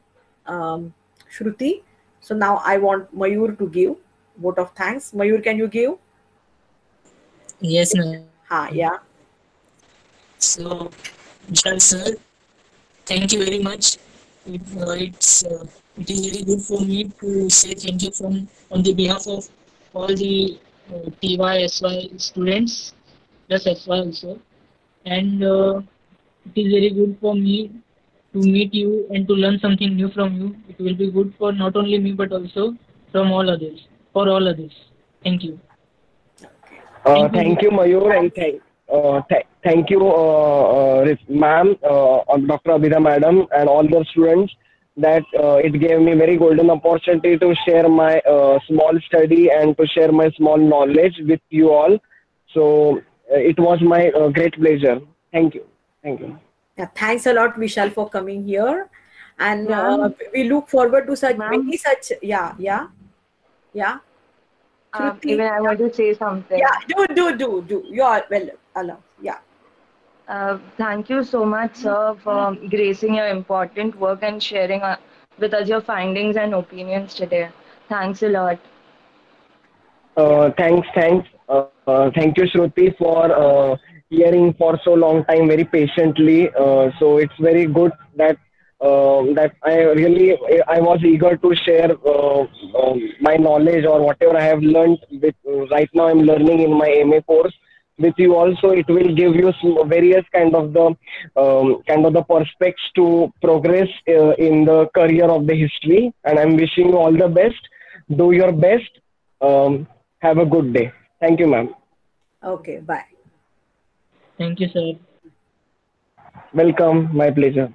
Shruti. So now I want Mayur to give vote of thanks. Mayur, can you give? Yes, ma'am. Yeah. So, Vishal sir, thank you very much. It is very good for me to say thank you on the behalf of all the TY, SY students, plus SY also. And it is very good for me to meet you and to learn something new from you. It will be good for not only me but also from all others, for all others. Thank you. Thank you, Mayur, and thank you, ma'am, Dr. Abhida madam, and all the students. That it gave me very golden opportunity to share my small study and to share my small knowledge with you all. So it was my great pleasure. Thank you. Yeah, thanks a lot, Vishal, for coming here, and we look forward to such many such. Yeah. Shruti, Even I want to say something. Yeah, do. You are well allowed. Yeah. Thank you so much, sir, for gracing your important work and sharing with us your findings and opinions today. Thanks a lot. Thanks. Thank you, Shruti, for hearing for so long time very patiently. So it's very good that I was eager to share my knowledge or whatever I have learned. Right now, I'm learning in my MA course with you also. It will give you some various kind of the perspectives to progress in the career of the history. And I'm wishing you all the best. Do your best. Have a good day. Thank you, ma'am. Okay, bye. Thank you, sir. Welcome. My pleasure.